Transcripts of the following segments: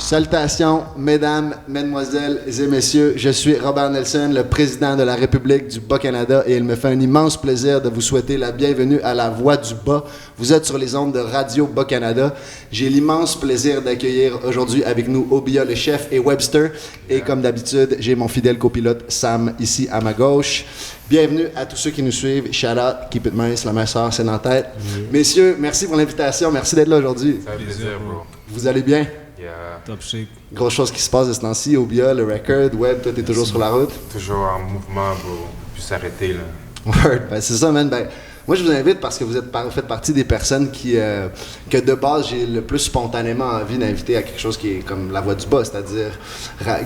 Salutations, mesdames, mesdemoiselles et messieurs. Je suis Robert Nelson, le président de la République du Bas-Canada, et il me fait un immense plaisir de vous souhaiter la bienvenue à La Voix du Bas. Vous êtes sur les ondes de Radio Bas-Canada. J'ai l'immense plaisir d'accueillir aujourd'hui avec nous Obia le chef et Webster. Et comme d'habitude, j'ai mon fidèle copilote Sam ici à ma gauche. Bienvenue à tous ceux qui nous suivent. Shout out, keep it mince, la meilleure sœur, c'est dans la tête. Messieurs, merci pour l'invitation. Merci d'être là aujourd'hui. Ça fait plaisir, bro. Vous allez bien? Yeah. Top shape. Grosse chose qui se passe de ce temps-ci, Obia, le record, Web, toi, t'es toujours sur la route? Toujours en mouvement, bro. Plus s'arrêter, là. Word, ben c'est ça, man. Ben, moi, je vous invite parce que vous faites partie des personnes que de base, j'ai le plus spontanément envie d'inviter à quelque chose qui est comme la voix du bas, c'est-à-dire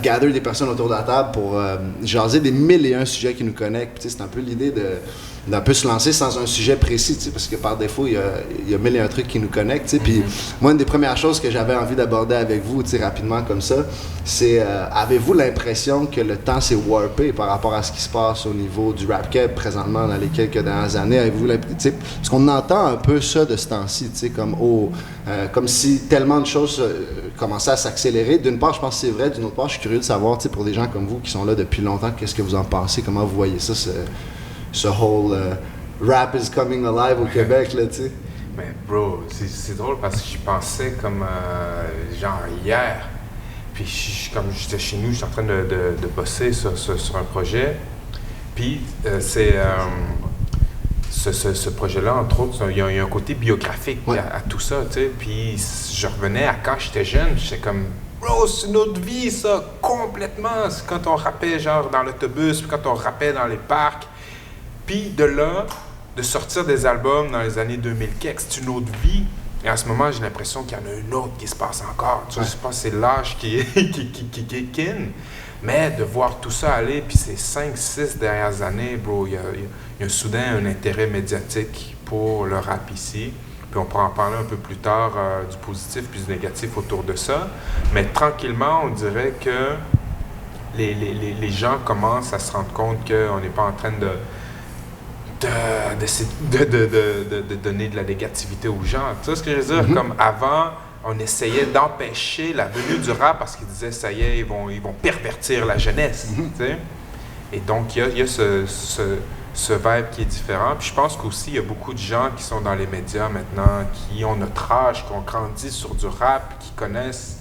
gather des personnes autour de la table pour jaser des 1001 sujets qui nous connectent. C'est un peu l'idée d'un peu se lancer sans un sujet précis, parce que par défaut, il y a 1001 trucs qui nous connectent. Puis moi, une des premières choses que j'avais envie d'aborder avec vous, rapidement comme ça, c'est avez-vous l'impression que le temps s'est warpé par rapport à ce qui se passe au niveau du rap keb présentement dans les quelques dernières années? Avez-vous parce qu'on entend un peu ça de ce temps-ci, comme si tellement de choses commençaient à s'accélérer. D'une part, je pense que c'est vrai. D'une autre part, je suis curieux de savoir, pour des gens comme vous qui sont là depuis longtemps, qu'est-ce que vous en pensez? Comment vous voyez ça, ce whole rap is coming alive au Québec, là, tu sais? Mais bro, c'est drôle parce que j'y pensais comme genre hier. Puis comme j'étais chez nous, j'étais en train de bosser sur un projet. Puis ce projet-là, entre autres, il y a un côté biographique à tout ça, tu sais. Puis je revenais à quand j'étais jeune, j'étais comme, bro, c'est notre vie, ça, complètement. C'est quand on rappait, genre, dans l'autobus, puis quand on rappait dans les parcs. Puis de là, de sortir des albums dans les années 2000, c'est une autre vie. Et en ce moment, j'ai l'impression qu'il y en a une autre qui se passe encore. Tu vois, je pense que c'est l'âge qui kick in. Mais de voir tout ça aller, puis ces 5-6 dernières années, bro, il y a soudain un intérêt médiatique pour le rap ici. Puis on pourra en parler un peu plus tard du positif puis du négatif autour de ça. Mais tranquillement, on dirait que les gens commencent à se rendre compte qu'on n'est pas en train de donner de la négativité aux gens. Tu sais ce que je veux dire? Comme avant, on essayait d'empêcher la venue du rap parce qu'ils disaient, ça y est, ils vont pervertir la jeunesse. Tu sais? Et donc, il y a ce vibe qui est différent. Puis je pense qu'aussi, il y a beaucoup de gens qui sont dans les médias maintenant, qui ont notre âge, qui ont grandi sur du rap, qui connaissent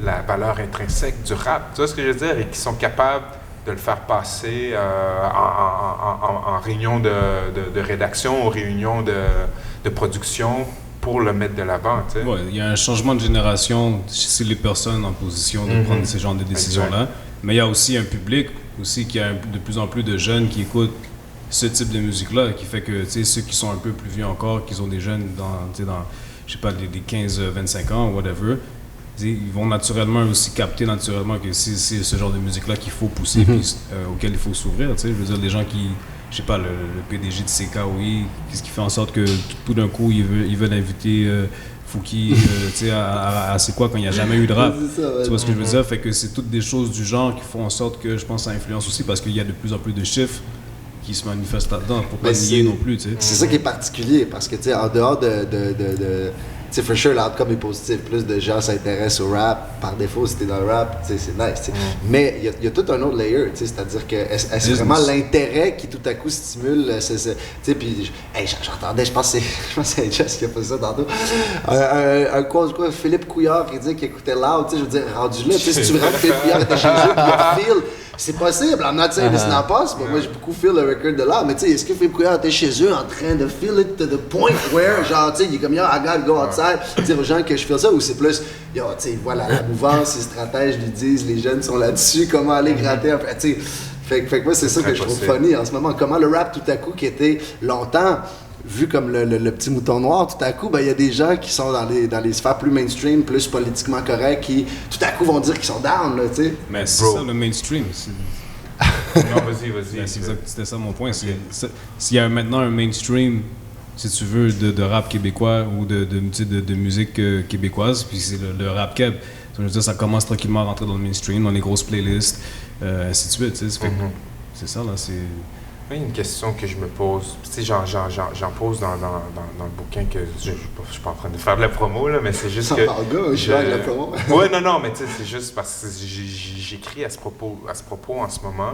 la valeur intrinsèque du rap. Tu vois ce que je veux dire? Et qui sont capables de le faire passer en réunion de rédaction, en réunion de production pour le mettre de l'avant. Tu sais. Ouais, il y a un changement de génération chez les personnes en position de prendre ce genre de décisions-là. Mais il y a aussi un public aussi qui a de plus en plus de jeunes qui écoutent ce type de musique-là, qui fait que ceux qui sont un peu plus vieux encore, qui ont des jeunes dans je sais pas, des 15-25 ans, whatever, ils vont naturellement aussi capter que c'est ce genre de musique-là qu'il faut pousser, puis auquel il faut s'ouvrir. Je veux dire, les gens qui, je sais pas, le PDG de CKOI, qu'est-ce qui fait en sorte que tout d'un coup, ils veulent inviter Fouki à c'est quoi quand il n'y a jamais eu de rap. Tu vois ce que je veux dire? Fait que c'est toutes des choses du genre qui font en sorte que, je pense, ça influence aussi parce qu'il y a de plus en plus de chiffres qui se manifestent là-dedans, pour pas nier non plus. C'est ça qui est particulier, parce que, en dehors tu sais, for sure, l'outcome est positif. Plus de gens s'intéressent au rap. Par défaut, si t'es dans le rap, c'est nice. Mais il y a tout un autre layer, c'est-à-dire que est-ce vraiment l'intérêt qui tout à coup stimule, puis j'entendais, je pense que c'est Jess qui a fait ça tantôt, un quoi, Philippe Couillard qui dit qu'il écoutait loud, je veux dire, rendu là, si tu veux que Philippe Couillard était chez eux, puis il feel, c'est possible, I'm not saying it's not possible, moi j'ai beaucoup feel le record de loud, mais tu sais, est-ce que Philippe Couillard était chez eux en train de feel it to the point where, genre, tu sais, il est comme, yo, I gotta go outside, dire aux gens que je feel ça, ou c'est plus, yo, tu sais, voilà, la mouvance, les stratèges lui disent, les jeunes sont là-dessus, comment aller gratter un peu, tu sais. Fait que moi, c'est ça que je trouve funny en ce moment. Comment le rap, tout à coup, qui était longtemps vu comme le petit mouton noir, tout à coup, il y a des gens qui sont dans les sphères plus mainstream, plus politiquement corrects, qui, tout à coup, vont dire qu'ils sont down, là, tu sais. Mais c'est ça, le mainstream. Non, vas-y. C'était ça mon point. S'il y a maintenant un mainstream, si tu veux, de rap québécois ou de musique québécoise, puis c'est le rap keb. Je veux dire, ça commence tranquillement à rentrer dans le mainstream, dans les grosses playlists, ainsi de suite. C'est ça, là, c'est... Moi, il y a une question que je me pose. Tu sais, j'en pose dans le bouquin que je suis pas en train de faire de la promo, là, mais c'est juste que... je fais de la promo. Ouais, non, mais tu sais, c'est juste parce que j'écris à ce propos en ce moment.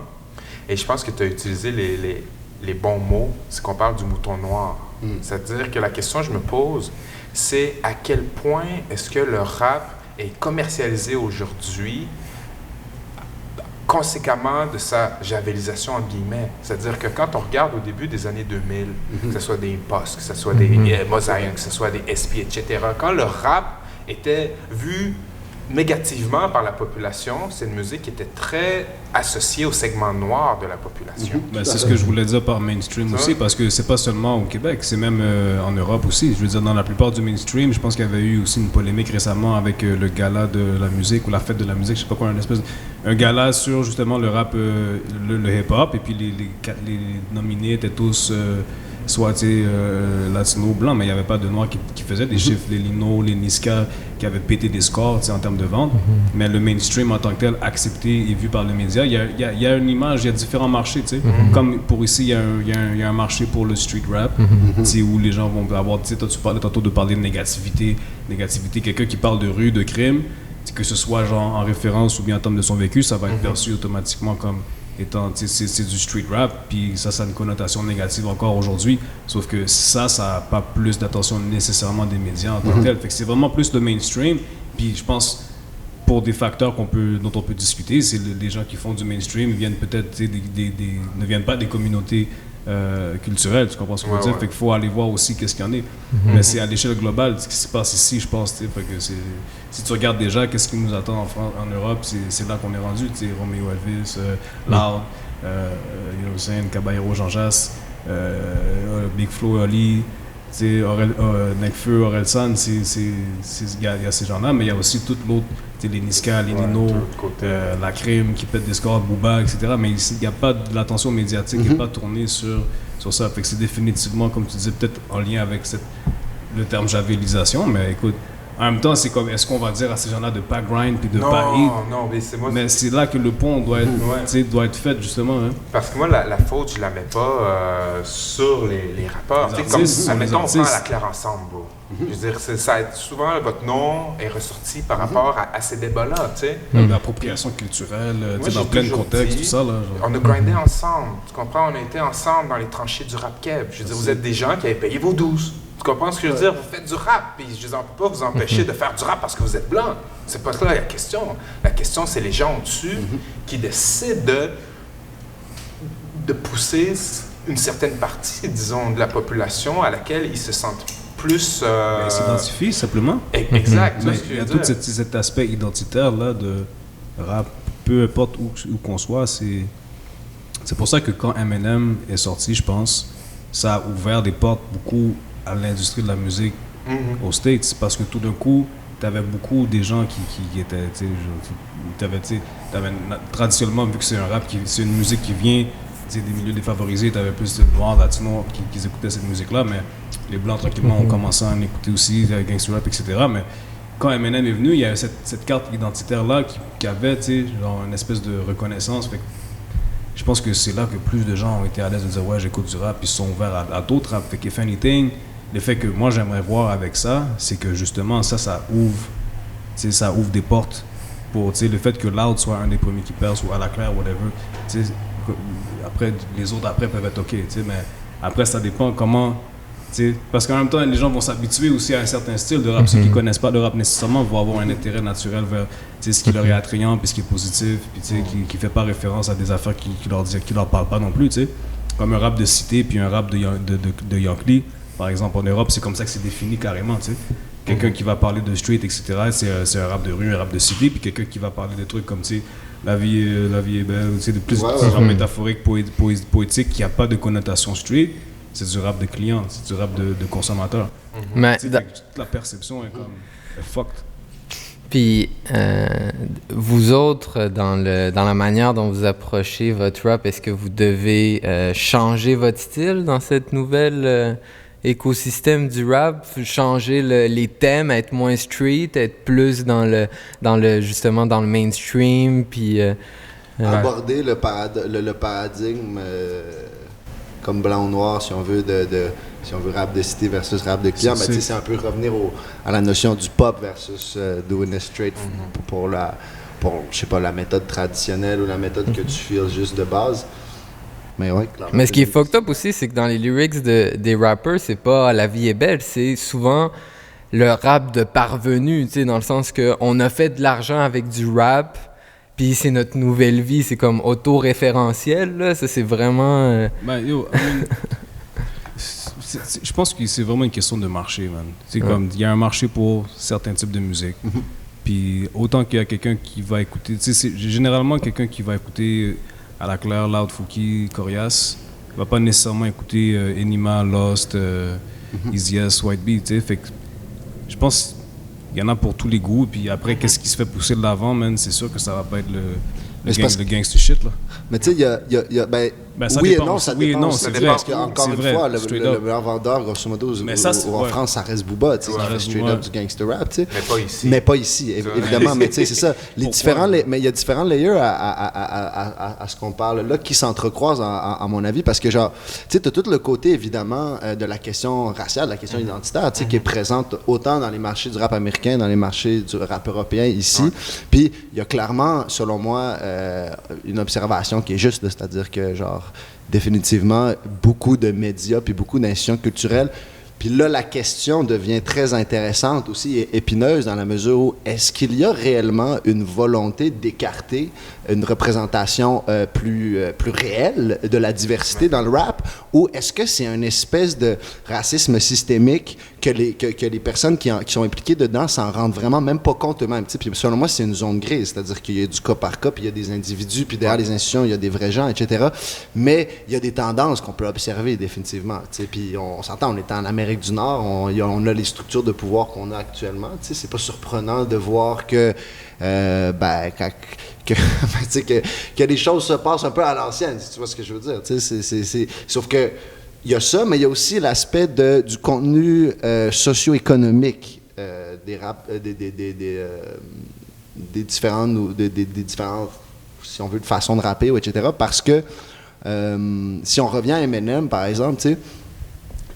Et je pense que tu as utilisé les bons mots. C'est qu'on parle du mouton noir. C'est-à-dire que la question que je me pose, c'est à quel point est-ce que le rap est commercialisé aujourd'hui conséquemment de sa javelisation, entre guillemets. C'est-à-dire que quand on regarde au début des années 2000, que ce soit des Boss, que ce soit des Mosaïens, que ce soit des SP, etc., quand le rap était vu négativement par la population, c'est une musique qui était très associée au segment noir de la population. C'est ce que je voulais dire par mainstream aussi, parce que c'est pas seulement au Québec, c'est même en Europe aussi. Je veux dire, dans la plupart du mainstream, je pense qu'il y avait eu aussi une polémique récemment avec le gala de la musique ou la fête de la musique, je sais pas quoi, un gala sur justement le rap, le hip-hop, et puis les nominés étaient tous soit latino, blanc, mais il n'y avait pas de noirs qui faisaient des chiffres, les Lino, les Niska, qui avaient pété des scores en termes de vente. Mais le mainstream en tant que tel, accepté et vu par les médias, il y a une image, il y a différents marchés. Comme pour ici, il y a un marché pour le street rap, où les gens vont avoir, tu parlais tantôt de parler de négativité, quelqu'un qui parle de rue, de crime, que ce soit genre en référence ou bien en termes de son vécu, ça va être perçu automatiquement comme étant, c'est du street rap, puis ça a une connotation négative encore aujourd'hui, sauf que ça n'a pas plus d'attention nécessairement des médias en tant que tel. Fait que c'est vraiment plus le mainstream, puis je pense, pour des facteurs dont on peut discuter, c'est les gens qui font du mainstream viennent peut-être, ne viennent pas des communautés culturelles, tu comprends ce que je veux dire? Fait qu'il faut aller voir aussi qu'est-ce qu'il y en a. Mais c'est à l'échelle globale, ce qui se passe ici, je pense, fait que si tu regardes déjà qu'est-ce qui nous attend en France, en Europe, c'est là qu'on est rendu, Romeo Elvis, Loud, Caballero Jean Jass, Big Flo Ali, Nekfeu, Orelsan, il y a ces gens-là, mais il y a aussi tout l'autre, les Niska, les Nino, la Crime qui pète des scores, Booba, etc. Mais il n'y a pas de l'attention médiatique qui n'est pas tournée sur ça. Fait que c'est définitivement, comme tu disais, peut-être en lien avec le terme javelisation, mais écoute, en même temps, c'est comme, est-ce qu'on va dire à ces gens-là de pas grind puis de pas hate? Non, mais c'est moi. Mais c'est là que le pont doit être fait, justement. Hein. Parce que moi, la faute, je la mets pas sur les rappeurs. Admettons, on prend La Claire Ensemble, bro. Je veux dire, souvent, votre nom est ressorti par rapport à ces débats-là, tu sais. L'appropriation culturelle, dans plein de contextes, tout ça, là. On a grindé ensemble, tu comprends? On a été ensemble dans les tranchées du rap keb. Je veux dire, vous êtes des gens qui avaient payé vos 12. Tu comprends ce que je veux dire? Vous faites du rap, puis je ne peux pas vous empêcher de faire du rap parce que vous êtes blanc. C'est pas ça la question. La question, c'est les gens au-dessus qui décident de pousser une certaine partie, disons, de la population à laquelle ils se sentent plus... Ils s'identifient, simplement. Exact. Il y a tout cet aspect identitaire-là de rap, peu importe où qu'on soit. C'est pour ça que quand Eminem est sorti, je pense, ça a ouvert des portes beaucoup à l'industrie de la musique aux States, parce que tout d'un coup, tu avais beaucoup des gens qui étaient, traditionnellement, vu que c'est un rap, c'est une musique qui vient des milieux défavorisés, tu avais plus de noirs, latinos qui écoutaient cette musique-là, mais les blancs, tranquillement, ont commencé à en écouter aussi, gangster rap, etc. Mais quand Eminem est venu, il y avait cette carte identitaire-là qui avait, genre, une espèce de reconnaissance. Fait que je pense que c'est là que plus de gens ont été à l'aise de dire « Ouais, j'écoute du rap », puis ils sont ouverts à d'autres rap. Fait que, if anything, le fait que moi j'aimerais voir avec ça, c'est que justement ça ouvre des portes pour le fait que Loud soit un des premiers qui perce ou à la claire, whatever. Après, les autres après peuvent être OK, mais après ça dépend comment. Parce qu'en même temps, les gens vont s'habituer aussi à un certain style de rap. Ceux qui ne connaissent pas le rap nécessairement vont avoir un intérêt naturel vers ce qui leur est attrayant, puis ce qui est positif, puis qui ne fait pas référence à des affaires qui leur parlent pas non plus. Comme un rap de cité, puis un rap de Yankee. Par exemple, en Europe, c'est comme ça que c'est défini carrément. Quelqu'un qui va parler de street, etc., c'est un rap de rue, un rap de cité. Puis quelqu'un qui va parler de trucs comme la vie est belle, de plus genre métaphorique, poétique, qui n'a pas de connotation street. C'est du rap de client, c'est du rap de consommateur. Mais la perception est comme fucked. Puis, vous autres, dans la manière dont vous approchez votre rap, est-ce que vous devez changer votre style dans cette nouvelle écosystème du rap, changer les thèmes, être moins street, être plus justement dans le mainstream, puis... aborder le paradigme comme blanc ou noir, si on veut, si on veut rap de cité versus rap de client, ben, c'est un peu revenir à la notion du pop versus doing it straight pour je sais pas, la méthode traditionnelle ou la méthode que tu feels juste de base. Mais ouais, clairement. Mais ce qui est fucked up aussi, c'est que dans les lyrics des rappers, c'est pas la vie est belle, c'est souvent le rap de parvenu, tu sais, dans le sens que on a fait de l'argent avec du rap, puis c'est notre nouvelle vie, c'est comme auto-référentiel, là, ça c'est vraiment... Je pense que c'est vraiment une question de marché, man. C'est comme, il y a un marché pour certains types de musique. Puis autant qu'il y a quelqu'un qui va écouter, tu sais, c'est généralement quelqu'un qui va écouter à la claire, Loud, Fouki, Corias, va pas nécessairement écouter Enima, Lost, Easy S, White Beat, tu sais. Fait que je pense qu'il y en a pour tous les goûts. Puis après, qu'est-ce qui se fait pousser de l'avant, man, c'est sûr que ça va pas être le gangster shit, là. Mais tu sais, il y a ça oui dépend. et non, ça Oui et dépend. non, Ça c'est dépend vrai. parce qu'encore une vrai, fois, le meilleur vendeur, grosso modo, en France, ça reste Booba, tu sais, qui fait straight up du gangster rap, tu sais. Mais pas ici. Mais pas ici, évidemment. Mais tu sais, c'est ça. Mais il y a différents layers à ce qu'on parle là qui s'entrecroisent, à mon avis, parce que, genre, tu sais, tu as tout le côté, évidemment, de la question raciale, de la question identitaire, tu sais, qui est présente autant dans les marchés du rap américain, dans les marchés du rap européen ici. Puis, il y a clairement, selon moi, une observation qui est juste, c'est-à-dire que, genre, définitivement, beaucoup de médias puis beaucoup d'institutions culturelles. Puis là, la question devient très intéressante aussi et épineuse dans la mesure où est-ce qu'il y a réellement une volonté d'écarter une représentation plus réelle de la diversité dans le rap, ou est-ce que c'est une espèce de racisme systémique que les personnes qui sont impliquées dedans s'en rendent vraiment même pas compte eux-mêmes? Puis selon moi, c'est une zone grise, c'est-à-dire qu'il y a du cas par cas, puis il y a des individus, puis derrière les institutions, il y a des vrais gens, etc. Mais il y a des tendances qu'on peut observer définitivement. Puis on s'entend, on est en Amérique du Nord, on a les structures de pouvoir qu'on a actuellement. C'est pas surprenant de voir que que les choses se passent un peu à l'ancienne, si tu vois ce que je veux dire. Sauf que il y a ça, mais il y a aussi l'aspect du contenu socio-économique des rap, des différentes, si on veut, de façons de rapper, etc. Parce que si on revient à Eminem, par exemple, tu sais,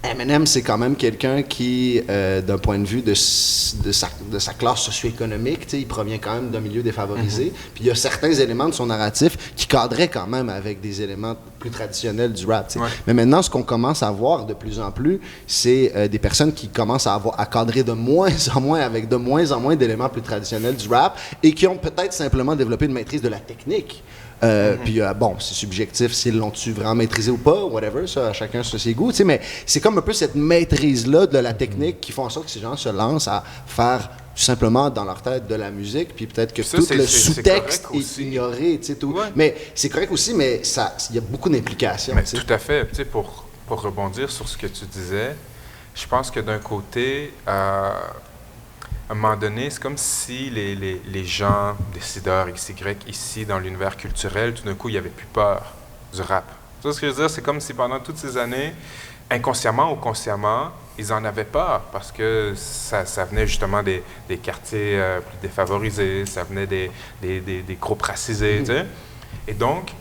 Eminem, c'est quand même quelqu'un qui, d'un point de vue de sa classe socio-économique, il provient quand même d'un milieu défavorisé. Puis il y a certains éléments de son narratif qui cadraient quand même avec des éléments plus traditionnels du rap. Mais maintenant, ce qu'on commence à voir de plus en plus, c'est des personnes qui commencent à cadrer de moins en moins avec de moins en moins d'éléments plus traditionnels du rap et qui ont peut-être simplement développé une maîtrise de la technique. Puis bon, c'est subjectif s'ils l'ont-tu vraiment maîtrisé ou pas, whatever, ça, chacun sur ses goûts, mais c'est comme un peu cette maîtrise-là de la technique qui font en sorte que ces gens se lancent à faire tout simplement dans leur tête de la musique, puis peut-être que tout le sous-texte est ignoré, tu sais, tout. Ouais. Mais c'est correct aussi, mais il y a beaucoup d'implications. Mais tout à fait, tu sais, pour rebondir sur ce que tu disais, je pense que d'un côté, à un moment donné, c'est comme si les gens, décideurs XY, ici, dans l'univers culturel, tout d'un coup, il n'y avait plus peur du rap. Tu vois ce que je veux dire? C'est comme si pendant toutes ces années, inconsciemment ou consciemment, ils en avaient peur parce que ça venait justement des quartiers plus défavorisés, ça venait des groupes racisés, tu sais. Et donc,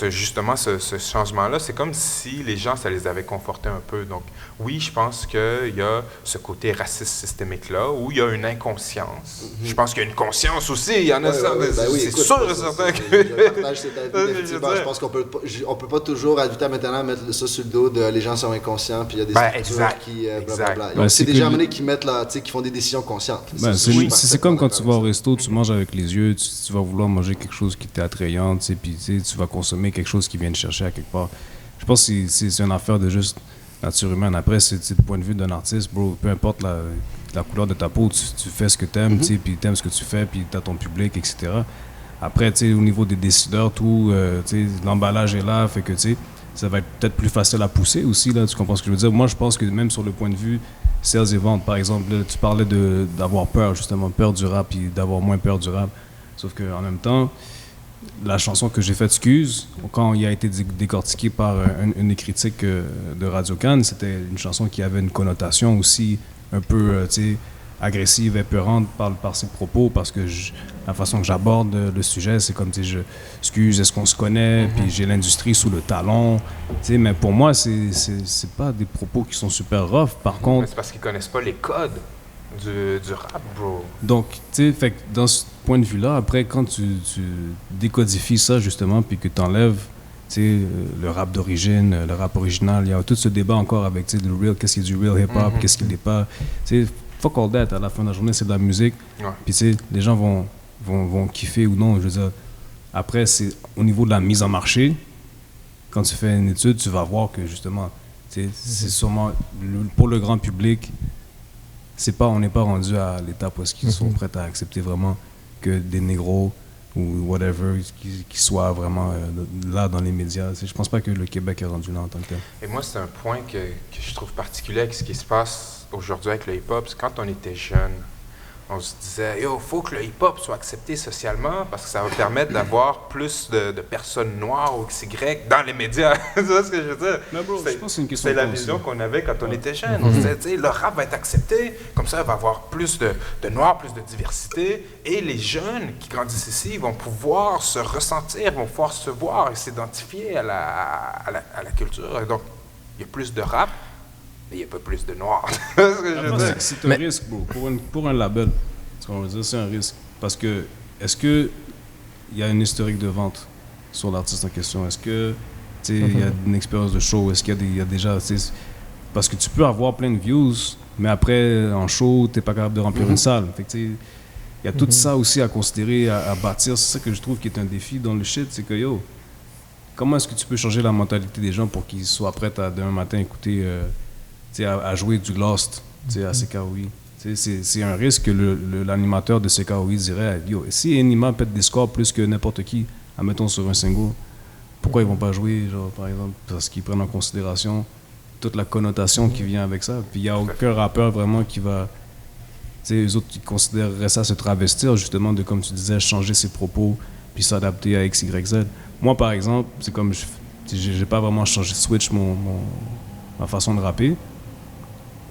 justement, ce changement-là, c'est comme si les gens, ça les avait confortés un peu. Donc, oui, je pense qu'il y a ce côté raciste systémique-là, où il y a une inconscience. Je pense qu'il y a une conscience aussi, il y en a ça, c'est sûr et certain que... Je partage cet avis, effectivement. Je pense qu'on peut pas toujours, à vitam aeternam, mettre ça sur le dos de les gens sont inconscients, puis il y a des structures qui... blablabla. Donc, c'est des gens qui mettent qui font des décisions conscientes. C'est comme quand tu vas au resto, tu manges avec les yeux, tu vas vouloir manger quelque chose qui t'est attrayant, puis tu vas consommer quelque chose qui vient te chercher à quelque part. Je pense que c'est une affaire de juste nature humaine. Après, c'est le point de vue d'un artiste, bro, peu importe la couleur de ta peau, tu fais ce que t'aimes, puis t'aimes ce que tu fais, puis t'as ton public, etc. Après, au niveau des décideurs, tout, l'emballage est là, fait que, ça va être peut-être plus facile à pousser aussi, là, tu comprends ce que je veux dire? Moi, je pense que même sur le point de vue sales et ventes, par exemple, là, tu parlais d'avoir peur, justement, peur du rap, puis d'avoir moins peur du rap. Sauf qu'en même temps, la chanson que j'ai faite, Excuse, quand il a été décortiqué par une des critiques de Radio Cannes, c'était une chanson qui avait une connotation aussi un peu, agressive, épeurante par ses propos, parce que la façon que j'aborde le sujet, c'est comme, tu sais, excuse, est-ce qu'on se connaît, puis j'ai l'industrie sous le talon, tu sais, mais pour moi, c'est pas des propos qui sont super rough. Par contre... C'est parce qu'ils connaissent pas les codes du rap, bro. Donc, tu sais, fait que dans ce point de vue-là, après, quand tu décodifies ça, justement, puis que tu enlèves, tu sais, le rap d'origine, le rap original, il y a tout ce débat encore avec, tu sais, le real, qu'est-ce qui est du real hip-hop, qu'est-ce qui l'est pas, tu sais, fuck all that, à la fin de la journée, c'est de la musique, puis tu sais, les gens vont kiffer ou non, je veux dire. Après, c'est au niveau de la mise en marché, quand tu fais une étude, tu vas voir que, justement, tu sais, c'est sûrement, pour le grand public, on n'est pas rendu à l'étape où ils sont prêts à accepter vraiment que des négros ou whatever qui soient vraiment là dans les médias. Je pense pas que le Québec est rendu là en tant que tel. Et moi, c'est un point que je trouve particulier avec ce qui se passe aujourd'hui avec le hip-hop. C'est quand on était jeune, on se disait, yo, faut que le hip-hop soit accepté socialement parce que ça va permettre d'avoir plus de personnes noires ou XY dans les médias. Tu vois ce que je veux dire? Mais bro, je pense que c'est une question c'est la vision qu'on avait quand on était jeune. On se disait, tu sais, le rap va être accepté, comme ça, il va y avoir plus de noirs, plus de diversité. Et les jeunes qui grandissent ici vont pouvoir se ressentir, vont pouvoir se voir et s'identifier à la culture. Et donc, il y a plus de rap. Il n'y a pas plus de noirs. C'est un risque, bro. Pour un label, ce qu'on veut dire, c'est un risque. Parce que, est-ce qu'il y a une historique de vente sur l'artiste en question? Est-ce que, tu sais, il y a une expérience de show? Est-ce qu'il y a déjà, parce que tu peux avoir plein de views, mais après, en show, tu n'es pas capable de remplir une salle. Fait que, tu sais, il y a tout ça aussi à considérer, à bâtir. C'est ça que je trouve qui est un défi dans le shit, c'est que, yo, comment est-ce que tu peux changer la mentalité des gens pour qu'ils soient prêts à demain matin écouter... à jouer du Lost à CKOI. C'est un risque que l'animateur de CKOI dirait, yo, si Enima pète des scores plus que n'importe qui, admettons sur un single, pourquoi ils vont pas jouer, genre, par exemple, parce qu'ils prennent en considération toute la connotation qui vient avec ça. Puis il n'y a aucun rappeur vraiment qui va... eux autres, ils considéreraient ça se travestir, justement, de, comme tu disais, changer ses propos, puis s'adapter à X, Y, Z. Moi, par exemple, c'est comme... j'ai pas vraiment changé, switch ma façon de rapper.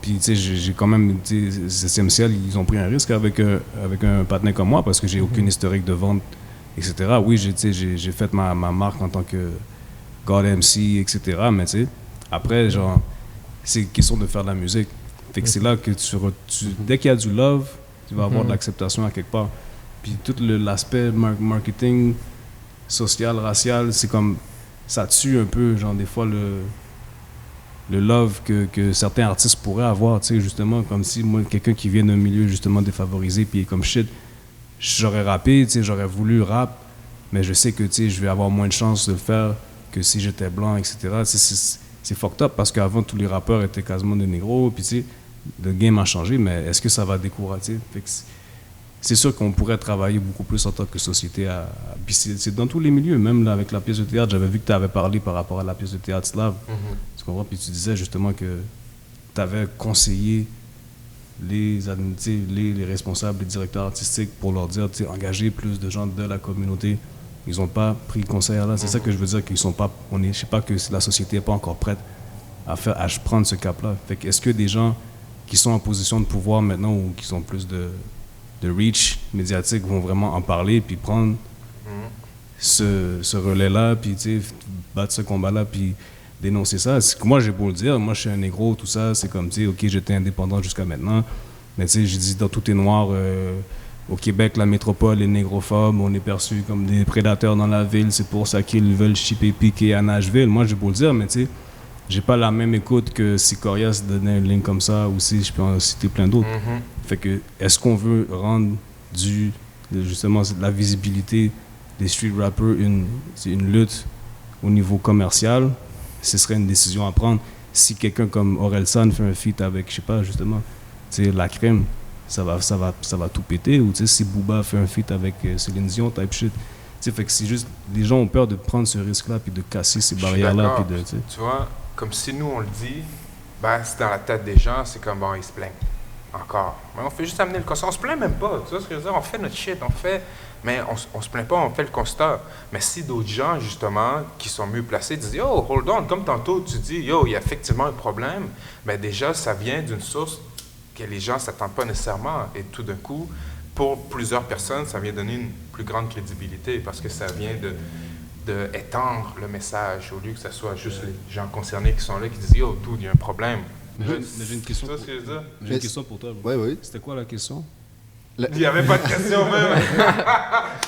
Puis, tu sais, j'ai quand même, tu sais, Septième Ciel, ils ont pris un risque avec un partenaire comme moi parce que j'ai aucune historique de vente, etc. Oui, j'ai fait ma marque en tant que God MC, etc. Mais, tu sais, après, genre, c'est question de faire de la musique. Fait que c'est là que dès qu'il y a du love, tu vas avoir de l'acceptation à quelque part. Puis, tout l'aspect marketing, social, racial, c'est comme, ça tue un peu, genre, des fois, le love que certains artistes pourraient avoir, tu sais, justement, comme si moi, quelqu'un qui vient d'un milieu justement défavorisé, puis comme shit, j'aurais rappé, tu sais, j'aurais voulu rap, mais je sais que, tu sais, je vais avoir moins de chances de le faire que si j'étais blanc, etc. C'est fucked up parce qu'avant, tous les rappeurs étaient quasiment des négros, puis tu sais, le game a changé, mais est-ce que ça va décourager? Fait que c'est sûr qu'on pourrait travailler beaucoup plus en tant que société. Puis c'est dans tous les milieux, même là, avec la pièce de théâtre. J'avais vu que tu avais parlé par rapport à la pièce de théâtre slave. Tu comprends? Puis tu disais justement que tu avais conseillé les responsables, les directeurs artistiques pour leur dire, engager plus de gens de la communauté. Ils n'ont pas pris conseil là. C'est ça que je veux dire, qu'ils sont pas... je sais pas que la société n'est pas encore prête à prendre ce cap-là. Fait que est-ce que des gens qui sont en position de pouvoir maintenant ou qui sont plus de reach médiatique vont vraiment en parler puis prendre ce relais-là puis battre ce combat-là puis dénoncer ça. Moi, j'ai beau le dire, moi je suis un négro, tout ça, c'est comme, ok, j'étais indépendant jusqu'à maintenant, mais j'ai dit, dans tout est noir, au Québec, la métropole est négrophobe, on est perçu comme des prédateurs dans la ville, c'est pour ça qu'ils veulent chipper piquer à Nashville. Moi, j'ai beau le dire, mais j'ai pas la même écoute que si Corias donnait une ligne comme ça, ou si je peux en citer plein d'autres. Fait que, est-ce qu'on veut rendre justement la visibilité des street rappers une lutte au niveau commercial? Ce serait une décision à prendre. Si quelqu'un comme Orelsan fait un feat avec, je sais pas, justement, La Crème, ça va tout péter. Ou si Booba fait un feat avec Céline Dion, type shit. Fait que c'est juste, les gens ont peur de prendre ce risque-là puis de casser ces barrières-là. Tu vois, comme si nous on le dit, ben c'est dans la tête des gens, c'est comme bon, ils se plaignent. Encore. Mais on fait juste amener le constat. On se plaint même pas. Tu vois ce que je veux dire? On fait notre shit, mais on se plaint pas, on fait le constat. Mais si d'autres gens, justement, qui sont mieux placés, disent yo, hold on, comme tantôt tu dis yo, il y a effectivement un problème, mais déjà ça vient d'une source que les gens ne s'attendent pas nécessairement. Et tout d'un coup, pour plusieurs personnes, ça vient donner une plus grande crédibilité parce que ça vient de étendre le message au lieu que ce soit juste les gens concernés qui sont là qui disent « Yo, dude, il y a un problème ». J'ai une question. J'ai une question pour toi. Oui, oui. C'était quoi la question? Il n'y avait pas de question même.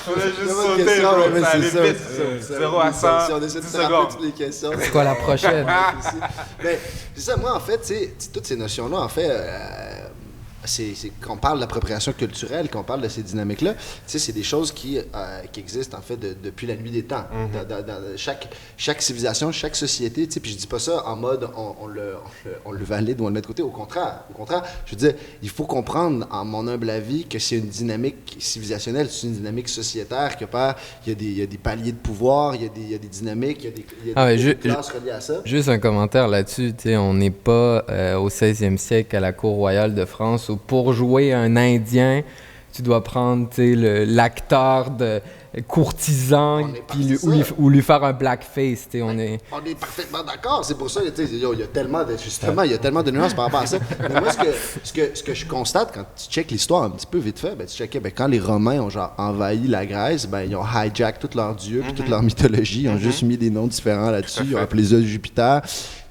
Je voulais juste sauter, bro. Ça allait vite. 0 à 100. Si on essaie de 10 se rappeler secondes. toutes les questions. C'est quoi la prochaine? Mais c'est ça, moi, en fait, tu sais, toutes ces notions-là, en fait, c'est qu'on parle d'appropriation culturelle, qu'on parle de ces dynamiques-là, tu sais, c'est des choses qui existent, en fait, depuis la nuit des temps. Dans chaque civilisation, chaque société, tu sais, puis je dis pas ça en mode on le valide ou on le met de côté. Au contraire, je veux dire, il faut comprendre, en mon humble avis, que c'est une dynamique civilisationnelle, c'est une dynamique sociétaire, que il y a des paliers de pouvoir, il y a des dynamiques, il y a des classes reliées à ça. Juste un commentaire là-dessus, tu sais, on n'est pas au 16e siècle à la cour royale de France où pour jouer un Indien, tu dois prendre, tu sais, l'acteur de courtisan puis lui faire un blackface, tu sais, on est parfaitement d'accord, c'est pour ça, tu sais, il y a tellement de, justement, il y a tellement de nuances par rapport à ça. Mais moi, ce que je constate quand tu checkes l'histoire un petit peu vite fait, ben, tu checkais, ben, quand les Romains ont genre envahi la Grèce, ben, ils ont hijack tous leurs dieux puis toute leur mythologie, ils ont juste mis des noms différents là-dessus, ils ont appelé ça Jupiter.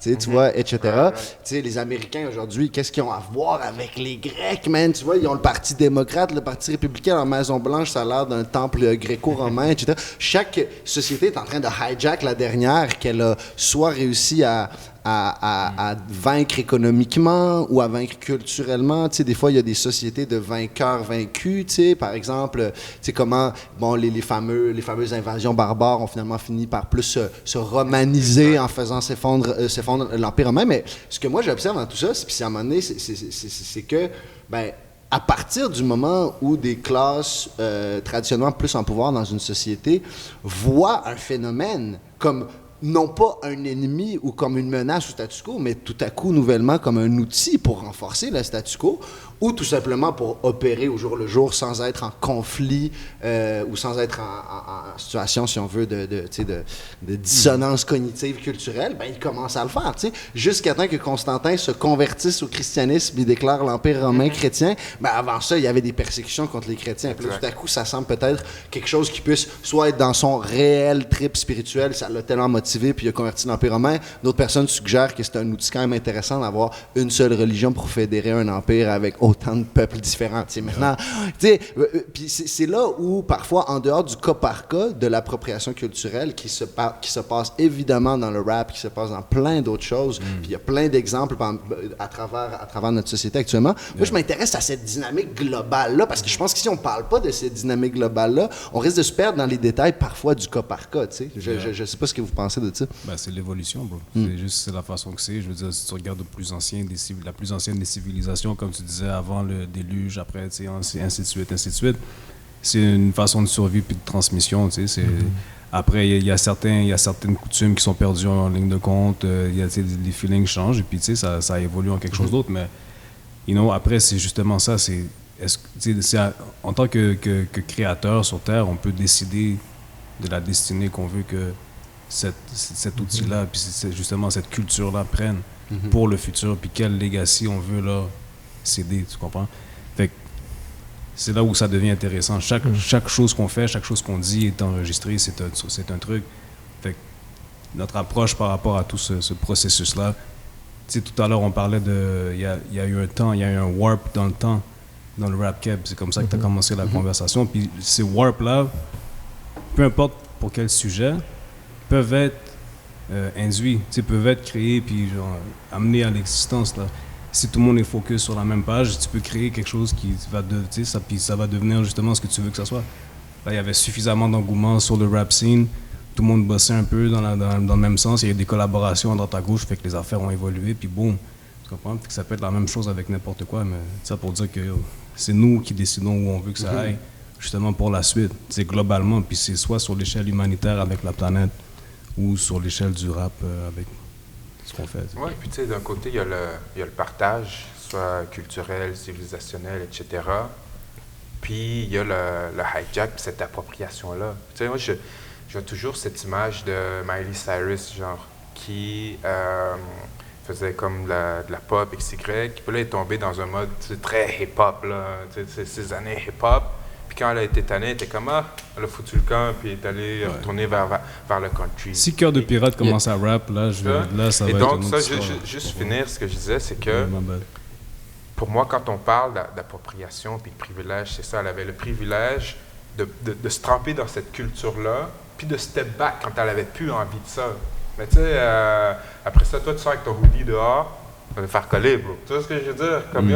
Tu vois, etc. Tu sais, les Américains aujourd'hui, qu'est-ce qu'ils ont à voir avec les Grecs, man? Tu vois, ils ont le Parti démocrate, le Parti républicain, leur Maison-Blanche, ça a l'air d'un temple gréco-romain, etc. Chaque société est en train de hijack la dernière, qu'elle a soit réussi à vaincre économiquement ou à vaincre culturellement. Tu sais, des fois, il y a des sociétés de vainqueurs vaincus, tu sais. Par exemple, tu sais, comment, bon, les fameuses invasions barbares ont finalement fini par plus se romaniser en faisant s'effondre l'Empire romain. Mais ce que moi, j'observe dans tout ça, puis à un moment donné, c'est que, ben, à partir du moment où des classes traditionnellement plus en pouvoir dans une société voient un phénomène comme non pas un ennemi ou comme une menace au statu quo, mais tout à coup, nouvellement, comme un outil pour renforcer le statu quo, ou tout simplement pour opérer au jour le jour sans être en conflit ou sans être en situation, si on veut, de dissonance cognitive culturelle, ben, il commence à le faire. T'sais. Jusqu'à temps que Constantin se convertisse au christianisme et déclare l'Empire romain chrétien, ben, avant ça, il y avait des persécutions contre les chrétiens. Puis là, tout à coup, ça semble peut-être quelque chose qui puisse soit être dans son réel trip spirituel, ça l'a tellement motivé, puis il a converti l'Empire romain. D'autres personnes suggèrent que c'est un outil quand même intéressant d'avoir une seule religion pour fédérer un empire avec autant de peuples différents. T'sais. Maintenant, puis c'est là où, parfois, en dehors du cas par cas de l'appropriation culturelle qui se passe évidemment dans le rap, qui se passe dans plein d'autres choses, puis il y a plein d'exemples à travers notre société actuellement. Moi, je m'intéresse à cette dynamique globale-là, parce que je pense que si on ne parle pas de cette dynamique globale-là, on risque de se perdre dans les détails parfois du cas par cas. Je ne sais pas ce que vous pensez de ça. Ben, c'est l'évolution, bro. C'est la façon que c'est. Je veux dire, si tu regardes la plus ancienne des civilisations, comme tu disais, avant le déluge, après, ainsi de suite, c'est une façon de survie puis de transmission, tu sais. Après, il y a certaines coutumes qui sont perdues en ligne de compte, les feelings changent, et puis, tu sais, ça évolue en quelque chose d'autre, mais, après, c'est justement ça, en tant que créateur sur Terre, on peut décider de la destinée qu'on veut que cet outil-là, puis justement cette culture-là prenne pour le futur, puis quel legacy on veut là céder, tu comprends? Fait que c'est là où ça devient intéressant. Chaque chose qu'on fait, chaque chose qu'on dit est enregistrée, c'est un truc. Fait que notre approche par rapport à tout ce processus-là, tu sais, tout à l'heure on parlait il y a eu un warp dans le temps, dans le rap cap, c'est comme ça que tu as commencé la conversation, puis ces warp-là, peu importe pour quel sujet, peuvent être induits, peuvent être créés puis genre, amenés à l'existence. Là. Si tout le monde est focus sur la même page, tu peux créer quelque chose qui va ça va devenir justement ce que tu veux que ça soit. Là, il y avait suffisamment d'engouement sur le rap scene, tout le monde bossait un peu dans le même sens, il y a eu des collaborations à droite à gauche, fait que les affaires ont évolué, puis boum, tu comprends? Fait que ça peut être la même chose avec n'importe quoi, mais ça pour dire que c'est nous qui décidons où on veut que ça aille, justement pour la suite, c'est globalement, puis c'est soit sur l'échelle humanitaire avec la planète, ou sur l'échelle du rap avec ce qu'on fait. Oui, puis tu sais, d'un côté, il y a le partage, soit culturel, civilisationnel, etc. Puis il y a le hijack, cette appropriation-là. Tu sais, moi, je vois toujours cette image de Miley Cyrus, genre, qui faisait comme de la pop XY, puis là, elle est tombée dans un mode très hip-hop, là, ces années hip-hop. Puis quand elle a été tannée, elle était comme, elle a foutu le camp, puis elle est allée retourner vers le country. Si Cœur de Pirate commence à rap, là, ça va et être donc, une ça, autre histoire. juste finir ce que je disais, c'est que pour moi, quand on parle d'appropriation puis de privilège, c'est ça, elle avait le privilège de se tremper dans cette culture-là, puis de step back quand elle avait plus envie de ça. Mais tu sais, après ça, toi, tu sors avec ton hoodie dehors, ça va te faire coller, bro. Tu vois ce que je veux dire? Comme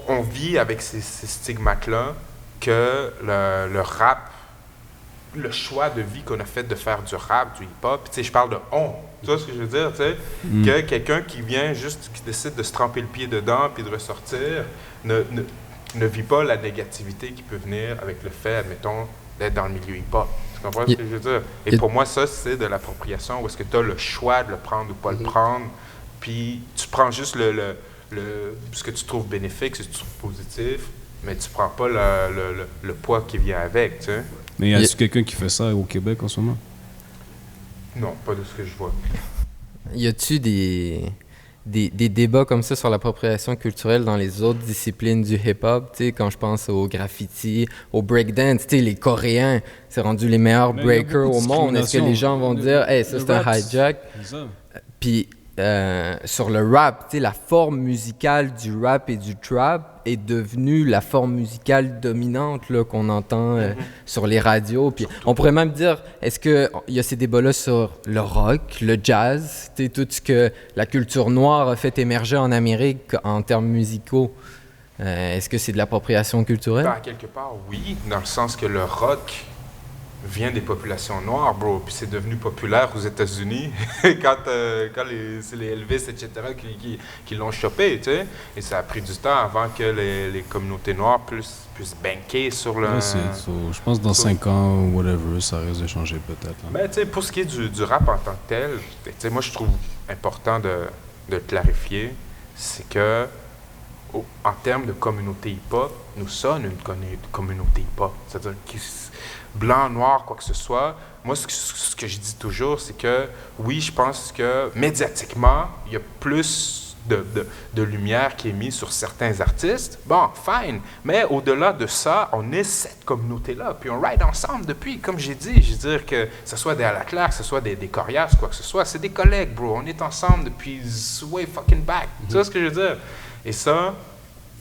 on vit avec ces stigmates-là que le rap, le choix de vie qu'on a fait de faire du rap, du hip-hop, tu sais, je parle de on. Tu vois ce que je veux dire, tu sais? Que quelqu'un qui vient juste, qui décide de se tremper le pied dedans puis de ressortir, ne vit pas la négativité qui peut venir avec le fait, admettons, d'être dans le milieu hip-hop. Tu comprends ce que je veux dire? Et pour moi, ça, c'est de l'appropriation où est-ce que tu as le choix de le prendre ou pas le prendre, puis tu prends juste ce que tu trouves bénéfique, ce que tu trouves positif, mais tu prends pas le poids qui vient avec, tu sais. Mais y a-t-il quelqu'un qui fait ça au Québec en ce moment? Non, pas de ce que je vois. Y a-tu des débats comme ça sur l'appropriation culturelle dans les autres disciplines du hip-hop? Tu sais, quand je pense au graffiti, au breakdance, tu sais, les Coréens, c'est rendu les meilleurs breakers au monde. Est-ce que les gens vont dire, hey, ça c'est un hijack? Puis sur le rap, tu sais, la forme musicale du rap et du trap est devenue la forme musicale dominante là, qu'on entend sur les radios. Puis on pourrait même dire, est-ce qu'il y a ces débats-là sur le rock, le jazz, tu sais, tout ce que la culture noire a fait émerger en Amérique en termes musicaux? Est-ce que c'est de l'appropriation culturelle? Ben, quelque part, oui, dans le sens que le rock vient des populations noires, bro, puis c'est devenu populaire aux États-Unis quand c'est les Elvis, etc., qui l'ont chopé, tu sais. Et ça a pris du temps avant que les communautés noires puissent banquer sur le... je pense que dans 5 ans, whatever, ça risque de changer peut-être. Hein. Ben, tu sais, pour ce qui est du rap en tant que tel, tu sais, moi, je trouve important de clarifier, c'est que en termes de communauté hip-hop, nous sommes une communauté hip-hop. C'est-à-dire blanc, noir, quoi que ce soit. Moi, ce que je dis toujours, c'est que oui, je pense que médiatiquement, il y a plus de lumière qui est mise sur certains artistes. Bon, fine. Mais au-delà de ça, on est cette communauté-là. Puis on ride ensemble depuis, comme j'ai dit. Je veux dire que ce soit des Alaclaire, que ce soit des Corias, quoi que ce soit. C'est des collègues, bro. On est ensemble depuis way fucking back. Tu vois ce que je veux dire? Et ça,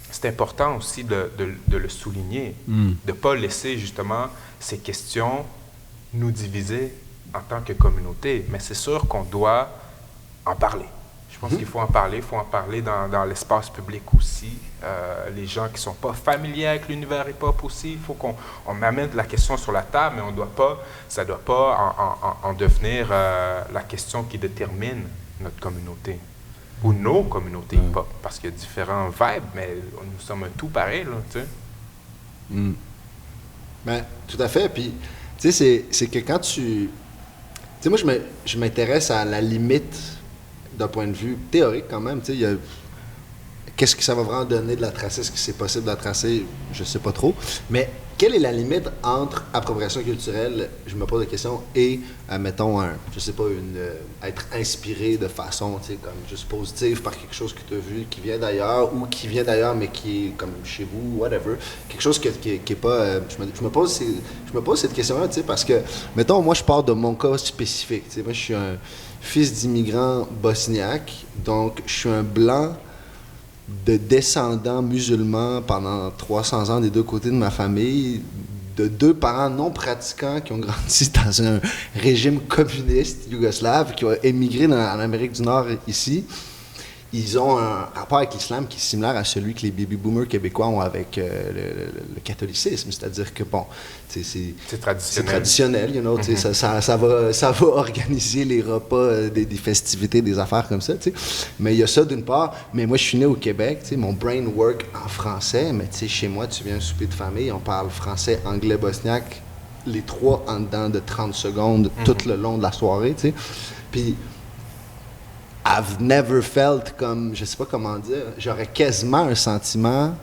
c'est important aussi de le souligner. De ne pas laisser justement ces questions nous diviser en tant que communauté. Mais c'est sûr qu'on doit en parler. Je pense qu'il faut en parler. Il faut en parler dans l'espace public aussi. Les gens qui ne sont pas familiers avec l'univers hip-hop aussi, il faut qu'on amène la question sur la table, mais ça ne doit pas en devenir la question qui détermine notre communauté ou nos communautés hip-hop. Parce qu'il y a différents vibes, mais nous sommes un tout pareil, là, tu sais. Ben, tout à fait. Puis, tu sais, c'est que quand tu... Tu sais, moi, je m'intéresse à la limite d'un point de vue théorique quand même. Tu sais, qu'est-ce que ça va vraiment donner de la tracer? Est-ce que c'est possible de la tracer? Je sais pas trop. Mais quelle est la limite entre appropriation culturelle, je me pose la question, et, mettons, je sais pas, être inspiré de façon, tu sais, comme juste positive par quelque chose que tu as vu, qui vient d'ailleurs, ou qui vient d'ailleurs, mais qui est comme chez vous, whatever. Quelque chose qui est pas... je me pose cette question-là, tu sais, parce que, mettons, moi, je pars de mon cas spécifique. Tu sais, moi, je suis un fils d'immigrants bosniaques, donc je suis un blanc de descendants musulmans pendant 300 ans des deux côtés de ma famille, de deux parents non pratiquants qui ont grandi dans un régime communiste yougoslave, qui ont émigré en Amérique du Nord ici. Ils ont un rapport avec l'islam qui est similaire à celui que les baby-boomers québécois ont avec le catholicisme. C'est-à-dire que, bon, c'est traditionnel. C'est traditionnel, you know, ça va organiser les repas, des festivités, des affaires comme ça, tu sais. Mais il y a ça d'une part. Mais moi, je suis né au Québec, tu sais, mon brain work en français. Mais tu sais, chez moi, tu viens à un souper de famille, on parle français, anglais, bosniaque, les trois en dedans de 30 secondes, tout le long de la soirée, tu sais. Puis... I've never felt comme, je sais pas comment dire, j'aurais quasiment un sentiment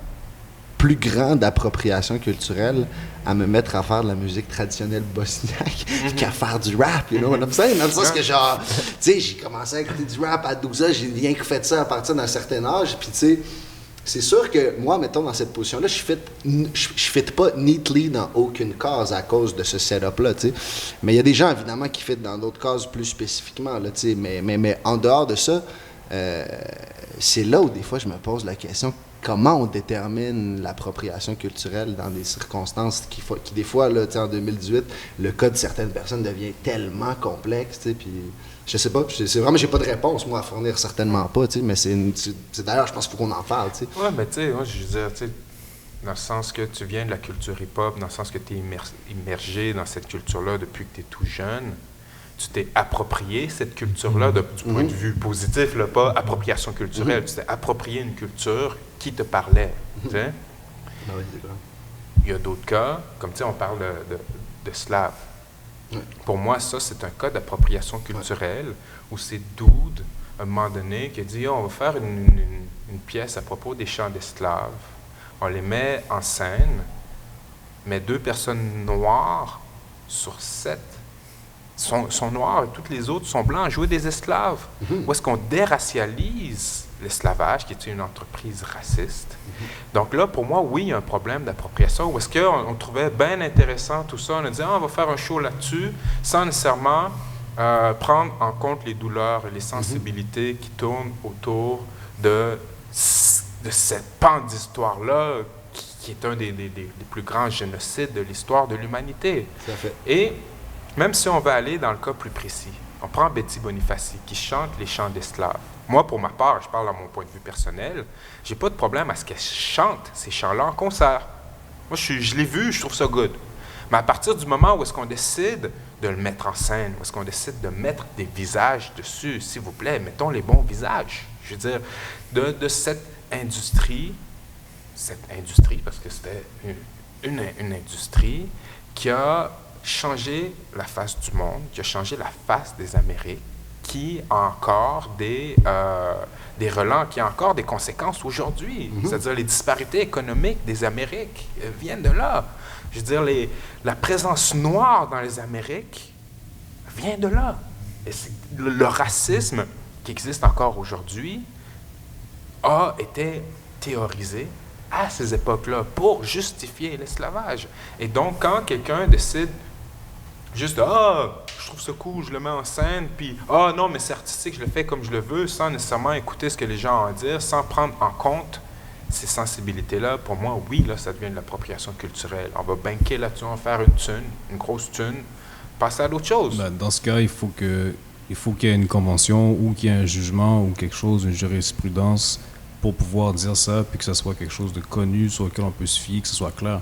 plus grand d'appropriation culturelle à me mettre à faire de la musique traditionnelle bosniaque qu'à faire du rap, you know what I'm saying? Dans le sens que genre, tu sais, j'ai commencé à écouter du rap à 12 ans, j'ai rien que fait ça à partir d'un certain âge, puis tu sais, c'est sûr que moi, mettons, dans cette position-là, je fit pas neatly dans aucune case à cause de ce setup-là, tu sais. Mais il y a des gens, évidemment, qui fit dans d'autres cases plus spécifiquement, là, tu sais. Mais en dehors de ça, c'est là où des fois je me pose la question, comment on détermine l'appropriation culturelle dans des circonstances qui des fois, là, en 2018, le cas de certaines personnes devient tellement complexe, tu sais, puis je sais pas, c'est vraiment, j'ai pas de réponse, moi, à fournir, certainement pas, tu sais, mais c'est d'ailleurs, je pense qu'il faut qu'on en parle, tu sais. Ouais, mais tu sais, moi, je veux dire, tu sais, dans le sens que tu viens de la culture hip-hop, dans le sens que tu es immergé dans cette culture-là depuis que tu es tout jeune, tu t'es approprié cette culture-là du point de vue positif, là, pas appropriation culturelle. Tu t'es approprié une culture qui te parlait. Tu sais? Ah oui, c'est vrai. Il y a d'autres cas, comme tu sais, on parle de Slav. Pour moi, ça, c'est un cas d'appropriation culturelle où c'est Dude, à un moment donné, qui a dit on va faire une pièce à propos des chants d'esclaves. On les met en scène, mais 2 personnes noires sur 7 sont noirs et toutes les autres sont blancs à jouer des esclaves. Où est-ce qu'on déracialise l'esclavage, qui est une entreprise raciste? Donc là, pour moi, oui, il y a un problème d'appropriation. Où est-ce qu'on trouvait bien intéressant tout ça? On a dit, on va faire un show là-dessus, sans nécessairement prendre en compte les douleurs et les sensibilités qui tournent autour de cette pan d'histoire-là, qui est un des plus grands génocides de l'histoire de l'humanité. Tout à fait. Et même si on va aller dans le cas plus précis, on prend Betty Bonifaci qui chante les chants d'esclaves. Moi, pour ma part, je parle à mon point de vue personnel, j'ai pas de problème à ce qu'elle chante ces chants-là en concert. Moi, je l'ai vu, je trouve ça good. Mais à partir du moment où est-ce qu'on décide de le mettre en scène, où est-ce qu'on décide de mettre des visages dessus, s'il vous plaît, mettons les bons visages. Je veux dire, de cette industrie, parce que c'était une industrie qui a changé la face du monde, qui a changé la face des Amériques, qui a encore des relents, qui a encore des conséquences aujourd'hui. C'est-à-dire les disparités économiques des Amériques viennent de là. Je veux dire, la présence noire dans les Amériques vient de là. Et le racisme qui existe encore aujourd'hui a été théorisé à ces époques-là pour justifier l'esclavage. Et donc, quand quelqu'un décide juste de « Ah, je trouve ça cool, je le mets en scène », puis « Ah non, mais c'est artistique, je le fais comme je le veux », sans nécessairement écouter ce que les gens ont à dire, sans prendre en compte ces sensibilités-là, pour moi, oui, là, ça devient de l'appropriation culturelle. On va banquer là-dessus, on va faire une thune, une grosse thune, passer à d'autres choses. Ben, dans ce cas, il faut qu'il y ait une convention ou qu'il y ait un jugement ou quelque chose, une jurisprudence pour pouvoir dire ça, puis que ça soit quelque chose de connu sur lequel on peut se fier, que ce soit clair.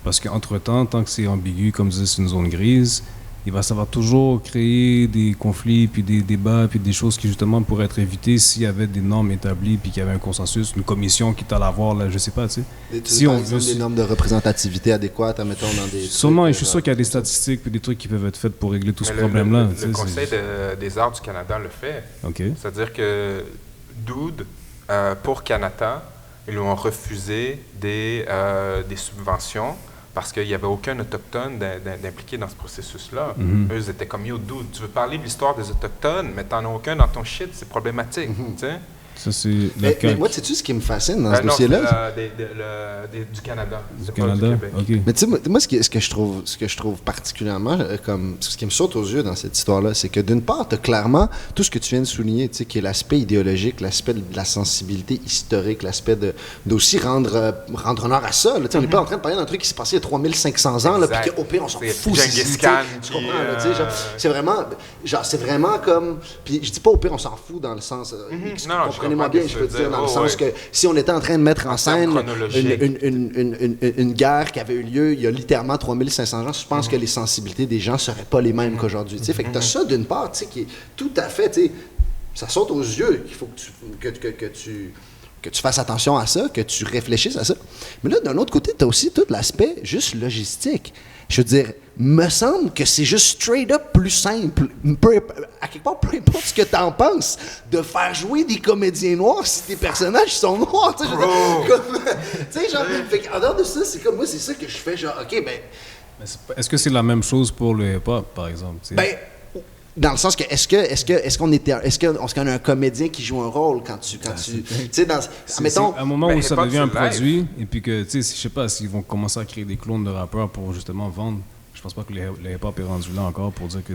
Parce qu'entre-temps, tant que c'est ambigu, comme disait, c'est une zone grise, ça va toujours créer des conflits, puis des débats, puis des choses qui, justement, pourraient être évitées s'il y avait des normes établies, puis qu'il y avait un consensus, une commission qui allait avoir, là, je sais pas, tu sais. Si on veut des normes de représentativité adéquates, admettons, dans des... Sûrement, et je suis sûr qu'il y a des statistiques, puis des trucs qui peuvent être faits pour régler tout ce problème-là. Le Conseil des arts du Canada le fait. Okay. C'est-à-dire que Dude, pour Canada, ils lui ont refusé des subventions parce qu'il n'y avait aucun Autochtone d'impliqué dans ce processus-là. Eux, ils étaient comme « Yo, Dude, tu veux parler de l'histoire des Autochtones, mais t'en as aucun dans ton shit, c'est problématique. Tu sais? Ça, c'est mais moi, sais-tu ce qui me fascine dans ce dossier-là? Du Canada. Du Canada, OK. Mais tu sais, moi, ce que je trouve particulièrement, comme ce qui me saute aux yeux dans cette histoire-là, c'est que d'une part, tu as clairement tout ce que tu viens de souligner, tu sais, qui est l'aspect idéologique, l'aspect de la sensibilité historique, l'aspect d'aussi rendre honneur à ça. Là, on n'est pas en train de parler d'un truc qui s'est passé il y a 3500 ans, là, puis qu'au pire, on s'en fout. Genghis Khan. Tu comprends, là, tu sais, c'est vraiment comme... Puis je dis pas au pire, on s'en fout dans le sens... comprenez-moi bien, je veux dire, dans le sens que si on était en train de mettre en scène une guerre qui avait eu lieu il y a littéralement 3500 ans, je pense que les sensibilités des gens ne seraient pas les mêmes qu'aujourd'hui. Fait que tu as ça d'une part, qui est tout à fait, ça saute aux yeux qu'il faut que tu fasses attention à ça, que tu réfléchisses à ça. Mais là, d'un autre côté, tu as aussi tout l'aspect juste logistique. Je veux dire, me semble que c'est juste straight up plus simple, à quelque part, peu importe ce que t'en penses, de faire jouer des comédiens noirs si tes personnages sont noirs. Tu sais, genre, fait en dehors de ça, c'est comme moi, c'est ça que je fais, genre, OK, ben... Est-ce que c'est la même chose pour le hip-hop, par exemple? T'sais? Ben, dans le sens que est-ce qu'on a un comédien qui joue un rôle quand tu sais dans mettons à un moment où ça devient un produit et puis que tu sais je sais pas s'ils vont commencer à créer des clones de rappeurs pour justement vendre. Je pense pas que le hip-hop est rendu là encore pour dire que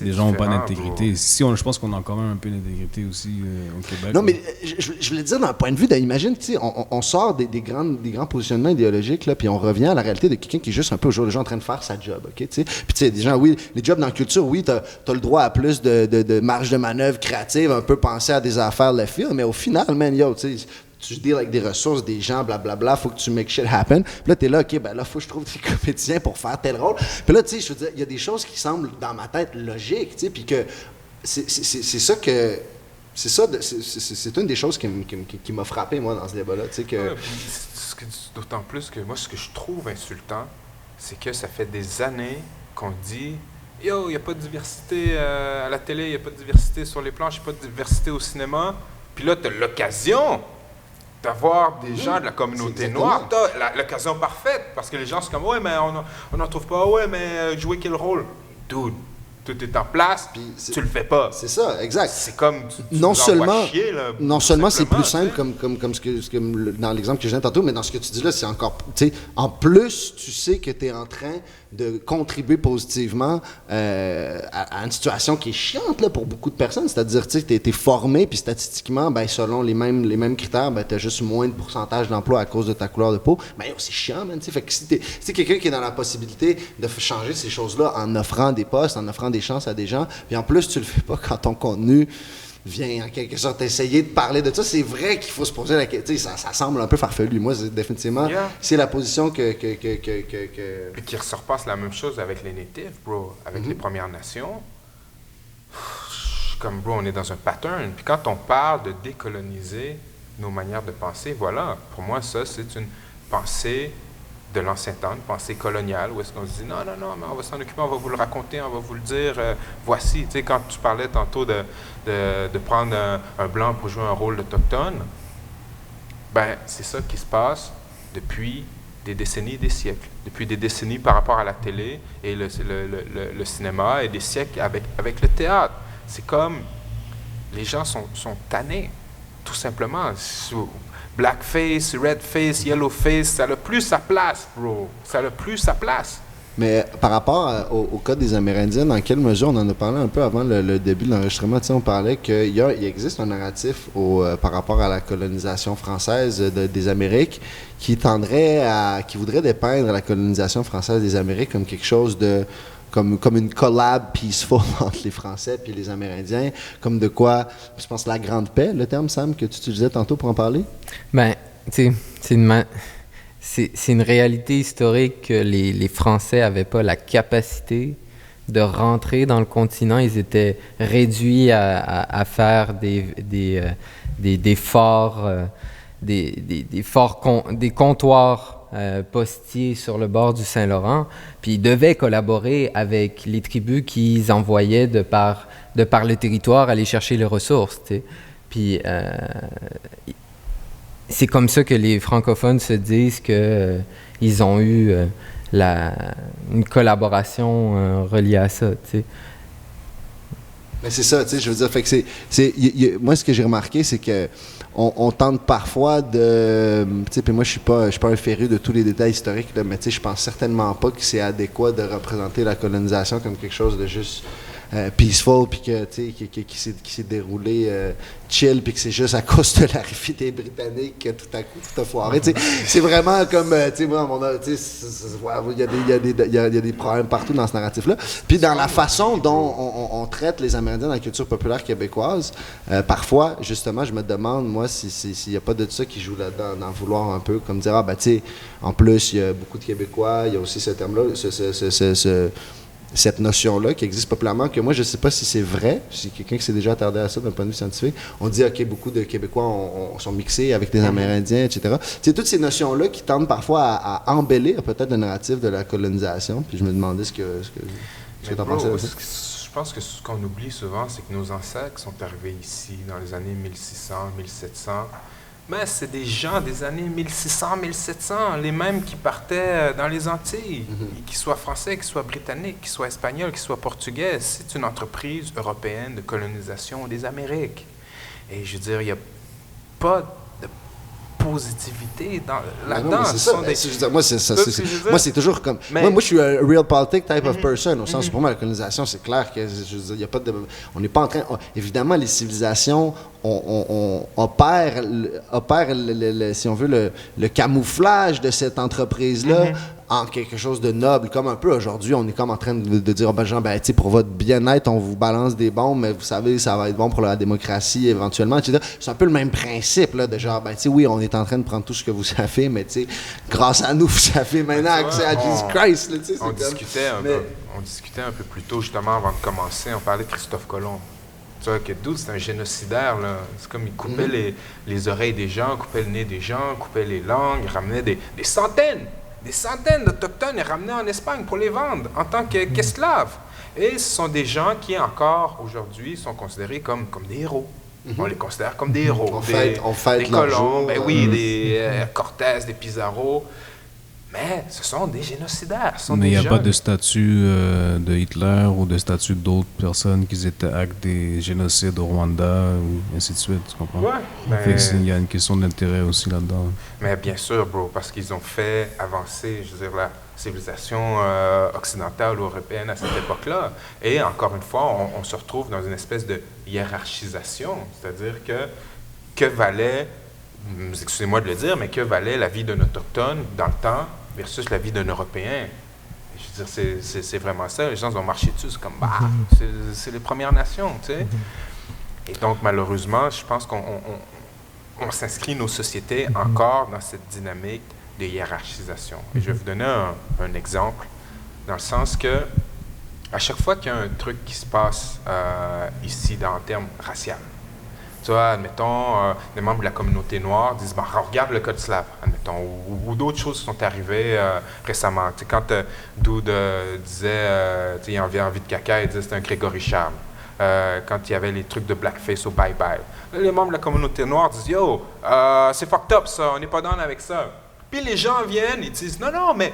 les gens n'ont pas d'intégrité. Je pense qu'on a quand même un peu d'intégrité aussi au Québec. Non, mais je voulais dire d'un point de vue imagine, tu sais, on sort des grands positionnements idéologiques, là, puis on revient à la réalité de quelqu'un qui est juste un peu au jour le jour en train de faire sa job, OK, tu sais. Puis tu sais, des gens, oui, les jobs dans la culture, oui, t'as le droit à plus de marge de manœuvre créative, un peu penser à des affaires de film, mais au final, man, yo, tu sais, tu deals avec des ressources, des gens, blablabla, faut que tu make shit happen. Puis là, t'es là, OK, ben là, faut que je trouve des comédiens pour faire tel rôle. Puis là, tu sais, je veux dire, il y a des choses qui semblent, dans ma tête, logiques, tu sais, puis que c'est ça que... C'est une des choses qui m'a frappé, moi, dans ce débat-là, tu sais, que... Ouais, d'autant plus que moi, ce que je trouve insultant, c'est que ça fait des années qu'on dit... Yo, il n'y a pas de diversité à la télé, il n'y a pas de diversité sur les planches, il n'y a pas de diversité au cinéma. Puis là, tu as l'occasion d'avoir des gens de la communauté noire. Tu as l'occasion parfaite, parce que les gens sont comme « Ouais, mais on n'en trouve pas. Ouais, mais jouer quel rôle? » Dude, tout est en place, puis tu le fais pas. C'est ça, exact. C'est comme non seulement chier, là, non seulement c'est plus simple comme ce que dans l'exemple que je viens tantôt, mais dans ce que tu dis là, c'est encore, tu sais, en plus tu sais que tu es en train de contribuer positivement à une situation qui est chiante là, pour beaucoup de personnes, c'est-à-dire tu sais, tu es formé, puis statistiquement, ben, selon les mêmes critères, ben, tu as juste moins de pourcentage d'emploi à cause de ta couleur de peau. Ben, c'est chiant, man, tu sais, fait que si t'es quelqu'un qui est dans la possibilité de changer ces choses-là en offrant des postes, en offrant des chances à des gens, puis en plus tu le fais pas quand ton contenu vient en quelque sorte essayer de parler de ça, c'est vrai qu'il faut se poser la question. Ça semble un peu farfelu. Moi, définitivement, c'est la position que... Puis qui ressurpasse la même chose avec les Natives, bro, avec les Premières Nations. Comme, bro, on est dans un pattern. Puis quand on parle de décoloniser nos manières de penser, voilà, pour moi, ça, c'est une pensée de l'ancien temps, une pensée coloniale, où est-ce qu'on se dit non, mais on va s'en occuper, on va vous le raconter, on va vous le dire, voici. Tu sais, quand tu parlais tantôt de prendre un blanc pour jouer un rôle d'Autochtone, ben c'est ça qui se passe depuis des décennies et des siècles. Depuis des décennies par rapport à la télé et le cinéma, et des siècles avec le théâtre. C'est comme les gens sont tannés, tout simplement. Blackface, redface, yellowface, ça n'a plus sa place, bro. Ça n'a plus sa place. Mais par rapport au cas des Amérindiens, dans quelle mesure, on en a parlé un peu avant le début de l'enregistrement, on parlait qu'il existe un narratif par rapport à la colonisation française des Amériques qui voudrait dépeindre la colonisation française des Amériques comme quelque chose de... Comme une collab peaceful entre les Français et les Amérindiens, comme de quoi, je pense, la grande paix, le terme, Sam, que tu utilisais tantôt pour en parler? Ben, tu sais, c'est une réalité historique que les Français n'avaient pas la capacité de rentrer dans le continent. Ils étaient réduits à faire des forts, des comptoirs postiers sur le bord du Saint-Laurent, puis ils devaient collaborer avec les tribus qu'ils envoyaient de par le territoire aller chercher les ressources, tu sais. Puis c'est comme ça que les francophones se disent que ils ont eu une collaboration reliée à ça, tu sais. Mais c'est ça, tu sais, je veux dire, fait que moi, ce que j'ai remarqué, c'est que on tente parfois de... Tu sais, puis moi, je suis pas un féru de tous les détails historiques, là, mais tu sais, je pense certainement pas que c'est adéquat de représenter la colonisation comme quelque chose de juste peaceful, puis que, tu sais, qui s'est déroulé chill, puis que c'est juste à cause de l'arrivée des Britanniques que tout à coup, tout a foiré. Tu sais, c'est vraiment comme, tu sais, moi, il y a des problèmes partout dans ce narratif-là. Puis dans la façon dont on traite les Amérindiens dans la culture populaire québécoise, parfois, justement, je me demande, moi, s'il n'y a pas de ça qui joue là-dedans, d'en vouloir un peu, comme dire, ah, ben, tu sais, en plus, il y a beaucoup de Québécois, il y a aussi ce terme-là, cette notion-là qui existe populièrement, que moi, je ne sais pas si c'est vrai, si quelqu'un qui s'est déjà attardé à ça d'un point de vue scientifique, on dit, OK, beaucoup de Québécois sont mixés avec des Amérindiens, etc. C'est toutes ces notions-là qui tendent parfois à embellir peut-être le narratif de la colonisation, puis je me demandais ce que tu en pensais de ça. Je pense que ce qu'on oublie souvent, c'est que nos ancêtres sont arrivés ici dans les années 1600, 1700. Mais c'est des gens des années 1600, 1700, les mêmes qui partaient dans les Antilles, qu'ils soient français, qu'ils soient britanniques, qu'ils soient espagnols, qu'ils soient portugais. C'est une entreprise européenne de colonisation des Amériques. Et je veux dire, il n'y a pas de positivité là-dedans. C'est ça. Moi, c'est toujours comme... Moi, je suis un real politic type of person, au sens où pour moi, la colonisation, c'est clair que, je veux dire, il y a pas de... On n'est pas en train... évidemment, les civilisations opèrent, si on veut, le camouflage de cette entreprise-là en quelque chose de noble, comme un peu aujourd'hui, on est comme en train de dire, pour votre bien-être, on vous balance des bombes, mais vous savez, ça va être bon pour la démocratie éventuellement, etc. C'est un peu le même principe, là, de genre, oui, on est en train de prendre tout ce que vous savez, mais grâce à nous, vous avez maintenant accès à Jesus Christ. Là, on discutait un peu plus tôt, justement, avant de commencer, on parlait de Christophe Colomb. Tu vois, que d'où c'est un génocidaire, là. C'est comme il coupait les oreilles des gens, coupait le nez des gens, coupait les langues, il ramenait des centaines d'Autochtones, il ramenait en Espagne pour les vendre en tant qu'esclaves. Et ce sont des gens qui, encore aujourd'hui, sont considérés comme des héros. On les considère comme des héros. On fête des colons, des Cortés, des Pizarro. Mais ce sont des génocidaires. Mais il n'y a pas de statut de Hitler ou de statut d'autres personnes qui étaient actes des génocides au Rwanda ou ainsi de suite, tu comprends? Ouais. Il y a une question d'intérêt aussi là-dedans. Mais bien sûr, bro, parce qu'ils ont fait avancer, je veux dire, la civilisation occidentale ou européenne à cette époque-là. Et encore une fois, on se retrouve dans une espèce de hiérarchisation. C'est-à-dire que valait... Excusez-moi de le dire, mais que valait la vie d'un Autochtone dans le temps versus la vie d'un Européen? Je veux dire, c'est vraiment ça. Les gens ont marché dessus, c'est comme, c'est les Premières Nations, tu sais. Et donc, malheureusement, je pense qu'on s'inscrit, nos sociétés, encore dans cette dynamique de hiérarchisation. Et je vais vous donner un exemple, dans le sens que, à chaque fois qu'il y a un truc qui se passe ici, en termes raciaux, tu vois, admettons, des membres de la communauté noire disent, regarde le code slave, admettons, ou d'autres choses sont arrivées récemment. Tu sais, quand Doud disait, il avait envie de caca, il disait c'était un Grégory Charles. Quand il y avait les trucs de blackface au bye-bye. Les membres de la communauté noire disent, yo, c'est fucked up ça, on n'est pas down avec ça. Puis les gens viennent, ils disent, non, mais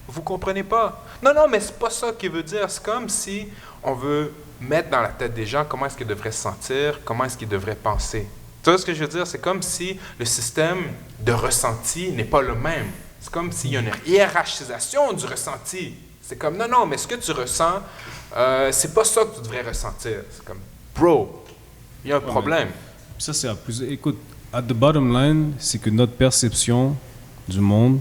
vous comprenez pas. Non, mais c'est pas ça qu'il veut dire. C'est comme si on veut mettre dans la tête des gens comment est-ce qu'ils devraient se sentir, comment est-ce qu'ils devraient penser. Tu vois ce que je veux dire? C'est comme si le système de ressenti n'est pas le même. C'est comme s'il y a une hiérarchisation du ressenti. C'est comme, non, mais ce que tu ressens, c'est pas ça que tu devrais ressentir. C'est comme, bro, il y a un problème. Ça, c'est à plus... Écoute, at the bottom line, c'est que notre perception du monde,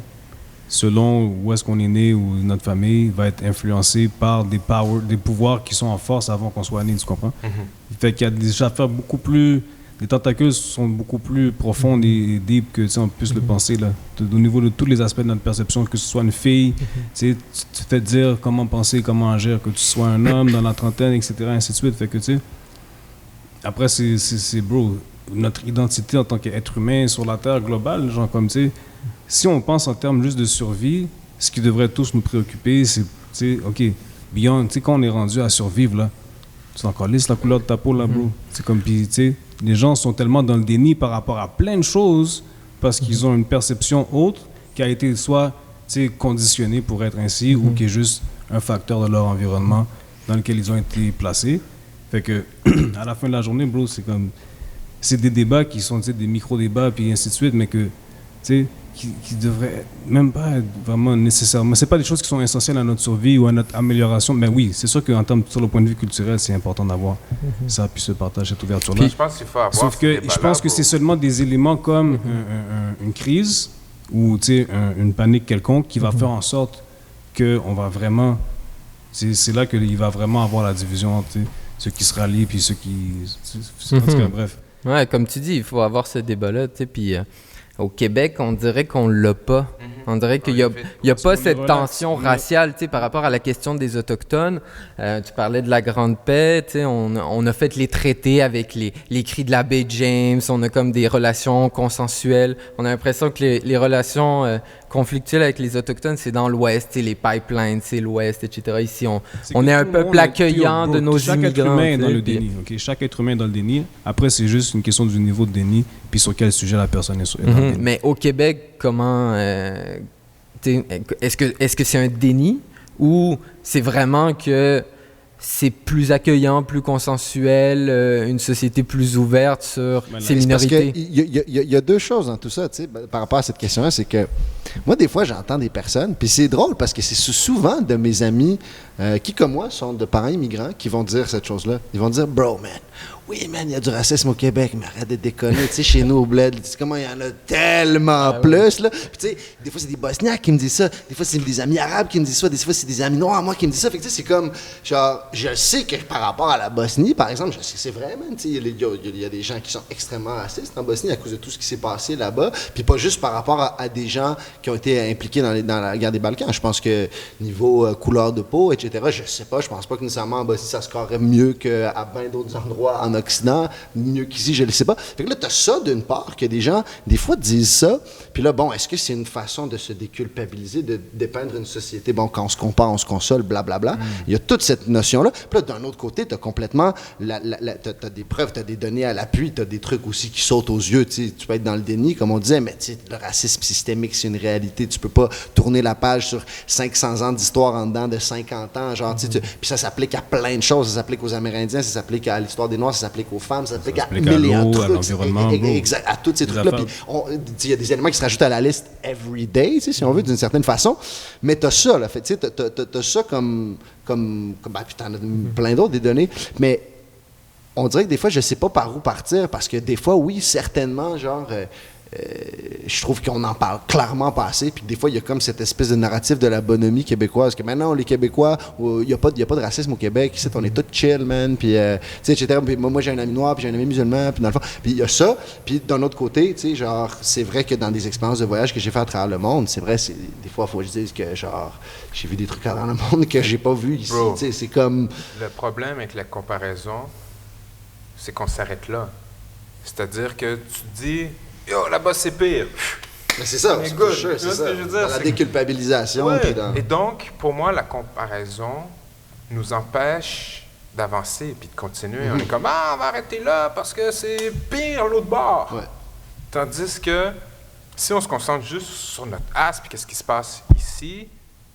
selon où est-ce qu'on est né ou notre famille, va être influencée par des pouvoirs qui sont en force avant qu'on soit né, tu comprends? Fait qu'il y a des affaires beaucoup plus... Les tentacules sont beaucoup plus profondes et deep que on puisse le penser, là. Au niveau de tous les aspects de notre perception, que ce soit une fille, tu te fais dire comment penser, comment agir, que tu sois un homme dans la trentaine, etc., ainsi de suite. Fait que, tu sais... Après, c'est bro, notre identité en tant qu'être humain sur la Terre globale, genre comme, tu sais... Si on pense en termes juste de survie, ce qui devrait tous nous préoccuper, c'est, tu sais, OK, beyond, tu sais, quand on est rendu à survivre, là, c'est encore lisse la couleur de ta peau, là, bro. C'est comme, puis, tu sais, les gens sont tellement dans le déni par rapport à plein de choses parce qu'ils ont une perception autre qui a été soit, tu sais, conditionnée pour être ainsi ou qui est juste un facteur de leur environnement dans lequel ils ont été placés. Fait que, à la fin de la journée, bro, c'est comme, c'est des débats qui sont, tu sais, des micro-débats, puis ainsi de suite, mais que, tu sais, qui devraient même pas être vraiment nécessairement... C'est pas des choses qui sont essentielles à notre survie ou à notre amélioration. Mais oui, c'est sûr qu'en termes, sur le point de vue culturel, c'est important d'avoir ça, puis ce partage, cette ouverture-là. Je pense qu'il faut avoir... Sauf que je pense que c'est seulement des éléments comme une crise ou, tu sais, une panique quelconque qui va faire en sorte qu'on va vraiment... C'est là qu'il va vraiment avoir la division entre ceux qui se rallient puis ceux qui... En tout cas, bref. Ouais, comme tu dis, il faut avoir ce débat-là, tu sais, puis... Au Québec, on dirait qu'on l'a pas. On dirait qu'il n'y a pas qu'on est cette relax. tension raciale, tu sais, par rapport à la question des Autochtones. Tu parlais de la Grande Paix, tu sais, on a fait les traités avec les cris de la baie James, on a comme des relations consensuelles. On a l'impression que les relations conflictuelles avec les Autochtones, c'est dans l'Ouest, tu sais, les pipelines, c'est l'Ouest, etc. Ici, on est un peuple accueillant de nos chaque immigrants. Chaque être humain est dans tu sais, le puis- déni, ok? Chaque être humain est dans le déni. Après, c'est juste une question du niveau de déni, puis sur quel sujet la personne est dans le Mhm. déni. Mais au Québec, comment est-ce que c'est un déni ou c'est vraiment que c'est plus accueillant, plus consensuel, une société plus ouverte sur Ben là, ces C'est parce minorités? qu'il y a deux choses dans tout ça, tu sais, par rapport à cette question-là, c'est que moi, des fois, j'entends des personnes, puis c'est drôle parce que c'est souvent de mes amis qui, comme moi, sont de parents immigrants qui vont dire cette chose-là. Ils vont dire, bro, man, oui, man, il y a du racisme au Québec, mais arrête de déconner, tu sais, chez nous au bled, tu sais comment il y en a tellement plus, là. Puis, tu sais, des fois, c'est des Bosniaques qui me disent ça, des fois, c'est des amis arabes qui me disent ça, des fois, c'est des amis noirs, moi, qui me disent ça. Fait que, tu sais, c'est comme, genre, je sais que par rapport à la Bosnie, par exemple, je sais que c'est vrai, man, tu sais, il y a des gens qui sont extrêmement racistes en Bosnie à cause de tout ce qui s'est passé là-bas, puis pas juste par rapport à des gens qui ont été impliqués dans la guerre des Balkans. Je pense que niveau couleur de peau, etc., je sais pas, je pense pas que nécessairement en Bosnie, ça scorerait mieux qu'à bien d'autres endroits en Occident, mieux qu'ici, je le sais pas. Fait que là, t'as ça d'une part, que des gens, des fois, disent ça, puis là, bon, est-ce que c'est une façon de se déculpabiliser, de dépeindre une société, bon, quand on se compare, on se console, blablabla. Il y a toute cette notion-là. Puis là, d'un autre côté, t'as complètement, t'as des preuves, t'as des données à l'appui, t'as des trucs aussi qui sautent aux yeux, tu sais, tu peux être dans le déni, comme on disait, mais tu sais, le racisme systémique, c'est une réalité, tu peux pas tourner la page sur 500 ans d'histoire en dedans de 50 ans, genre, tu sais, puis ça s'applique à plein de choses, ça s'applique aux Amérindiens, ça s'applique à l'histoire des Noirs, ça s'applique aux femmes, ça s'applique à mille et un l'eau, à trucs. l'environnement, Exact, à tous ces les trucs-là. affaires. Puis il y a des éléments qui se rajoutent à la liste every day, tu sais, si on veut, d'une certaine façon. Mais t'as ça, là, fait, tu sais, t'as ça comme ben, puis t'en as plein d'autres, des données. Mais on dirait que des fois, je sais pas par où partir, parce que des fois, oui, certainement, genre, je trouve qu'on en parle clairement pas assez, puis des fois, il y a comme cette espèce de narratif de la bonhomie québécoise, que maintenant, les Québécois, il n'y a pas de racisme au Québec, ici, on est tous chill, man, puis, tu sais, etc. Puis moi, j'ai un ami noir, puis j'ai un ami musulman, puis dans le fond, puis il y a ça, puis d'un autre côté, tu sais, genre, c'est vrai que dans des expériences de voyage que j'ai fait à travers le monde, c'est vrai, des fois, il faut que je dise que, genre, j'ai vu des trucs à travers le monde que j'ai pas vu ici, Bro. tu sais, c'est comme... Le problème avec la comparaison, c'est qu'on s'arrête là. C'est-à-dire que tu te dis, yo, là-bas, c'est pire. Mais c'est ça, Mais c'est good, sûr, tu c'est vois ce ça. que je veux dire, Dans la c'est- déculpabilisation, Ouais. puis dans... Et donc, pour moi, la comparaison nous empêche d'avancer puis de continuer. On est comme, ah, on va arrêter là parce que c'est pire l'autre bord. Ouais. Tandis que si on se concentre juste sur notre as puis qu'est-ce qui se passe ici,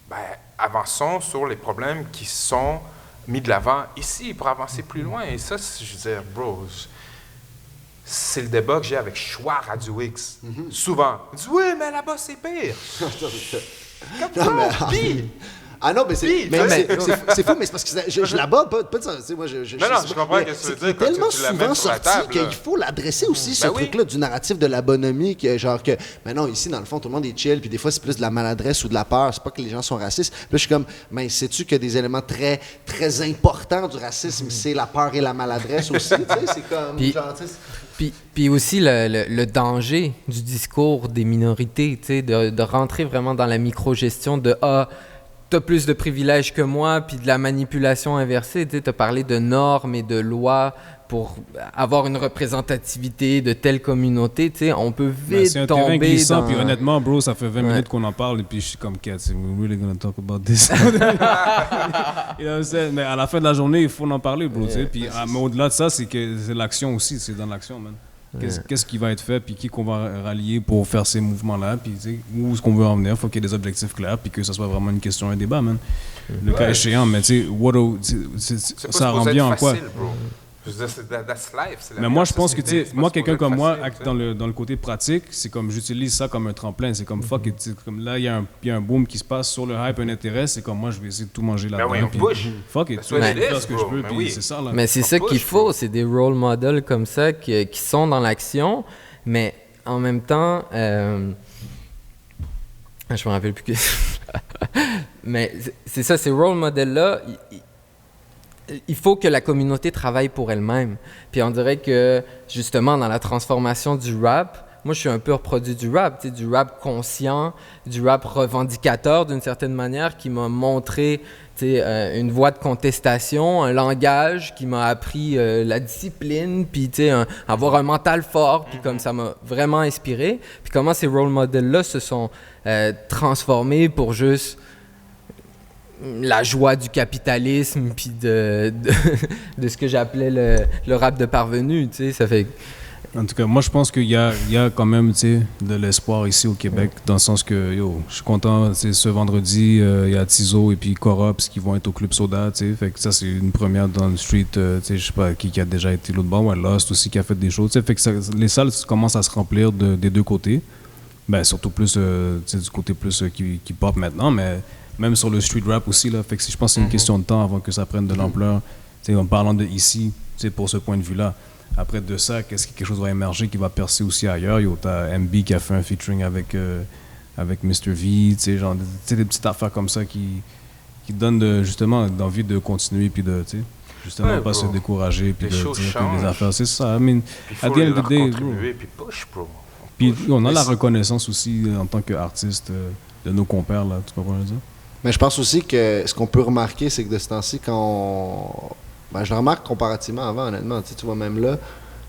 ben, avançons sur les problèmes qui sont mis de l'avant ici pour avancer plus loin. Et ça, je veux dire, bro, c'est le débat que j'ai avec Choix Radio X. Souvent. Il dit, oui, mais là-bas, c'est pire. Non, mais... Puis, Ah non, mais Puis, c'est fou, mais c'est parce que je l'aborde pas de ça. Tu sais, moi, Non, je comprends mais ce que tu veux c'est dire quand tellement tu l'amènes souvent sur la sorti table, là. qu'il faut l'adresser aussi, ce Ben oui. truc-là, du narratif de la bonhomie, que genre que, maintenant, ici, dans le fond, tout le monde est chill, puis des fois, c'est plus de la maladresse ou de la peur, c'est pas que les gens sont racistes. Là, je suis comme, mais sais-tu que des éléments très, très importants du racisme, c'est la peur et la maladresse aussi, tu sais, c'est comme, Puis- genre, tu sais, Puis aussi le danger du discours des minorités, tu sais, de rentrer vraiment dans la microgestion de « Ah, t'as plus de privilèges que moi », puis de la manipulation inversée, tu sais, t'as parlé de normes et de lois pour avoir une représentativité de telle communauté, tu sais, on peut Ben, vite c'est un terrain tomber glissant, dans... puis honnêtement, bro, ça fait 20 Ouais. minutes qu'on en parle, et puis je suis comme, Kat, we're really gonna talk about this. You know what I'm saying? Mais à la fin de la journée, il faut en parler, bro, tu sais. Puis, mais au-delà de ça, c'est que c'est l'action aussi, c'est dans l'action, man. Qu'est-ce qui va être fait, puis qui qu'on va rallier pour faire ces mouvements-là, puis tu sais, où est-ce qu'on veut en venir, il faut qu'il y ait des objectifs clairs, puis que ça soit vraiment une question, un débat, man. Le cas échéant, mais tu sais, c'est pas ça rend supposé bien être en quoi? facile, bro. Je veux dire, that's life. C'est la Mais moi, meilleure je pense que, tu société, sais, c'est pas moi, quelqu'un supposé comme être moi, facile, tu sais. dans le côté pratique, c'est comme j'utilise ça comme un tremplin. C'est comme fuck it. Tu sais, comme là, il y a un boom qui se passe sur le hype, un intérêt. C'est comme moi, je vais essayer de tout manger là-dedans. oui, on puis push. Fuck it. That's Tu what vois, it je vais is, faire ce que je bro. peux, Mais puis oui. c'est ça, là. Mais c'est On ça push, qu'il faut, bro. c'est des role models comme ça qui sont dans l'action, mais en même temps, je me rappelle plus que... mais c'est ça, ces role models-là, il faut que la communauté travaille pour elle-même. Puis on dirait que, justement, dans la transformation du rap, moi, je suis un pur produit du rap, tu sais, du rap conscient, du rap revendicateur d'une certaine manière, qui m'a montré une voie de contestation, un langage qui m'a appris la discipline, puis avoir un mental fort, puis comme ça m'a vraiment inspiré. Puis comment ces role models-là se sont transformés pour juste la joie du capitalisme, puis de ce que j'appelais le rap de parvenu, tu sais, ça fait... En tout cas, moi, je pense qu'il y a quand même, tu sais, de l'espoir ici au Québec, dans le sens que, je suis content, tu sais, ce vendredi, il y a Tizo et puis Corops qui vont être au Club Soda, tu sais, fait que ça, c'est une première dans le street, tu sais, je sais pas qui a déjà été l'autre bord, Lost aussi qui a fait des choses, tu sais, fait que les salles commencent à se remplir des deux côtés, ben, surtout plus, tu sais, du côté plus qui pop maintenant, mais même sur le street rap aussi, là, fait que je pense que c'est une question de temps avant que ça prenne de l'ampleur, tu sais, en parlant de ici, tu sais, pour ce point de vue-là. Après de ça, qu'est-ce que quelque chose va émerger qui va percer aussi ailleurs? T'as MB qui a fait un featuring avec Mr. V, tu sais, genre, des petites affaires comme ça qui donnent justement l'envie de continuer puis de, tu sais, justement pas se décourager puis de dire que les affaires, c'est ça. I mean, at the end of the day, puis push, bro. Puis on a la reconnaissance aussi en tant qu'artiste de nos compères, là, tu comprends ça? Mais je pense aussi que ce qu'on peut remarquer, c'est que de ce temps-ci, je le remarque comparativement avant, honnêtement. Tu vois, même là,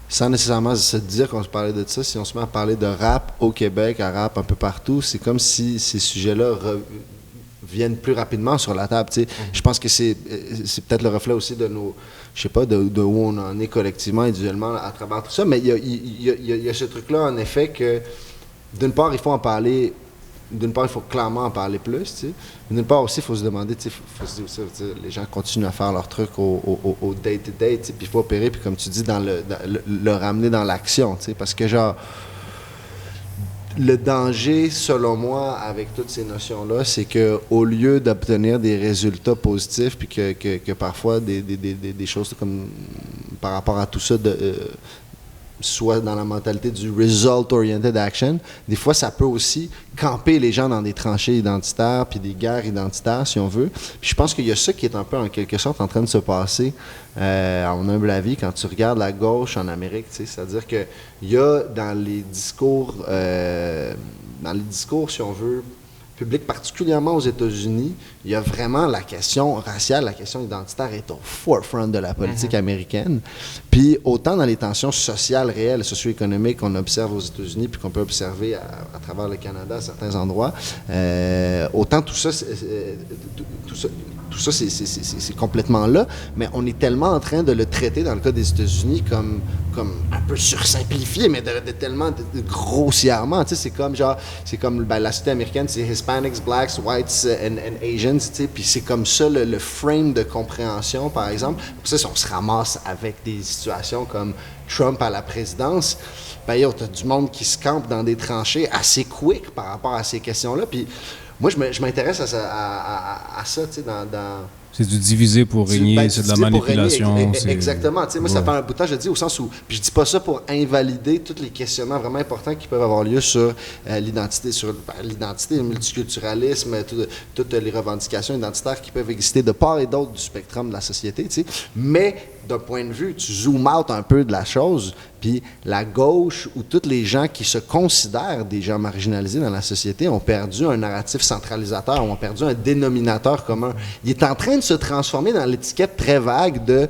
sans nécessairement se dire qu'on se parlait de ça, si on se met à parler de rap au Québec, à rap un peu partout, c'est comme si ces sujets-là viennent plus rapidement sur la table. Je pense que c'est peut-être le reflet aussi de nos... Je sais pas, de où on en est collectivement, individuellement, à travers tout ça, mais il y a ce truc-là, en effet, que d'une part, il faut en parler... D'une part, il faut clairement en parler plus, tu sais. D'une part aussi, il faut se demander, tu sais, les gens continuent à faire leur truc au day-to-day, tu sais, puis il faut opérer, puis comme tu dis, le ramener dans l'action, tu sais, parce que genre, le danger, selon moi, avec toutes ces notions-là, c'est qu'au lieu d'obtenir des résultats positifs, puis que parfois des choses comme par rapport à tout ça, soit dans la mentalité du result-oriented action, des fois, ça peut aussi camper les gens dans des tranchées identitaires puis des guerres identitaires, si on veut. Puis je pense qu'il y a ça qui est un peu, en quelque sorte, en train de se passer, à mon humble avis, quand tu regardes la gauche en Amérique, tu sais, c'est-à-dire qu'il y a dans les discours, si on veut, public, particulièrement aux États-Unis, il y a vraiment la question raciale, la question identitaire est au forefront de la politique américaine. Puis autant dans les tensions sociales réelles, socio-économiques qu'on observe aux États-Unis puis qu'on peut observer à travers le Canada à certains endroits, autant tout ça, c'est complètement là, mais on est tellement en train de le traiter dans le cas des États-Unis comme un peu sursimplifié, mais de tellement grossièrement. Tu sais, c'est comme la société américaine, c'est Hispanics, Blacks, Whites and Asians, tu sais, puis c'est comme ça le frame de compréhension, par exemple. Pour ça, si on se ramasse avec des situations comme Trump à la présidence, ben t'as du monde qui se campe dans des tranchées assez quick par rapport à ces questions-là, puis moi, je m'intéresse à ça, tu sais, dans... C'est du diviser pour régner, c'est de la manipulation. Exactement. Tu sais, moi, ça fait un bout de temps, je le dis au sens où... Puis je dis pas ça pour invalider tous les questionnements vraiment importants qui peuvent avoir lieu sur l'identité, le multiculturalisme, toutes les revendications identitaires qui peuvent exister de part et d'autre du spectrum de la société, tu sais. Mais d'un point de vue, tu zoom out un peu de la chose, puis la gauche ou tous les gens qui se considèrent des gens marginalisés dans la société ont perdu un narratif centralisateur, ont perdu un dénominateur commun. Il est en train de se transformer dans l'étiquette très vague de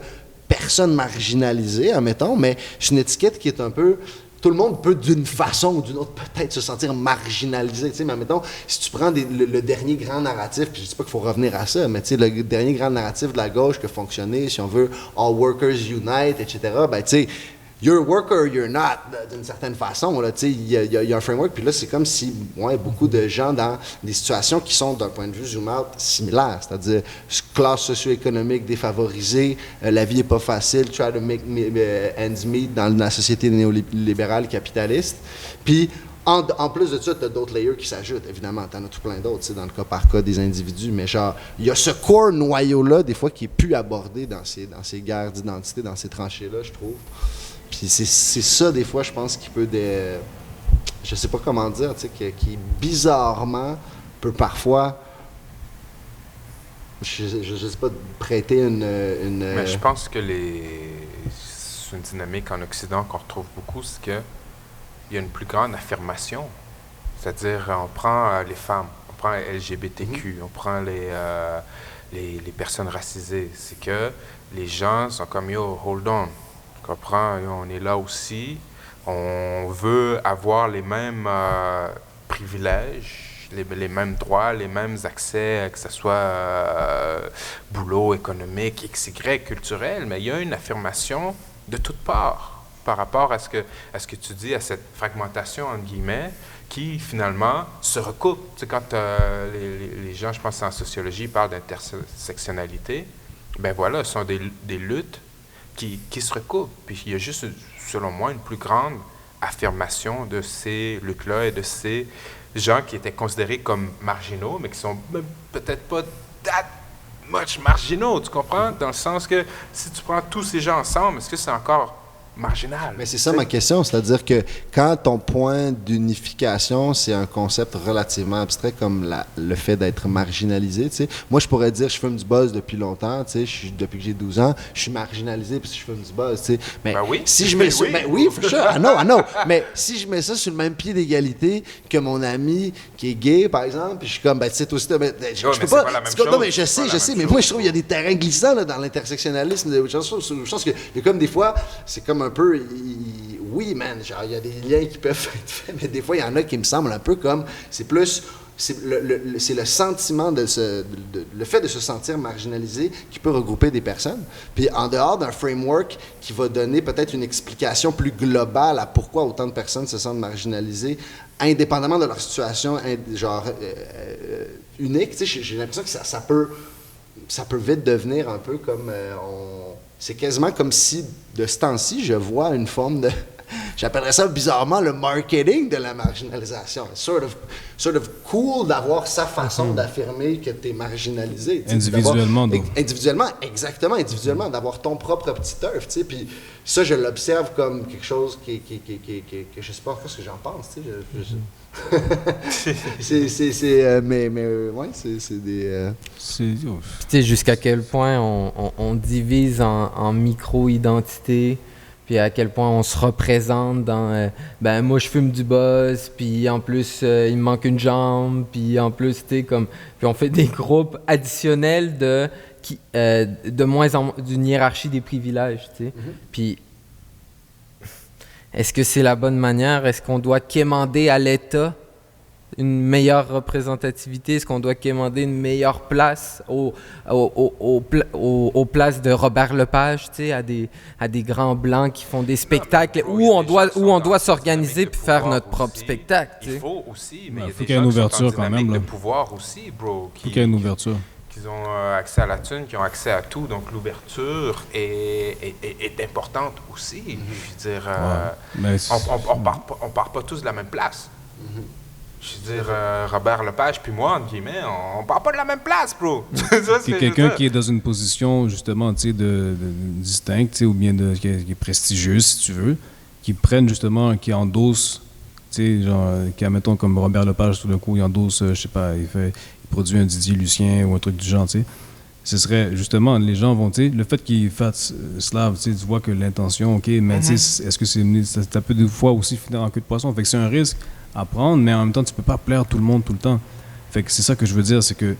personnes marginalisées, admettons, mais c'est une étiquette qui est un peu... Tout le monde peut, d'une façon ou d'une autre, peut-être se sentir marginalisé. Tu sais, mais admettons, si tu prends le dernier grand narratif, puis je ne dis pas qu'il faut revenir à ça, mais tu sais, le dernier grand narratif de la gauche qui a fonctionné, si on veut, All Workers Unite, etc., ben tu sais, you're a worker, you're not, d'une certaine façon. Là, il y a un framework, puis là, c'est comme si beaucoup de gens dans des situations qui sont, d'un point de vue zoom out, similaires, c'est-à-dire classe socio-économique défavorisée, la vie n'est pas facile, try to make ends meet dans la société néolibérale capitaliste. Puis, en plus de ça, tu as d'autres layers qui s'ajoutent. Évidemment, tu en as tout plein d'autres, dans le cas par cas des individus, mais genre, il y a ce core noyau-là, des fois, qui est plus abordé dans ces guerres d'identité, dans ces tranchées-là, je trouve. Puis c'est ça, des fois, je pense, qui peut... je sais pas comment dire, tu sais, qui bizarrement peut parfois... Je sais pas, prêter une... Mais je pense que c'est une dynamique en Occident qu'on retrouve beaucoup, c'est que il y a une plus grande affirmation. C'est-à-dire, on prend les femmes, on prend les LGBTQ, on prend les personnes racisées. C'est que les gens sont comme, yo, hold on, tu comprends, yo, on est là aussi, on veut avoir les mêmes privilèges, les mêmes droits, les mêmes accès, que ce soit boulot, économique, XY, culturel, mais il y a une affirmation de toutes parts par rapport à ce que tu dis, à cette fragmentation, entre guillemets, qui finalement se recoupent. Tu sais, quand les gens, je pense en sociologie, parlent d'intersectionnalité, ben voilà, ce sont des luttes qui se recoupent. Puis il y a juste, selon moi, une plus grande affirmation de ces luttes-là et de ces gens qui étaient considérés comme marginaux, mais qui sont peut-être pas that much marginaux, tu comprends? Dans le sens que si tu prends tous ces gens ensemble, est-ce que c'est encore marginal? Mais c'est ça ma question, c'est-à-dire que quand ton point d'unification, c'est un concept relativement abstrait comme le fait d'être marginalisé, tu sais. Moi, je pourrais dire je fume du buzz depuis longtemps, tu sais, depuis que j'ai 12 ans, je suis marginalisé parce que je fume du buzz, tu sais. Mais ben oui. si je mets ça, ben oui, for sure, I know. Mais si je mets ça sur le même pied d'égalité que mon ami qui est gay, par exemple, puis je suis comme, ben tu sais, toi aussi, je peux pas. Non, mais je sais, mais moi, je trouve qu'il y a des terrains glissants là, dans l'intersectionnalisme. Je pense qu'il y a comme des fois, c'est comme un peu, oui, man, genre, il y a des liens qui peuvent être faits, mais des fois, il y en a qui me semblent un peu comme, c'est le sentiment le fait de se sentir marginalisé qui peut regrouper des personnes. Puis en dehors d'un framework qui va donner peut-être une explication plus globale à pourquoi autant de personnes se sentent marginalisées, indépendamment de leur situation, unique, tu sais, j'ai l'impression que ça peut vite devenir un peu comme c'est quasiment comme si, de ce temps-ci, je vois une forme de... J'appellerais ça bizarrement le marketing de la marginalisation. Sort of cool d'avoir sa façon d'affirmer que tu es marginalisé. Individuellement, donc. Individuellement, exactement, individuellement, d'avoir ton propre petit turf, tu sais. Puis ça, je l'observe comme quelque chose que je sais pas ce que j'en pense, tu sais. Mais ouais, c'est des... Tu sais, jusqu'à quel point on divise en micro-identités, puis à quel point on se représente dans ben moi je fume du buzz, puis en plus il me manque une jambe, puis en plus tu sais comme, puis on fait des groupes additionnels de moins en moins d'une hiérarchie des privilèges, tu sais. Puis est-ce que c'est la bonne manière? Est-ce qu'on doit quémander à l'État une meilleure représentativité? Est-ce qu'on doit quémander une meilleure place aux places de Robert Lepage, tu sais, à des grands blancs qui font des spectacles où on doit s'organiser puis faire notre propre spectacle? Il faut aussi, mais il y a faut des qu'il y ait gens une qui sont en ouverture quand même, là. de pouvoir aussi, bro. Faut qu'il y ait une ouverture. Qui ont accès à la thune, qui ont accès à tout. Donc, l'ouverture est importante aussi. Je veux dire, on part pas tous de la même place. Je veux dire, Robert Lepage puis moi, entre guillemets, on part pas de la même place, bro. C'est quelqu'un qui est dans une position, justement, tu sais, de distincte, tu sais, ou bien qui est prestigieuse, si tu veux, qui prennent, justement, qui endossent, tu sais, genre, qui, admettons, comme Robert Lepage, tout d'un coup, il endosse, je sais pas, il produit un Didier Lucien ou un truc du genre, tu sais. Ce serait, justement, les gens vont, tu sais, le fait qu'il fasse slave, tu sais, tu vois que l'intention, OK, mais tu sais, est-ce que ça peut des fois aussi finir en queue de poisson? Fait que c'est un risque à prendre, mais en même temps, tu peux pas plaire tout le monde tout le temps. Fait que c'est ça que je veux dire, c'est que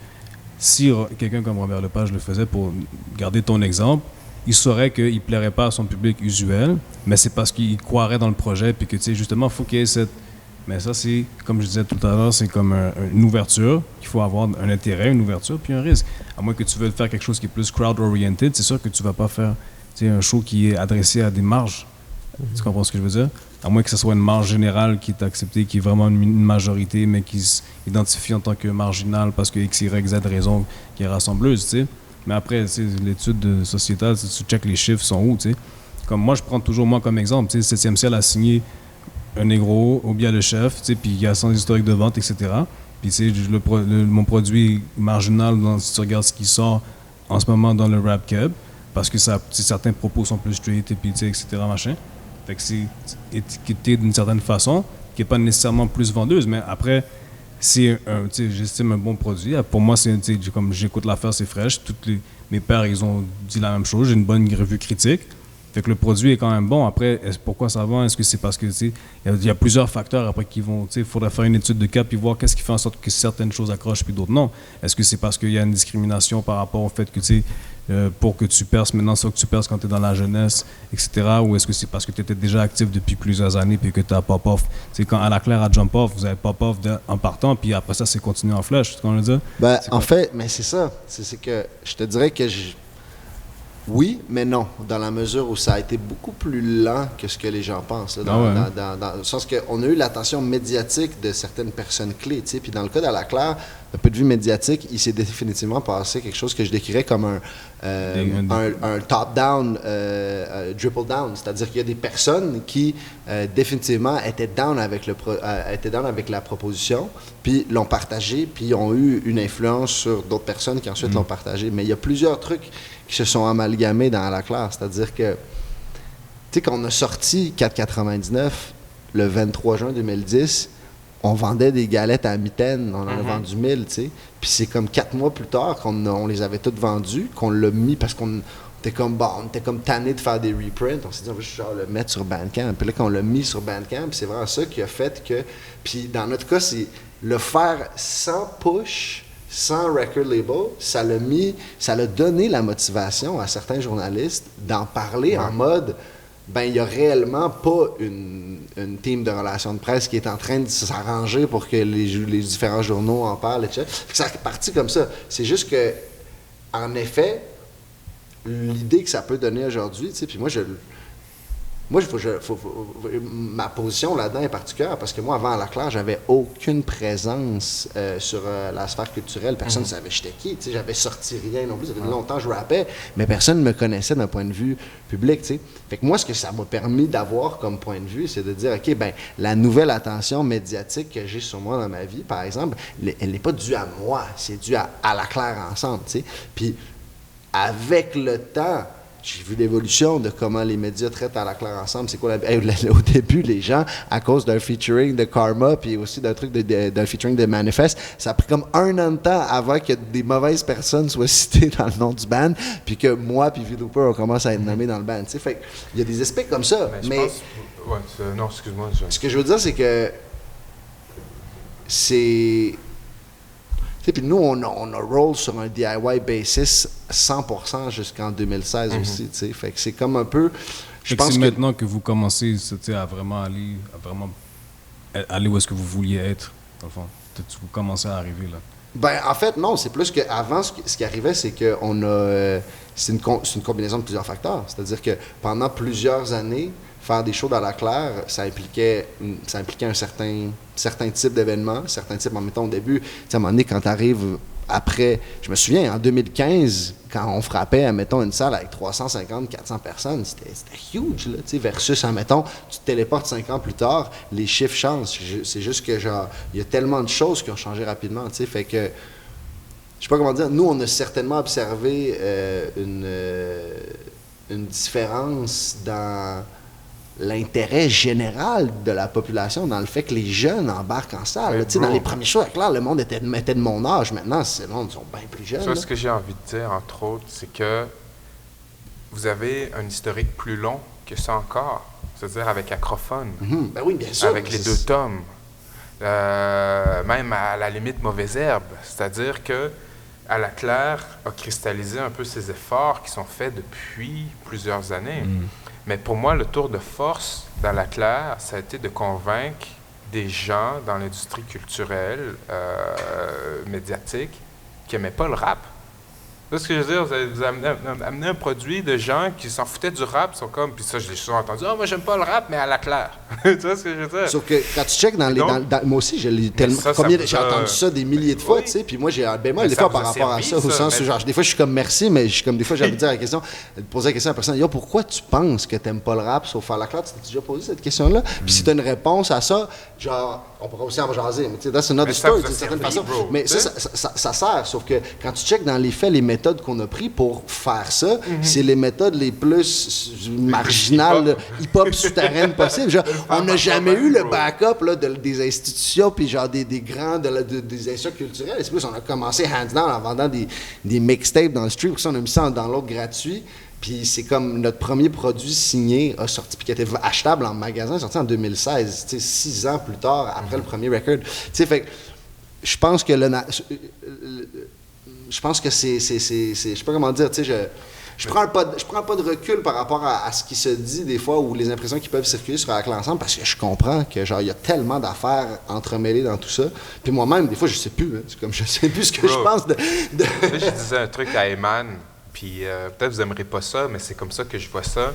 si quelqu'un comme Robert Lepage le faisait, pour garder ton exemple, il saurait qu'il plairait pas à son public usuel, mais c'est parce qu'il croirait dans le projet, puis que, tu sais, justement, il faut qu'il y ait cette... Mais ça, c'est, comme je disais tout à l'heure, c'est comme une ouverture, qu'il faut avoir un intérêt, une ouverture, puis un risque. À moins que tu veuilles faire quelque chose qui est plus crowd-oriented, c'est sûr que tu vas pas faire, tu sais, un show qui est adressé à des marges. Tu comprends ce que je veux dire? À moins que ce soit une marge générale qui est acceptée, qui est vraiment une majorité, mais qui s'identifie en tant que marginale parce que X, Y, Z raison qui est rassembleuse, tu sais. Mais après, l'étude sociétale, si tu checkes les chiffres, sont où, tu sais. Comme moi, je prends toujours moi comme exemple, tu sais, 7e ciel a signé un négro, ou bien le chef, tu sais, puis il y a son historique de vente, etc. Puis, tu sais, mon produit marginal, si tu regardes ce qui sort en ce moment dans le rap keb, parce que certains propos sont plus straight, et puis, tu sais, etc., machin. Fait que c'est étiqueté d'une certaine façon, qui n'est pas nécessairement plus vendeuse, mais après, c'est j'estime un bon produit. Pour moi, comme j'écoute l'affaire, c'est fraîche. Mes pairs, ils ont dit la même chose. J'ai une bonne revue critique. Fait que le produit est quand même bon. Après, pourquoi ça vend? Est-ce que c'est parce que, tu sais, il y a plusieurs facteurs après qui vont, tu sais, il faudrait faire une étude de cas puis voir qu'est-ce qui fait en sorte que certaines choses accrochent puis d'autres non. Est-ce que c'est parce qu'il y a une discrimination par rapport au fait que, tu sais, pour que tu perces, maintenant, c'est que tu perces quand tu es dans la jeunesse, etc. Ou est-ce que c'est parce que tu étais déjà actif depuis plusieurs années puis que tu as pop-off? Tu sais, quand à la claire à jump-off, vous avez pop-off en partant puis après ça, c'est continué en flush, tu comprends le dire? Ben, en fait, mais c'est ça. C'est que je te dirais que oui, mais non, dans la mesure où ça a été beaucoup plus lent que ce que les gens pensent. Là, dans le sens qu'on a eu l'attention médiatique de certaines personnes clés. Tu sais, puis dans le cas d'Ala Claire, d'un point de vue médiatique, il s'est définitivement passé quelque chose que je décrirais comme un top-down, triple down. C'est-à-dire qu'il y a des personnes qui définitivement étaient down avec la proposition, puis l'ont partagé, puis ont eu une influence sur d'autres personnes qui ensuite l'ont partagé. Mais il y a plusieurs trucs qui se sont amalgamés dans la classe. C'est-à-dire que, tu sais, quand on a sorti 4,99 le 23 juin 2010, on vendait des galettes à mitaine, on en a vendu 1000, tu sais. Puis c'est comme 4 mois plus tard qu'on les avait toutes vendues, qu'on l'a mis parce qu'on était comme, bon, on était comme tanné de faire des reprints. On s'est dit, on va juste genre le mettre sur Bandcamp. Puis là, quand on l'a mis sur Bandcamp, c'est vraiment ça qui a fait que... Puis dans notre cas, c'est le faire sans push, sans record label, ça l'a donné la motivation à certains journalistes d'en parler en mode, ben il y a réellement pas une team de relations de presse qui est en train de s'arranger pour que les différents journaux en parlent, etc. Ça est parti comme ça. C'est juste que, en effet, l'idée que ça peut donner aujourd'hui, tu sais, puis ma position là-dedans est particulière parce que moi, avant à la Claire, j'avais aucune présence sur la sphère culturelle. Personne ne savait j'étais qui. J'avais sorti rien non plus. Ça fait longtemps que je rappais, mais personne ne me connaissait d'un point de vue public. T'sais. Fait que moi, ce que ça m'a permis d'avoir comme point de vue, c'est de dire, OK, ben la nouvelle attention médiatique que j'ai sur moi dans ma vie, par exemple, elle n'est pas due à moi, c'est due à la Claire ensemble. T'sais. Puis, avec le temps, j'ai vu l'évolution de comment les médias traitent à la Claire ensemble. C'est quoi au début, les gens, à cause d'un featuring de Karma, puis aussi d'un truc d'un featuring de Manifest, ça a pris comme 1 an de temps avant que des mauvaises personnes soient citées dans le nom du band, puis que moi puis V-Looper, on commence à être nommés dans le band. T'sais. Fait il y a des aspects comme ça. Mais non, excuse-moi. Ce que je veux dire, c'est que c'est... Puis nous, on a roll sur un DIY basis 100% jusqu'en 2016 aussi. T'sais. Fait que c'est comme un peu... Je pense que maintenant que vous commencez à vraiment aller où est-ce que vous vouliez être, dans le fond. Vous commencez à arriver là. Ben, en fait, non. C'est plus qu'avant, ce qui arrivait, c'est qu'on a... c'est une combinaison de plusieurs facteurs. C'est-à-dire que pendant plusieurs années, faire des shows dans la Claire, ça impliquait un certain type d'événements, certains types, mettons, au début, à un moment donné, quand tu arrives après, je me souviens, en 2015, quand on frappait, admettons, une salle avec 350, 400 personnes, c'était huge, là, versus, admettons, tu te téléportes 5 ans plus tard, les chiffres changent. C'est juste que, genre, il y a tellement de choses qui ont changé rapidement, tu sais, fait que, je sais pas comment dire, nous, on a certainement observé une différence dans l'intérêt général de la population dans le fait que les jeunes embarquent en salle. Là, dans les premiers shows, clair, le monde était de mon âge. Maintenant, le monde sont bien plus jeunes. Ça, ce que j'ai envie de dire, entre autres, c'est que vous avez un historique plus long que ça encore. C'est-à-dire avec Acrophone. Ben oui, bien sûr. Avec les 2 tomes. Même à la limite Mauvaise Herbe. C'est-à-dire que à la Claire a cristallisé un peu ses efforts qui sont faits depuis plusieurs années. Mais pour moi, le tour de force dans la Claire, ça a été de convaincre des gens dans l'industrie culturelle, médiatique, qui n'aimaient pas le rap. C'est ce que je veux dire, vous amenez un produit de gens qui s'en foutaient du rap, ils sont comme, puis ça, je l'ai souvent entendu, moi, j'aime pas le rap, mais à la Claire. Tu vois ce que je veux dire? Sauf que quand tu checkes moi aussi, j'ai entendu ça des milliers de fois, tu sais, puis moi, j'ai un bémol des fois par rapport à ça, au sens où, genre, des fois, je suis comme merci, mais des fois, j'ai envie de dire poser la question à la personne, pourquoi tu penses que t'aimes pas le rap sauf à la Claire? Tu t'es déjà posé cette question-là? Puis si t'as une réponse à ça, genre, on pourra aussi en jaser, mais tu sais, that's another story, d'une certaine façon. Mais ça sert, sauf que quand tu checkes dans les faits, les méthodes qu'on a pris pour faire ça, c'est les méthodes les plus marginales, hip-hop souterraines possibles. Genre, on n'a jamais eu le backup là, des institutions puis genre des grands des institutions culturelles. C'est plus, on a commencé hands down en vendant des mixtapes dans le street, puis ça, on a mis ça en download gratuit. Puis c'est comme notre premier produit signé a sorti, puis qui était achetable en magasin, sorti en 2016, 6 ans plus tard, après le premier record. Fait que je pense que je pense que c'est je sais pas comment dire, je prends pas de recul par rapport à ce qui se dit des fois ou les impressions qui peuvent circuler sur Avec l'Ensemble parce que je comprends que genre il y a tellement d'affaires entremêlées dans tout ça. Puis moi-même des fois je sais plus, c'est comme je sais plus ce que je pense de... Là, je disais un truc à Eman, puis peut-être vous aimerez pas ça, mais c'est comme ça que je vois ça.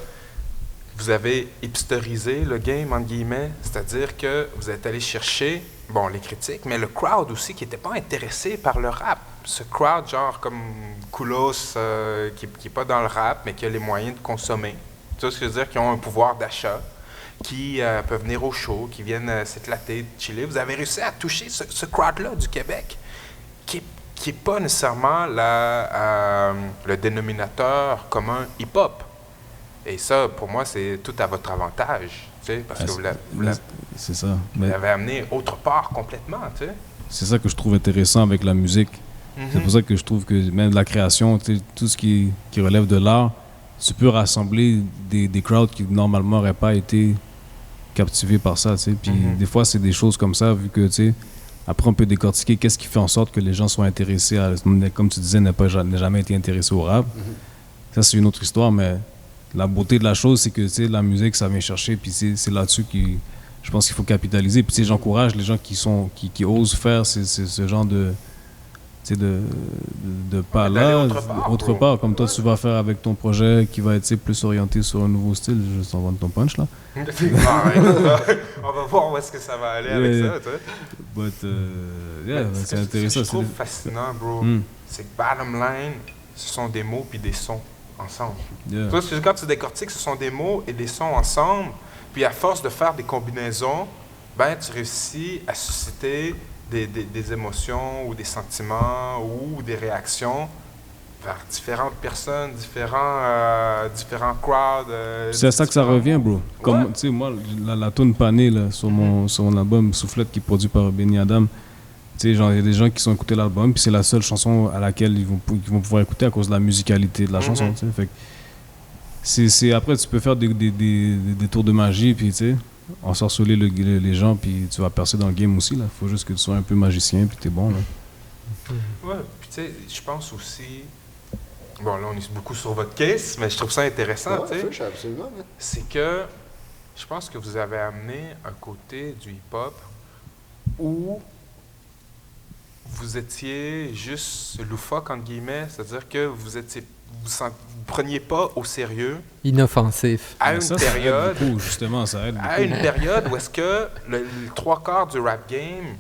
Vous avez hipsterisé le game, entre guillemets, c'est-à-dire que vous êtes allé chercher, bon, les critiques, mais le crowd aussi qui n'était pas intéressé par le rap. Ce crowd, genre comme Koulos, qui n'est pas dans le rap, mais qui a les moyens de consommer. Tu vois ce que je veux dire? Qui ont un pouvoir d'achat, qui peuvent venir au show, qui viennent s'éclater, chiller. Vous avez réussi à toucher ce crowd-là du Québec, qui n'est pas nécessairement le dénominateur commun hip-hop. Et ça, pour moi, c'est tout à votre avantage, tu sais, parce que c'est ça. Vous l'avez amené autre part complètement, tu sais. C'est ça que je trouve intéressant avec la musique. C'est pour ça que je trouve que même la création, tout ce qui relève de l'art, tu peux rassembler des crowds qui normalement n'auraient pas été captivés par ça, tu sais. Puis des fois, c'est des choses comme ça, vu que, tu sais, après on peut décortiquer qu'est-ce qui fait en sorte que les gens soient intéressés à, comme tu disais, n'a jamais été intéressé au rap. Ça, c'est une autre histoire, mais la beauté de la chose, c'est que, tu sais, la musique, ça vient chercher, puis c'est là-dessus je pense qu'il faut capitaliser. Puis, tu sais, j'encourage les gens qui osent faire ce genre de pas là, autre part, comme toi tu vas faire avec ton projet qui va être plus orienté sur un nouveau style, juste en vendre ton punch là. On va voir où est-ce que ça va aller avec ça, tu sais. But, c'est intéressant. Ce que je trouve fascinant, bro, c'est que bottom line, ce sont des mots puis des sons ensemble. Tu vois, quand tu décortiques, ce sont des mots et des sons ensemble, puis à force de faire des combinaisons, ben tu réussis à susciter des émotions ou des sentiments ou des réactions vers différentes personnes, différents crowds. C'est à ça que ça revient, bro. Comme, tu sais, moi, la tune Pané là, sur mon album Soufflette qui est produit par Benny Adam, tu sais, genre, il y a des gens qui sont écoutés l'album, puis c'est la seule chanson à laquelle ils vont pouvoir écouter à cause de la musicalité de la chanson, tu sais. Fait que après, tu peux faire des tours de magie, puis tu sais, ensorceler les gens, puis tu vas percer dans le game aussi, là. Faut juste que tu sois un peu magicien, puis t'es bon, là. Ouais, puis tu sais, je pense aussi... Bon, là, on est beaucoup sur votre case, mais je trouve ça intéressant, tu sais. Absolument. C'est que je pense que vous avez amené un côté du hip-hop où vous étiez juste loufoque, entre guillemets, c'est-à-dire que vous preniez pas au sérieux. Inoffensif. À une période. Ça aide beaucoup, justement, ça aide beaucoup. À une période où est-ce que le 3/4 du rap game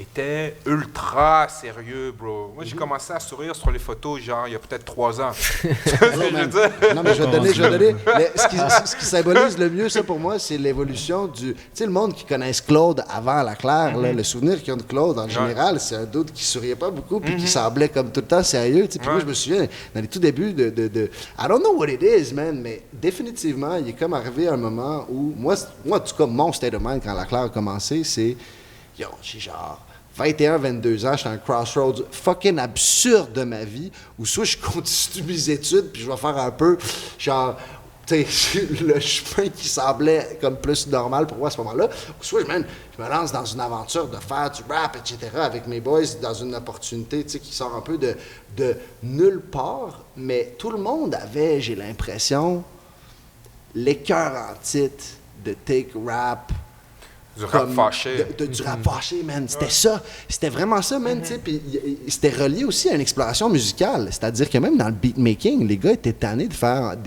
était ultra sérieux, bro. Moi, j'ai commencé à sourire sur les photos, genre, il y a peut-être 3 ans. Non, mais je vais donner. Mais ce qui symbolise le mieux, ça, pour moi, c'est l'évolution du... Tu sais, le monde qui connaisse Claude avant la Claire, là, le souvenir qu'ils ont de Claude, en général, c'est un dude qui souriait pas beaucoup puis qui semblait comme tout le temps sérieux. Puis moi, je me souviens, dans les tout débuts de... I don't know what it is, man, mais définitivement, il est comme arrivé un moment où... Moi, en tout cas, mon state of mind, quand la Claire a commencé, c'est... Yo, j'ai genre... 21, 22 ans, je suis à un crossroads fucking absurde de ma vie, où soit je continue mes études, puis je vais faire un peu, genre, tu sais, le chemin qui semblait comme plus normal pour moi à ce moment-là, ou soit je me lance dans une aventure de faire du rap, etc., avec mes boys, dans une opportunité, tu sais, qui sort un peu de nulle part, mais tout le monde avait, j'ai l'impression, les cœurs en titre de take rap, du rap fâché. Du rap fâché, man. C'était ça. C'était vraiment ça, man. Puis c'était relié aussi à une exploration musicale. C'est-à-dire que même dans le beatmaking, les gars étaient tannés de faire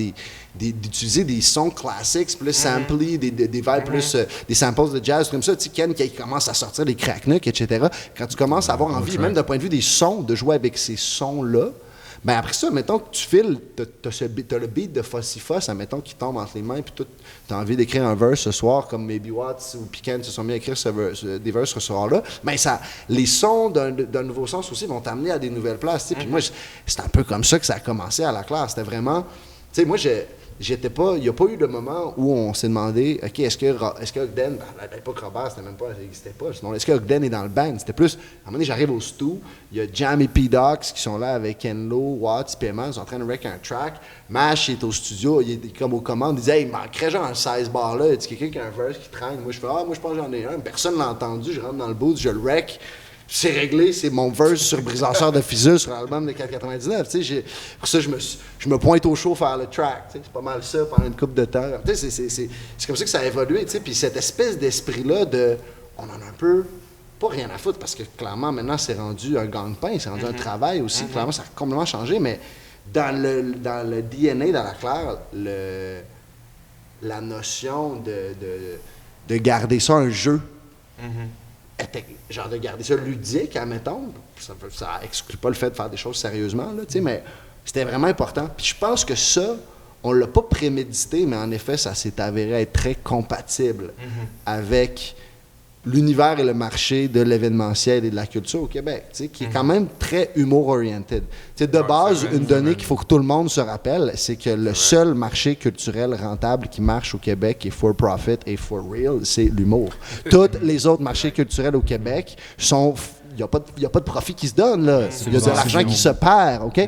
d'utiliser des sons classiques, plus samplés, des vibes plus... des samples de jazz, comme ça. Tu sais, Ken qui commence à sortir les cracknucks, etc. Quand tu commences à avoir envie, même d'un point de vue des sons, de jouer avec ces sons-là, ben après ça, mettons que tu files, t'as le beat de Fossifoss, admettons qu'il tombe entre les mains, puis t'as envie d'écrire un verse ce soir, comme Maybe Watts ou Pican se sont mis à écrire des verses ce soir-là, ben les sons d'un nouveau sens aussi vont t'amener à des nouvelles places, tu sais. Puis moi, c'est un peu comme ça que ça a commencé à la Claire. C'était vraiment sais, moi, j'étais pas... Il n'y a pas eu de moment où on s'est demandé, OK, est-ce que Ogden... À l'époque, Robert, c'était même pas... Ça n'existait pas. Sinon, est-ce que Ogden est dans le band? C'était plus... À un moment donné, j'arrive au stu, il y a Jam et P-Docs qui sont là avec Ken Lo, Watts, Payman, ils sont en train de rec un track. Mash est au studio, il est comme aux commandes, il disait, hey, il manquerait genre un 16 bar là. Y a-t-il quelqu'un qui a un verse qui traîne? Moi, je fais, moi, je pense que j'en ai un. Personne l'a entendu, je rentre dans le booth, je le rec. C'est réglé, c'est mon verse sur Brisasseur de Fusée sur l'album de 499. Pour ça, je me pointe au show faire le track. C'est pas mal ça pendant une couple de temps. C'est comme ça que ça a évolué. Puis cette espèce d'esprit-là on en a un peu, pas rien à foutre, parce que clairement, maintenant, c'est rendu un gagne-pain, c'est rendu un travail aussi. Clairement, ça a complètement changé, mais dans le DNA, dans la claire, la notion de garder ça un jeu. Genre de garder ça ludique, admettons, ça exclut pas le fait de faire des choses sérieusement, là, mais c'était vraiment important. Puis je pense que ça, on l'a pas prémédité, mais en effet, ça s'est avéré être très compatible avec l'univers et le marché de l'événementiel et de la culture au Québec, qui est quand même très humour-oriented. De base, une donnée qu'il faut que tout le monde se rappelle, c'est que le seul marché culturel rentable qui marche au Québec et for profit et for real, c'est l'humour. Tous les autres marchés culturels au Québec sont... Il n'y a pas de profit qui se donne, là. Il y a de l'argent qui se perd, OK?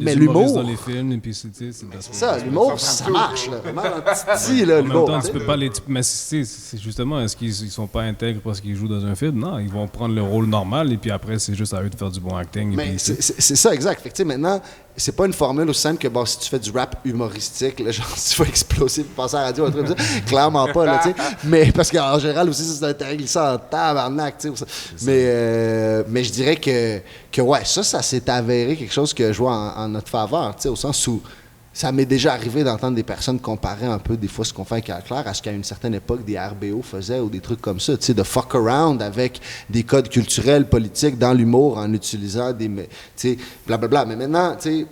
Mais l'humour... dans les films, et puis c'est ça, l'humour, ça marche, là. Vraiment petit, là, l'humour. En même temps, tu peux pas les... Mais c'est justement, est-ce qu'ils sont pas intègres parce qu'ils jouent dans un film? Non, ils vont prendre le rôle normal, et puis après, c'est juste à eux de faire du bon acting. Mais c'est ça, exact. Fait que, maintenant, c'est pas une formule aussi simple que, bon, si tu fais du rap humoristique, là, genre, si tu vas exploser et passer à la radio, un truc comme ça, clairement pas, là, tu sais. Mais parce qu'en général, aussi, c'est un terrain glissant en tabarnak, tu sais. Mais je dirais que ouais, ça s'est avéré quelque chose que je vois en notre faveur, tu sais, au sens où ça m'est déjà arrivé d'entendre des personnes comparer un peu des fois ce qu'on fait avec Claire à ce qu'à une certaine époque des RBO faisaient ou des trucs comme ça, tu sais, de fuck around avec des codes culturels, politiques dans l'humour en utilisant des, tu sais, blablabla. Mais maintenant, tu sais,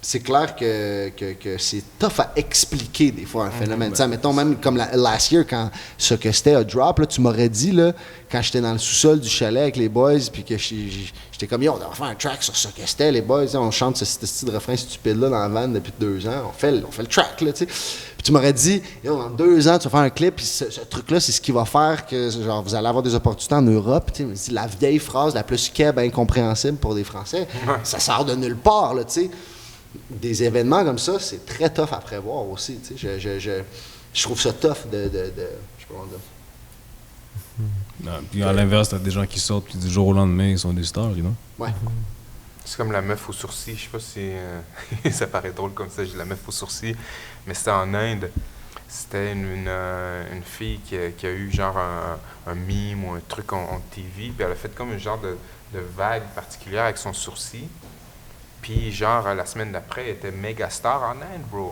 c'est clair que c'est tough à expliquer des fois un phénomène. Tu sais, mettons même comme last year quand ce que c'était a drop, là, tu m'aurais dit là, quand j'étais dans le sous-sol du chalet avec les boys, puis que j'étais comme yo, on va faire un track sur ce que c'était, les boys, on chante ce style de refrain stupide là dans la van depuis 2 ans, on fait le track là, tu sais. Puis tu m'aurais dit yo, dans 2 ans tu vas faire un clip, puis ce truc là c'est ce qui va faire que genre vous allez avoir des opportunités en Europe, tu sais, la vieille phrase la plus keb incompréhensible pour des Français, ça sort de nulle part là, tu sais. Des événements comme ça, c'est très tough à prévoir aussi. Tu sais. Je trouve ça tough de je sais pas comment dire. Non, puis à l'inverse, t'as des gens qui sortent, puis du jour au lendemain, ils sont des stars, you know? Ouais. C'est comme la meuf aux sourcils. Je sais pas si ça paraît drôle comme ça, j'ai la meuf aux sourcils, mais c'était en Inde. C'était une fille qui a eu genre un meme ou un truc en TV, puis elle a fait comme un genre de vague particulière avec son sourcil. Puis, genre, la semaine d'après, elle était méga star en Inde, bro.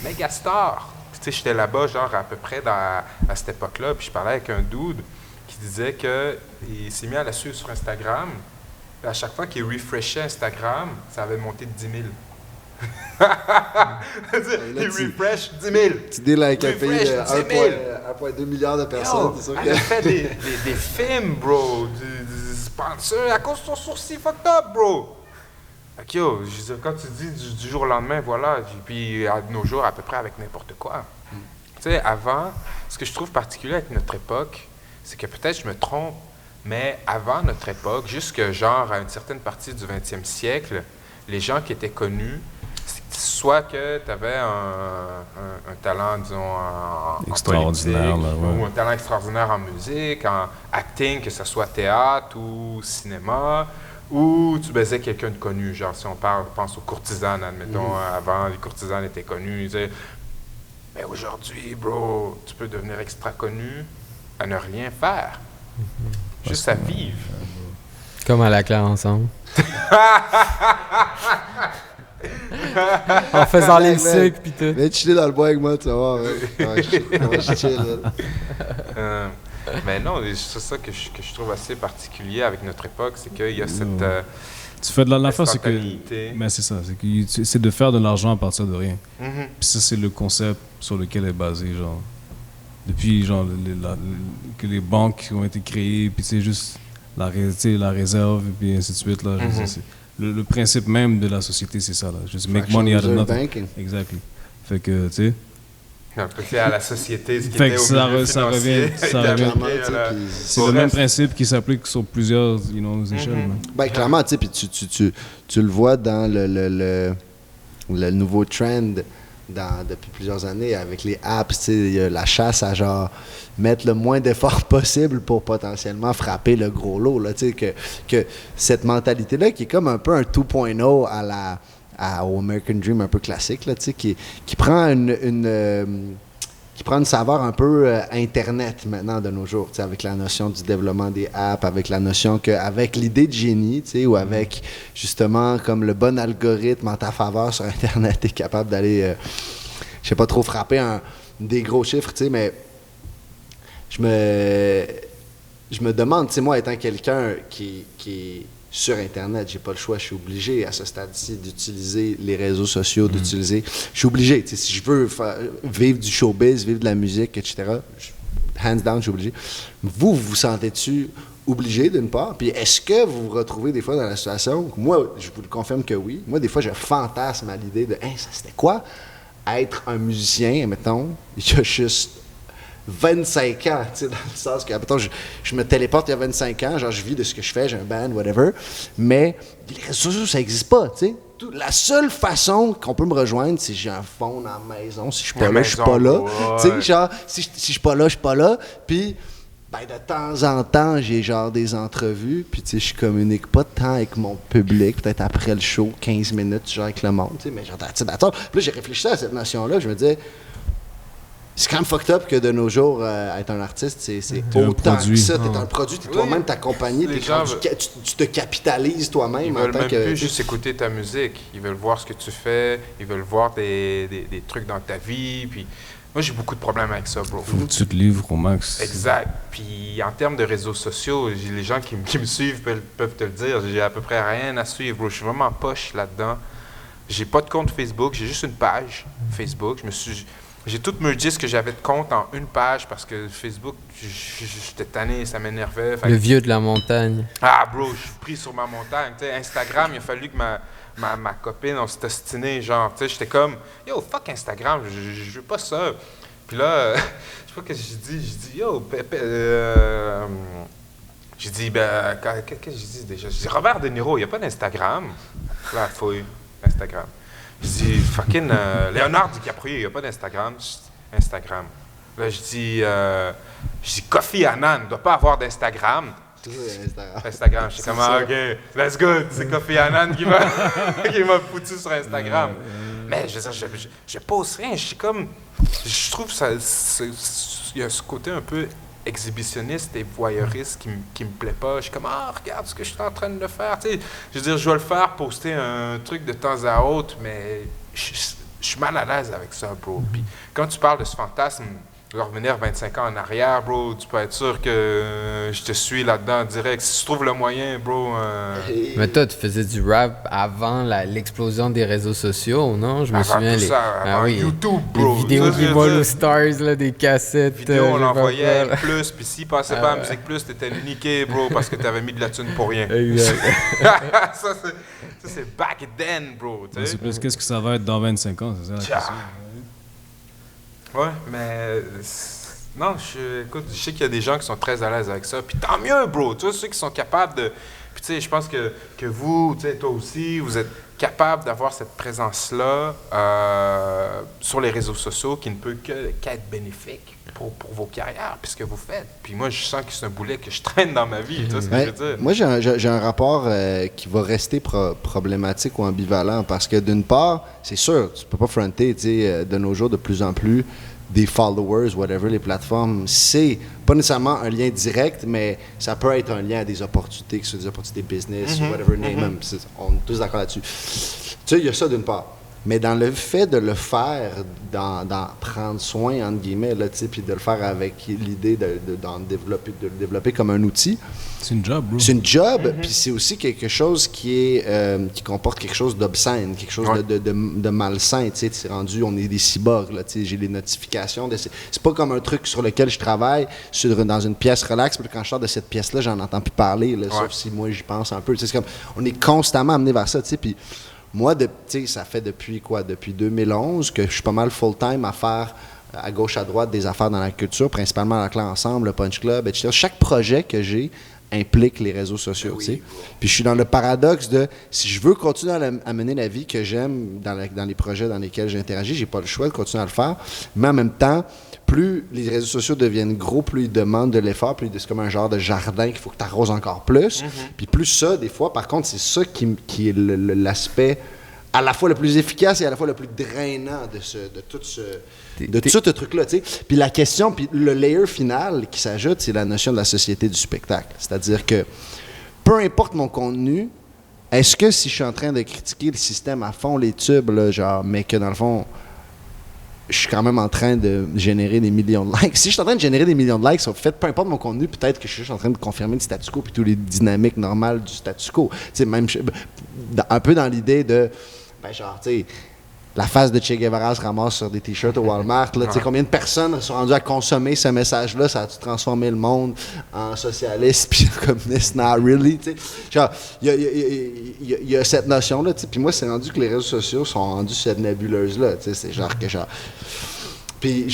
Méga star. Tu sais, j'étais là-bas, genre, à peu près à cette époque-là. Puis, je parlais avec un dude qui disait qu'il s'est mis à la suivre sur Instagram. Puis, à chaque fois qu'il refreshait Instagram, ça avait monté de 10 000. Il refresh 10 000. Tu dis là avec un pays de 1,2 milliard de personnes. Yo, elle a fait des films, bro. Du sponsor à cause de son sourcil fucked up, bro. Ok, yo, je veux dire, quand tu dis du jour au lendemain, voilà, puis à nos jours, à peu près avec n'importe quoi. Tu sais, avant, ce que je trouve particulier avec notre époque, c'est que peut-être je me trompe, mais avant notre époque, jusque genre à une certaine partie du 20e siècle, les gens qui étaient connus, soit que tu avais un talent, disons, en politique, ou un talent extraordinaire en musique, en acting, que ce soit théâtre ou cinéma, ou tu baisais quelqu'un de connu, genre si on pense aux courtisanes, admettons, avant les courtisanes étaient connues, ils disaient, mais aujourd'hui, bro, tu peux devenir extra connu à ne rien faire, juste à vivre. Comme à la claire ensemble. En faisant les sucres pis tout. Viens chiller dans le bois avec moi, tu vas voir. Je chill, mais non, c'est ça que je trouve assez particulier avec notre époque, c'est qu'il y a cette tu fais de l'argent, c'est que mais c'est ça, c'est de faire de l'argent à partir de rien. Puis ça, c'est le concept sur lequel est basé, genre depuis genre que les banques ont été créées, puis c'est juste la réserve et puis ainsi de suite là. le principe même de la société, c'est ça, là. Just make Fractional money out of reserve nothing. banking. Exactly. Fait que, tu sais... Un peu à la société, ce qui Fait était que au ça milieu ça financier, revient- ça revient. Clairement, d'appliquer tu sais, à la- puis C'est au le même reste. principe qui s'applique sur plusieurs échelles. man. Ben, clairement, tu sais, puis tu le vois dans le nouveau trend depuis plusieurs années avec les apps, tu sais, il y a la chasse à genre mettre le moins d'efforts possible pour potentiellement frapper le gros lot, là, tu sais, que cette mentalité-là qui est comme un peu un 2.0 au American Dream un peu classique, là, tu sais, qui prend qui prend une saveur un peu Internet maintenant de nos jours, tu sais, avec la notion du développement des apps, avec la notion qu'avec l'idée de génie, tu sais, ou avec justement comme le bon algorithme en ta faveur sur Internet, tu es capable d'aller, je sais pas trop, frapper des gros chiffres, tu sais, mais je me demande, tu sais, moi, étant quelqu'un qui est sur Internet, j'ai pas le choix, je suis obligé à ce stade-ci d'utiliser les réseaux sociaux, je suis obligé, tu sais, si je veux vivre du showbiz, vivre de la musique, etc., hands down, je suis obligé. Vous sentez-tu obligé d'une part, puis est-ce que vous vous retrouvez des fois dans la situation, moi, je vous le confirme que oui, moi, des fois, je fantasme à l'idée de, ça c'était quoi, être un musicien, mettons, il y a juste 25 ans, tu sais, dans le sens que, mettons, je me téléporte il y a 25 ans, genre je vis de ce que je fais, j'ai un band, whatever, mais les réseaux sociaux, ça n'existe pas, tu sais. La seule façon qu'on peut me rejoindre, c'est j'ai un phone dans la maison, si je suis pas là, je suis pas là. Tu sais, genre, si je suis pas là, je suis pas là, puis ben, de temps en temps, j'ai genre des entrevues, puis tu sais, je communique pas tant avec mon public, peut-être après le show, 15 minutes, genre avec le monde, tu sais, mais genre, d'accord. Puis là, j'ai réfléchi à cette notion-là, je me disais, c'est quand même fucked up que de nos jours, être un artiste, c'est autant que ça. T'es un produit, t'es toi-même ta compagnie, tu te capitalises toi-même. Ils en veulent tant même que, plus juste écouter ta musique. Ils veulent voir ce que tu fais. Ils veulent voir des trucs dans ta vie. Puis moi, j'ai beaucoup de problèmes avec ça, bro. Faut que tu te livres au max. Exact. Puis en termes de réseaux sociaux, les gens qui me suivent peuvent te le dire. J'ai à peu près rien à suivre, bro. Je suis vraiment poche là-dedans. J'ai pas de compte Facebook. J'ai juste une page Facebook. J'ai tout mergé ce que j'avais de compte en une page parce que Facebook, j'étais tanné, ça m'énervait. Le vieux de la montagne. Ah, bro, je suis pris sur ma montagne. T'sais, Instagram, il a fallu que ma copine, on s'est ostiné, genre, tu sais, j'étais comme, yo, fuck Instagram, je veux pas ça. Puis là, je sais pas ce que j'ai dit, yo, j'ai dit, ben, qu'est-ce que j'ai dit déjà? J'ai dit, Robert De Niro, il n'y a pas d'Instagram. Là, fouille, Instagram. Je dis, fucking Leonardo DiCaprio, il n'y a pas d'Instagram. Instagram. Là, je dis, Kofi Annan ne doit pas avoir d'Instagram. Instagram. Je suis comme, OK, let's go. C'est Kofi Annan qui m'a foutu sur Instagram. Mais je veux dire, je pose rien. Je suis comme, je trouve ça, il y a ce côté un peu exhibitionniste et voyeuriste qui me plaît pas. Je suis comme, regarde ce que je suis en train de faire. Tu sais, je veux dire, je vais le faire, poster un truc de temps à autre, mais je suis mal à l'aise avec ça, bro. Puis quand tu parles de ce fantasme, de revenir 25 ans en arrière, bro, tu peux être sûr que je te suis là-dedans en direct. Si tu trouves le moyen, bro... Mais toi, tu faisais du rap avant l'explosion des réseaux sociaux, non? Je me souviens. Avant YouTube, bro. Les vidéos des Molo Stars, là, des cassettes. Vidéo, on l'envoyait avec plus, puis s'il passait pas à Musique Plus, t'étais niqué, bro, parce que t'avais mis de la thune pour rien. Exact. ça, c'est back then, bro. C'est plus qu'est-ce que ça va être dans 25 ans, c'est ça la question. Ouais, mais non, écoute, je sais qu'il y a des gens qui sont très à l'aise avec ça, puis tant mieux, bro, tu vois, ceux qui sont capables de... Puis tu sais, je pense que vous, tu sais, toi aussi, vous êtes capable d'avoir cette présence-là sur les réseaux sociaux qui ne peut qu'être bénéfique pour vos carrières, puis ce que vous faites. Puis moi, je sens que c'est un boulet que je traîne dans ma vie, tu vois ce que je veux dire? Moi, j'ai un rapport qui va rester problématique ou ambivalent, parce que d'une part, c'est sûr, tu peux pas fronter, tu sais, de nos jours, de plus en plus, des followers, whatever, les plateformes, c'est pas nécessairement un lien direct, mais ça peut être un lien à des opportunités, que ce soit des opportunités business, whatever, name them. On est tous d'accord là-dessus. Tu sais, il y a ça d'une part. Mais dans le fait de le faire, d'en prendre soin, entre guillemets, là, puis de le faire avec l'idée de le développer comme un outil. C'est une job, bro. C'est une job, puis c'est aussi quelque chose qui comporte quelque chose d'obscène, quelque chose de malsain. Tu sais, c'est rendu, on est des cyborgs, là, tu sais, j'ai les notifications. C'est pas comme un truc sur lequel je travaille dans une pièce relax, puis quand je sors de cette pièce-là, j'en entends plus parler, là, sauf si moi j'y pense un peu. Tu sais, c'est comme, on est constamment amené vers ça, tu sais, puis moi, tu sais, ça fait depuis 2011 que je suis pas mal full-time à faire à gauche, à droite des affaires dans la culture, principalement la Claire Ensemble, le Punch Club, etc. Chaque projet que j'ai implique les réseaux sociaux, tu sais. Puis je suis dans le paradoxe de, si je veux continuer à mener la vie que j'aime dans les projets dans lesquels j'interagis, j'ai pas le choix de continuer à le faire, mais en même temps, plus les réseaux sociaux deviennent gros, plus ils demandent de l'effort, plus c'est comme un genre de jardin qu'il faut que tu arroses encore plus. Puis plus ça, des fois, par contre, c'est ça qui est l'aspect à la fois le plus efficace et à la fois le plus drainant de tout ce truc-là, tu sais. Puis la question, puis le layer final qui s'ajoute, c'est la notion de la société du spectacle. C'est-à-dire que, peu importe mon contenu, est-ce que si je suis en train de critiquer le système à fond, les tubes, là, genre, mais que dans le fond, je suis quand même en train de générer des millions de likes. Si je suis en train de générer des millions de likes, en fait, peu importe mon contenu, peut-être que je suis juste en train de confirmer le statu quo puis toutes les dynamiques normales du statu quo. Tu sais, même un peu dans l'idée de, ben genre, tu sais, la face de Che Guevara se ramasse sur des t-shirts au Walmart. Là, tu sais, combien de personnes sont rendues à consommer ce message-là? Ça a-tu transformé le monde en socialiste puis en communiste? Not really, tu sais. Genre, il y a cette notion-là, tu sais. Puis moi, c'est rendu que les réseaux sociaux sont rendus cette nébuleuse-là, tu sais. C'est genre que genre... Puis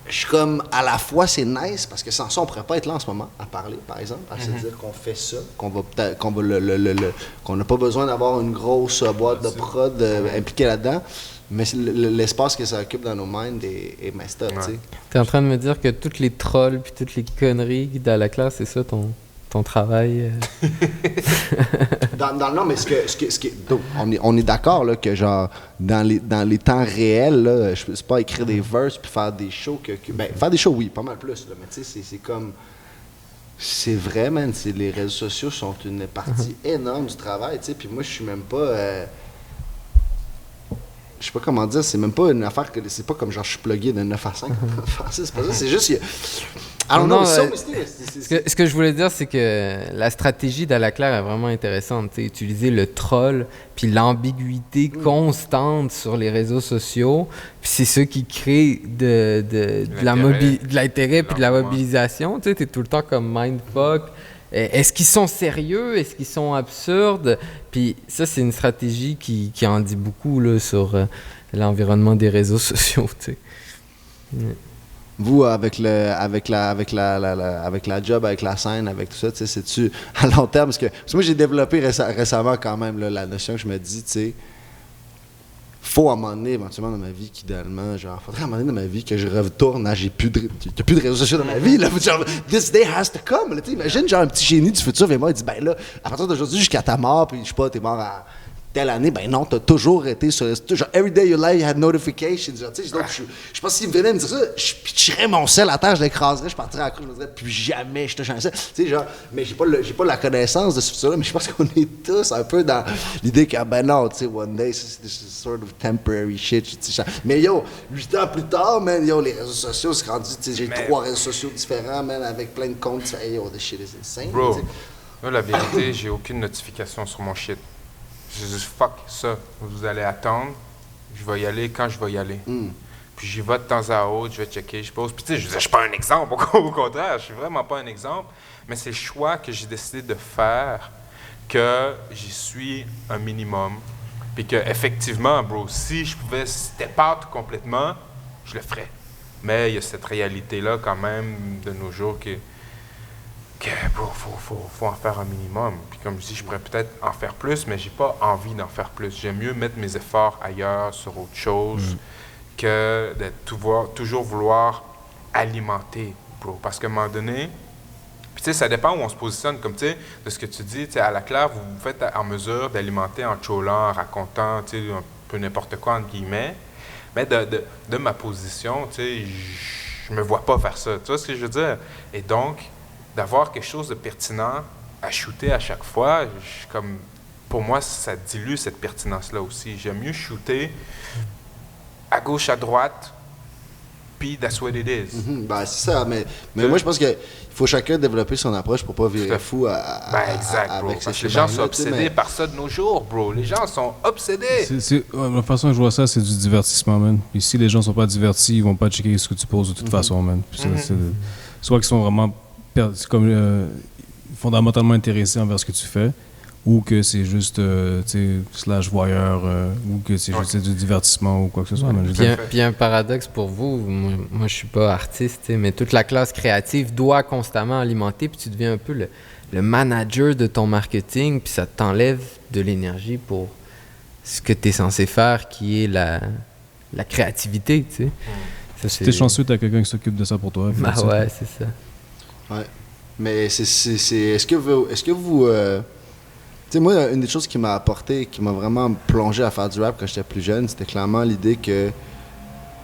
je suis comme, à la fois, c'est nice, parce que sans ça, on pourrait pas être là en ce moment, à parler, par exemple, à se dire qu'on fait ça, qu'on n'a pas besoin d'avoir une grosse boîte de prod impliquée là-dedans, mais l'espace que ça occupe dans nos minds est messed up, tu sais. T'es en train de me dire que toutes les trolls puis toutes les conneries dans la classe, c'est ça ton travail? Non, mais on est d'accord là, que genre dans les temps réels, là, je peux pas écrire des verses puis faire des shows faire des shows, oui, pas mal plus, là, mais tu sais, c'est comme... C'est vrai, man, les réseaux sociaux sont une partie énorme du travail, tu sais, puis moi, je suis même pas... je sais pas comment dire, c'est même pas une affaire que... C'est pas comme genre je suis plugué de 9 à 5. C'est pas ça, c'est juste... Ce que je voulais dire, c'est que la stratégie d'Alaclaire est vraiment intéressante. T'sais, utiliser le troll, puis l'ambiguïté constante sur les réseaux sociaux, puis c'est ça qui crée de l'intérêt puis de la mobilisation. Tu es tout le temps comme mindfuck. Est-ce qu'ils sont sérieux? Est-ce qu'ils sont absurdes? Puis ça, c'est une stratégie qui en dit beaucoup là, sur l'environnement des réseaux sociaux. T'sais. Vous, avec la job, avec la scène, avec tout ça, c'est-tu à long terme? Parce que moi, j'ai développé récemment quand même là, la notion que je me dis, tu sais, faut à un moment donné, éventuellement dans ma vie, qu'idéalement, genre, faudrait à un moment donné dans ma vie que je retourne à j'ai plus de réseaux sociaux dans ma vie, là. Genre, this day has to come, là, imagine, genre, un petit génie du futur vient moi et dit, ben là, à partir d'aujourd'hui jusqu'à ta mort, puis je sais pas, t'es mort à telle année, ben non, t'as toujours été sur... Genre, every day you live, you had notifications. Genre, tu sais, donc, je pense s'il venait me dire ça, je pitcherais mon sel à terre, je l'écraserais, je partirais à la crue, je me dirais, plus jamais je touche un sel. Tu sais, genre, mais j'ai pas la connaissance de ce futur-là, mais je pense qu'on est tous un peu dans l'idée que, ben non, tu sais, one day, c'est sort of temporary shit. Tu sais, mais yo, 8 ans plus tard, man, yo, les réseaux sociaux, c'est rendu, tu sais, j'ai 3 réseaux sociaux différents, man, avec plein de comptes. Hey, yo, this shit is insane. Bro, moi, la vérité, j'ai aucune notification sur mon shit. Je dis, fuck ça, vous allez attendre, je vais y aller quand je vais y aller. Puis j'y vais de temps à autre, je vais checker, je pose. Puis tu sais, je suis pas un exemple, au contraire, je suis vraiment pas un exemple, mais c'est le choix que j'ai décidé de faire, que j'y suis un minimum. Puis que effectivement, bro, si je pouvais step out complètement, je le ferais. Mais il y a cette réalité-là quand même de nos jours que faut en faire un minimum. Puis comme je dis, je pourrais peut-être en faire plus, mais j'ai pas envie d'en faire plus. J'aime mieux mettre mes efforts ailleurs, sur autre chose, que de toujours vouloir alimenter, bro. Parce qu'à un moment donné, puis tu sais, ça dépend où on se positionne. Comme tu sais, de ce que tu dis, tu sais, à la Claire, vous vous faites en mesure d'alimenter en chaulant, en racontant, tu sais, un peu n'importe quoi, entre guillemets. Mais de ma position, tu sais, je me vois pas faire ça. Tu vois ce que je veux dire? Et donc, d'avoir quelque chose de pertinent à shooter à chaque fois, je suis comme, pour moi, ça dilue cette pertinence-là aussi. J'aime mieux shooter à gauche, à droite, puis that's what it is. Ben, c'est ça, mais moi, je pense qu'il faut chacun développer son approche pour pas virer fou exact, bro. avec Parce ces que les gens sont chemins-là, obsédés par ça de nos jours, bro. Les gens sont obsédés. La façon que je vois ça, c'est du divertissement, man. Puis si les gens sont pas divertis, ils vont pas checker ce que tu poses de toute façon, man. Puis soit qu'ils sont vraiment fondamentalement intéressés envers ce que tu fais, ou que c'est juste slash voyeur, ou que c'est juste du divertissement ou quoi que ce soit. Puis un paradoxe pour vous, moi je suis pas artiste, mais toute la classe créative doit constamment alimenter, puis tu deviens un peu le manager de ton marketing, puis ça t'enlève de l'énergie pour ce que tu es censé faire, qui est la créativité, tu sais. Si t'es chanceux, t'as quelqu'un qui s'occupe de ça pour toi. Bah ouais, c'est ça. Ouais. Mais est-ce que vous tu sais, moi, une des choses qui m'a apporté, qui m'a vraiment plongé à faire du rap quand j'étais plus jeune, c'était clairement l'idée que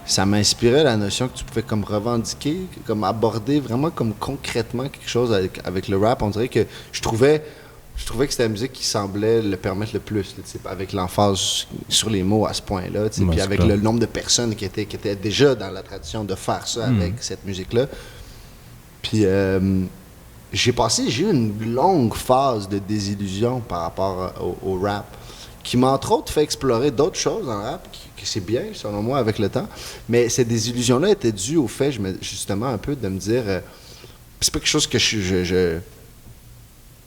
ça m'inspirait la notion que tu pouvais comme revendiquer, comme aborder vraiment comme concrètement quelque chose avec le rap. On dirait que je trouvais que c'était la musique qui semblait le permettre le plus, là, avec l'emphase sur les mots à ce point-là, puis avec le nombre de personnes qui étaient déjà dans la tradition de faire ça avec cette musique-là. Puis j'ai eu une longue phase de désillusion par rapport au rap, qui m'a entre autres fait explorer d'autres choses dans le rap, qui c'est bien, selon moi, avec le temps. Mais ces désillusions-là étaient dues au fait, justement, un peu de me dire... c'est pas quelque chose que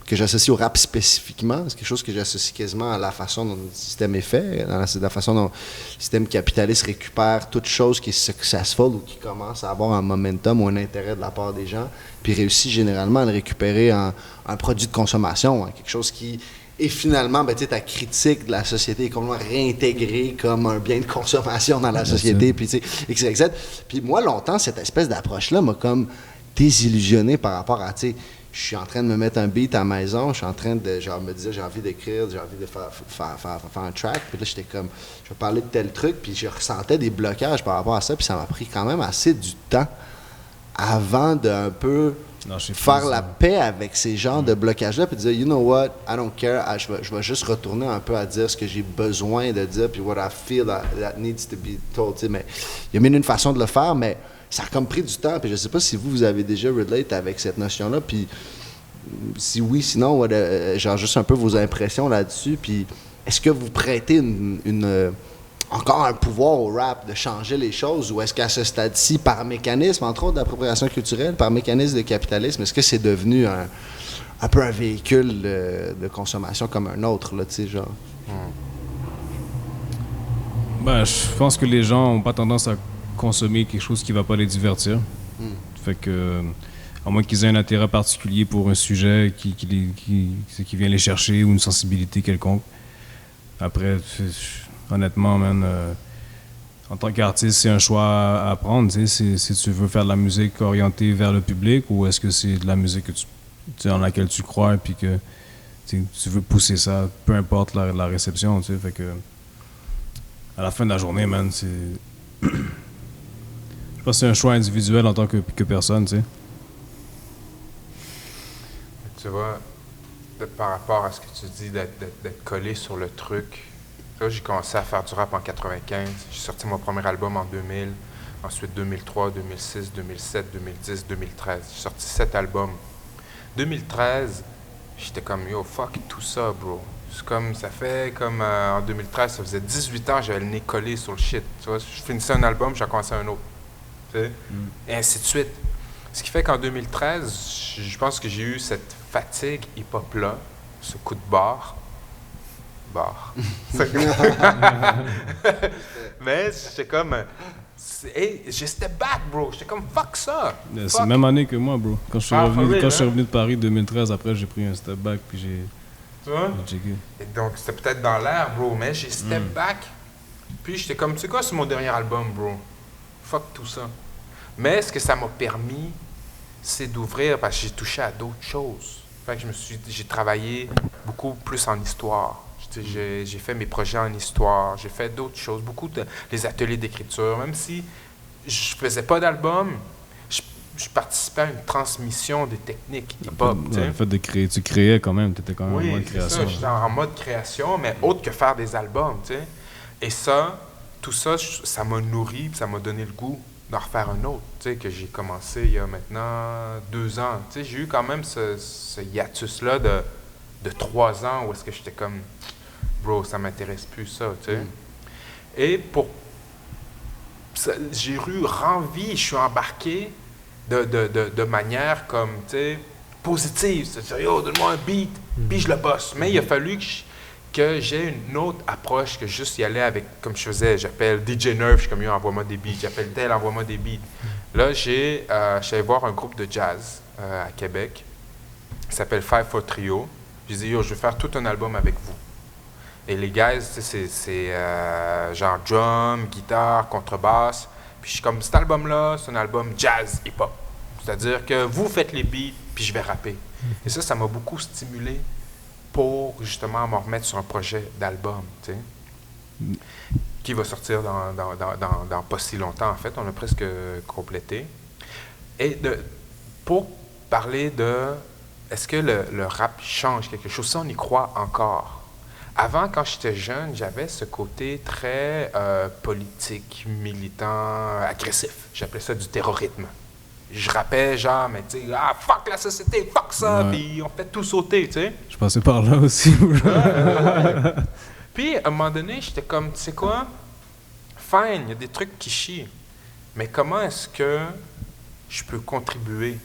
que j'associe au rap spécifiquement, c'est quelque chose que j'associe quasiment à la façon dont le système est fait, à la façon dont le système capitaliste récupère toute chose qui est successful ou qui commence à avoir un momentum ou un intérêt de la part des gens, puis réussit généralement à le récupérer en un produit de consommation, quelque chose qui est finalement, ta critique de la société est complètement réintégrée comme un bien de consommation dans la société, puis etc. Puis moi, longtemps, cette espèce d'approche-là m'a comme désillusionné par rapport à, je suis en train de me mettre un beat à la maison, je suis en train de, me dire, j'ai envie d'écrire, j'ai envie de faire un track, puis là, j'étais comme, je vais parler de tel truc, puis je ressentais des blocages par rapport à ça, puis ça m'a pris quand même assez du temps avant d'un peu faire la paix avec ces genres de blocages-là, puis dire, you know what, I don't care, je vais juste retourner un peu à dire ce que j'ai besoin de dire, puis what I feel that needs to be told, mais il y a mille une façon de le faire, mais ça a comme pris du temps, puis je sais pas si vous avez déjà relate avec cette notion-là, puis si oui, sinon, genre juste un peu vos impressions là-dessus, puis est-ce que vous prêtez encore un pouvoir au rap de changer les choses, ou est-ce qu'à ce stade-ci, par mécanisme, entre autres d'appropriation culturelle, par mécanisme de capitalisme, est-ce que c'est devenu un peu un véhicule de consommation comme un autre, là, tu sais, genre? Ben, je pense que les gens n'ont pas tendance à consommer quelque chose qui va pas les divertir. Fait que, à moins qu'ils aient un intérêt particulier pour un sujet qui vient les chercher, ou une sensibilité quelconque. Après, honnêtement, man, en tant qu'artiste, c'est un choix à prendre. Si tu veux faire de la musique orientée vers le public, ou est-ce que c'est de la musique dans laquelle tu crois, puis que tu veux pousser ça, peu importe la réception. Fait que, à la fin de la journée, man, c'est... Je pense que c'est un choix individuel en tant que personne, tu sais. Tu vois, par rapport à ce que tu dis, d'être collé sur le truc, là, j'ai commencé à faire du rap en 95. J'ai sorti mon premier album en 2000, ensuite 2003, 2006, 2007, 2010, 2013. J'ai sorti 7 albums. 2013, j'étais comme, yo, fuck tout ça, bro. C'est comme, ça fait comme en 2013, ça faisait 18 ans, j'avais le nez collé sur le shit. Tu vois, je finissais un album, j'ai commencé un autre. Et ainsi de suite. Ce qui fait qu'en 2013, je pense que j'ai eu cette fatigue hip-hop-là, ce coup de barre. Mais j'étais comme... j'ai step back, bro. J'étais comme, fuck ça. C'est la même année que moi, bro. Quand je suis revenu de Paris 2013, après, j'ai pris un step back, puis j'ai... Tu vois? Et donc, c'était peut-être dans l'air, bro, mais j'ai step back. Puis j'étais comme, tu sais quoi, c'est mon dernier album, bro. Fuck tout ça. Mais ce que ça m'a permis, c'est d'ouvrir, parce que j'ai touché à d'autres choses. Fait que j'ai travaillé beaucoup plus en histoire. J'ai fait mes projets en histoire, j'ai fait d'autres choses, des ateliers d'écriture. Même si je faisais pas d'album, je je participais à une transmission des techniques hip-hop. Le fait de créer, tu créais quand même, tu étais quand même en mode c'est création. ça, j'étais en mode création, mais autre que faire des albums, tu sais. Et ça, tout ça, ça m'a nourri, puis ça m'a donné le goût d'en refaire un autre, tu sais, que j'ai commencé il y a maintenant 2 ans. Tu sais, j'ai eu quand même ce hiatus-là de 3 ans où est-ce que j'étais comme, bro, ça m'intéresse plus ça, tu sais. Et j'ai eu envie, je suis embarqué de manière comme, tu sais, positive. C'est-à-dire, yo, donne-moi un beat, puis je le bosse. Mais il a fallu que j'ai une autre approche que juste y aller avec, comme je faisais, j'appelle DJ Nerve, je suis comme, yo, envoie-moi des beats, j'appelle tel, envoie-moi des beats. Là, j'allais voir un groupe de jazz à Québec, qui s'appelle 5-4 Trio. Je dis, yo, je vais faire tout un album avec vous. Et les guys, c'est genre drum, guitare, contrebasse. Puis je suis comme, cet album-là, c'est un album jazz hip-hop. C'est-à-dire que vous faites les beats, puis je vais rapper. Et ça m'a beaucoup stimulé pour justement me remettre sur un projet d'album, tu sais, qui va sortir dans pas si longtemps, en fait. On a presque complété. Et pour parler de, est-ce que le rap change quelque chose? Ça, on y croit encore. Avant, quand j'étais jeune, j'avais ce côté très politique, militant, agressif. J'appelais ça du terrorisme. Je rappais genre, mais tu sais, fuck la société, fuck ça, puis on fait tout sauter, tu sais. Je passais par là aussi. Puis, à un moment donné, j'étais comme, tu sais quoi? Fine, il y a des trucs qui chient. Mais comment est-ce que je peux contribuer?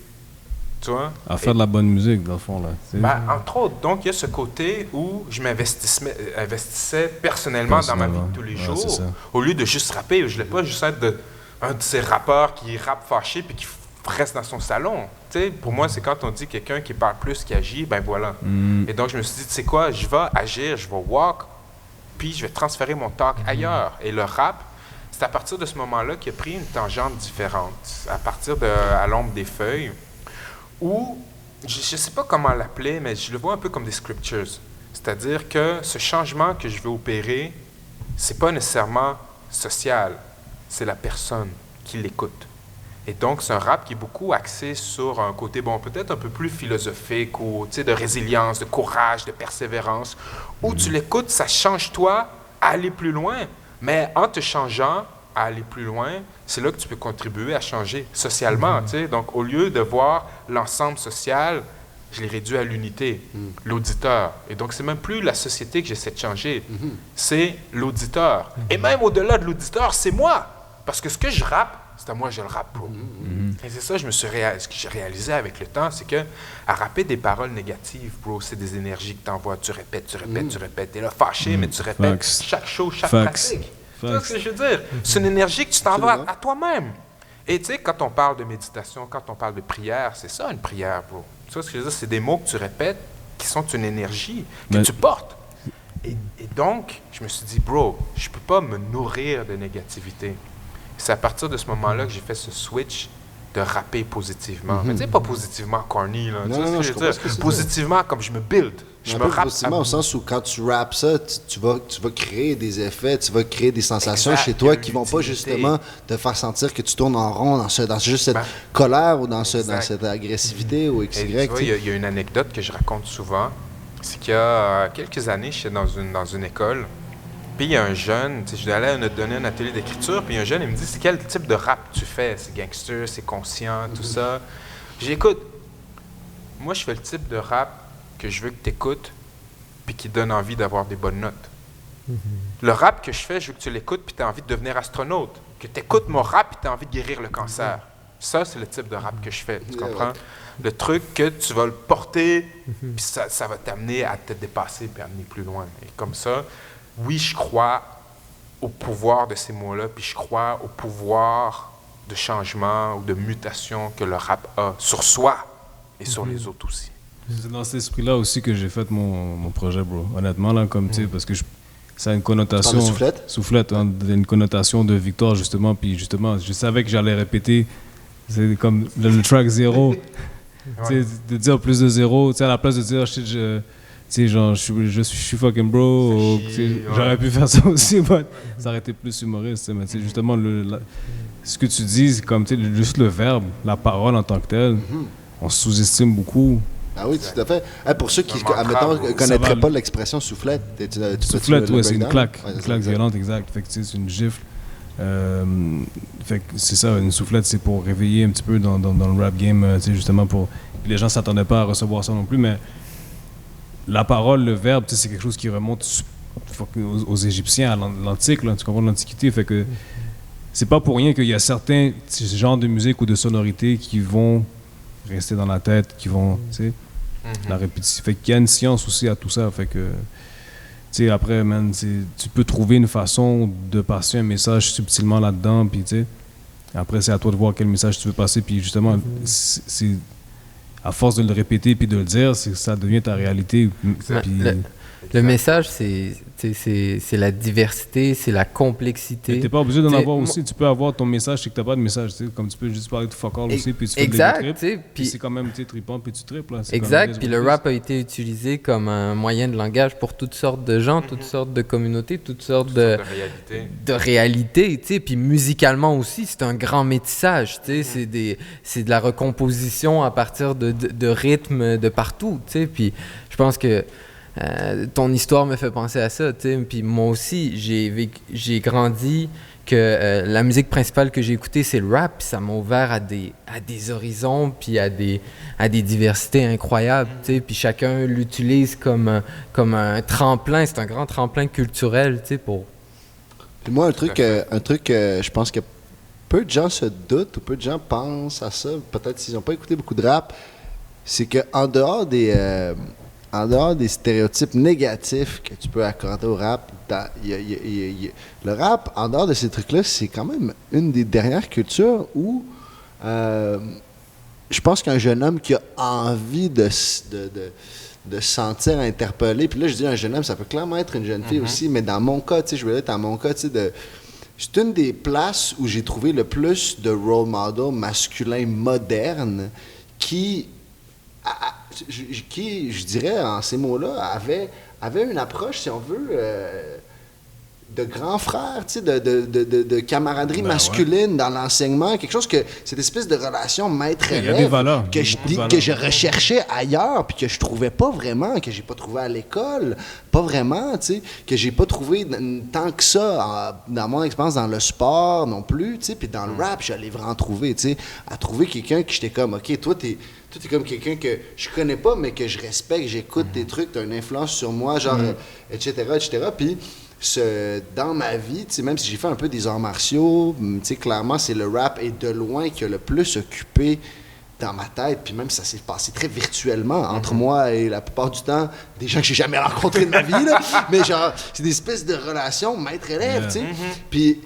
Tu vois? À faire de la bonne musique, dans le fond, là. Entre autres. Donc, il y a ce côté où je m'investissais personnellement dans ma vie de tous les jours, au lieu de juste rapper. Je ne voulais pas juste être un de ces rappeurs qui rappe fâché puis qui reste dans son salon. Tu sais, pour moi, c'est quand on dit quelqu'un qui parle plus qui agit, ben voilà. Et donc, je me suis dit, tu sais quoi, je vais agir, je vais walk, puis je vais transférer mon talk ailleurs. Et le rap, c'est à partir de ce moment-là qu'il a pris une tangente différente. À partir de À l'ombre des feuilles, où, je ne sais pas comment l'appeler, mais je le vois un peu comme des scriptures. C'est-à-dire que ce changement que je veux opérer, c'est pas nécessairement social, c'est la personne qui l'écoute. Et donc, c'est un rap qui est beaucoup axé sur un côté, bon, peut-être un peu plus philosophique, ou, tu sais, de résilience, de courage, de persévérance, où tu l'écoutes, ça change toi à aller plus loin. Mais en te changeant à aller plus loin, c'est là que tu peux contribuer à changer socialement, tu sais. Donc, au lieu de voir l'ensemble social, je l'ai réduit à l'unité, l'auditeur. Et donc, c'est même plus la société que j'essaie de changer, c'est l'auditeur. Et même au-delà de l'auditeur, c'est moi. Parce que ce que je rappe, c'est à moi que je le rappe, bro. Et c'est ça, ce que j'ai réalisé avec le temps, c'est que à rapper des paroles négatives, bro, c'est des énergies que tu envoies, tu répètes, tu répètes. T'es là fâché, mais tu répètes chaque chose, chaque pratique. Tu vois ce que je veux dire? C'est une énergie que tu t'envoies à toi-même. Et tu sais, quand on parle de méditation, quand on parle de prière, c'est ça une prière, bro. Tu vois ce que je veux dire? C'est des mots que tu répètes qui sont une énergie que tu portes. Et donc, je me suis dit, bro, je peux pas me nourrir de négativité. C'est à partir de ce moment-là que j'ai fait ce switch de rapper positivement. Mais tu sais, pas positivement corny, là. Non, tu sais ce que je veux dire? Positivement, comme je me build. Je me rappe positivement au sens où quand tu rappes ça, tu vas créer des effets, tu vas créer des sensations chez toi qui vont pas justement te faire sentir que tu tournes en rond dans juste cette colère ou dans cette agressivité ou XY. Tu vois, il y a une anecdote que je raconte souvent. C'est qu'il y a quelques années, j'étais dans une école. Puis il y a un jeune, je allais donner un atelier d'écriture, puis un jeune, il me dit, c'est quel type de rap tu fais? C'est gangster, c'est conscient, tout ça. J'écoute. Moi, je fais le type de rap que je veux que tu écoutes, puis qui donne envie d'avoir des bonnes notes. Le rap que je fais, je veux que tu l'écoutes, puis tu as envie de devenir astronaute. Que tu écoutes mon rap, puis tu as envie de guérir le cancer. Ça, c'est le type de rap que je fais, tu comprends? Le truc que tu vas le porter, puis ça va t'amener à te dépasser, puis amener plus loin. Et comme ça, oui, je crois au pouvoir de ces mots-là, puis je crois au pouvoir de changement ou de mutation que le rap a sur soi et sur les autres aussi. C'est dans cet esprit-là aussi que j'ai fait mon projet, bro. Honnêtement, là, comme tu sais, parce que ça a une connotation... Soufflette? Soufflette, hein, une connotation de victoire, justement. Puis justement, je savais que j'allais répéter, c'est comme le track 0. De dire plus de 0, à la place de dire... Tu sais, genre, je suis fucking bro, j'aurais pu faire ça aussi, mais ça aurait été plus humoriste, mais tu sais, justement, ce que tu dis, c'est comme, tu sais, juste le verbe, la parole en tant que telle, on sous-estime beaucoup. Ah oui, tout à fait. Pour ceux qui, mantra, admettons, bro. connaîtraient pas l'expression soufflette, Soufflette, ouais, c'est une claque. Ouais, Une claque violente, exact. Fait que, tu sais, c'est une gifle. Fait que c'est ça, une soufflette, c'est pour réveiller un petit peu dans le rap game, tu sais, justement pour... Puis les gens s'attendaient pas à recevoir ça non plus, mais la parole, le verbe, tu sais, c'est quelque chose qui remonte aux Égyptiens, à l'antique, là, tu comprends, l'Antiquité, fait que c'est pas pour rien qu'il y a certains genres de musique ou de sonorités qui vont rester dans la tête, qui vont, tu sais, la répétition. Fait qu'il y a une science aussi à tout ça, fait que... Tu sais, après, man, tu peux trouver une façon de passer un message subtilement là-dedans, puis tu sais, après, c'est à toi de voir quel message tu veux passer, puis justement, c'est à force de le répéter puis de le dire, ça devient ta réalité. Puis, le message, c'est la diversité, c'est la complexité. T'es pas obligé d'en avoir aussi. Tu peux avoir ton message, c'est que t'as pas de message. Comme tu peux juste parler de fuck all aussi, puis tu fais des trips. Puis c'est quand même trippant, puis tu tripes. Là. Exact. Puis le rap a été utilisé comme un moyen de langage pour toutes sortes de gens, toutes sortes de communautés, toutes sortes de réalités. Puis musicalement aussi, c'est un grand métissage. C'est de la recomposition à partir de rythmes de partout. Puis je pense que ton histoire me fait penser à ça, puis moi aussi, j'ai grandi que la musique principale que j'ai écoutée, c'est le rap, puis ça m'a ouvert à des horizons, puis à des diversités incroyables, puis chacun l'utilise comme un tremplin, c'est un grand tremplin culturel, pour... Puis moi, un truc je pense que peu de gens se doutent, ou peu de gens pensent à ça, peut-être s'ils n'ont pas écouté beaucoup de rap, c'est qu'en dehors des stéréotypes négatifs que tu peux accorder au rap, le rap, en dehors de ces trucs-là, c'est quand même une des dernières cultures où je pense qu'un jeune homme qui a envie de se sentir interpellé, puis là je dis un jeune homme, ça peut clairement être une jeune fille aussi, mais dans mon cas, je veux dire, dans mon cas, c'est une des places où j'ai trouvé le plus de role model masculin moderne qui, je dirais, en ces mots-là, avait une approche, si on veut, de grand frère, de camaraderie masculine dans l'enseignement, quelque chose que, cette espèce de relation maître-élève que je recherchais ailleurs, puis que je trouvais pas vraiment, que j'ai pas trouvé à l'école, pas vraiment, que j'ai pas trouvé tant que ça dans mon expérience dans le sport non plus, puis dans le rap, j'allais vraiment trouver, à trouver quelqu'un qui j'étais comme, OK, toi, t'es comme quelqu'un que je connais pas, mais que je respecte, j'écoute tes trucs, t'as une influence sur moi, genre, etc., etc., puis dans ma vie, même si j'ai fait un peu des arts martiaux, clairement, c'est le rap et de loin qui a le plus occupé dans ma tête, puis même ça s'est passé très virtuellement entre moi et la plupart du temps des gens que j'ai jamais rencontrés de ma vie, là. Mais genre, c'est des espèces de relations maître-élève, puis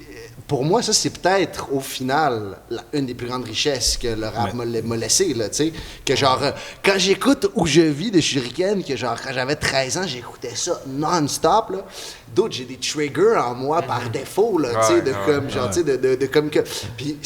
pour moi, ça, c'est peut-être, au final, une des plus grandes richesses que le rap m'a laissé, là, tu sais. Que genre, quand j'écoute Où je vis de Shuriken, que genre, quand j'avais 13 ans, j'écoutais ça non-stop, là. D'autres, j'ai des triggers en moi par défaut, là, tu sais, de comme que... Puis,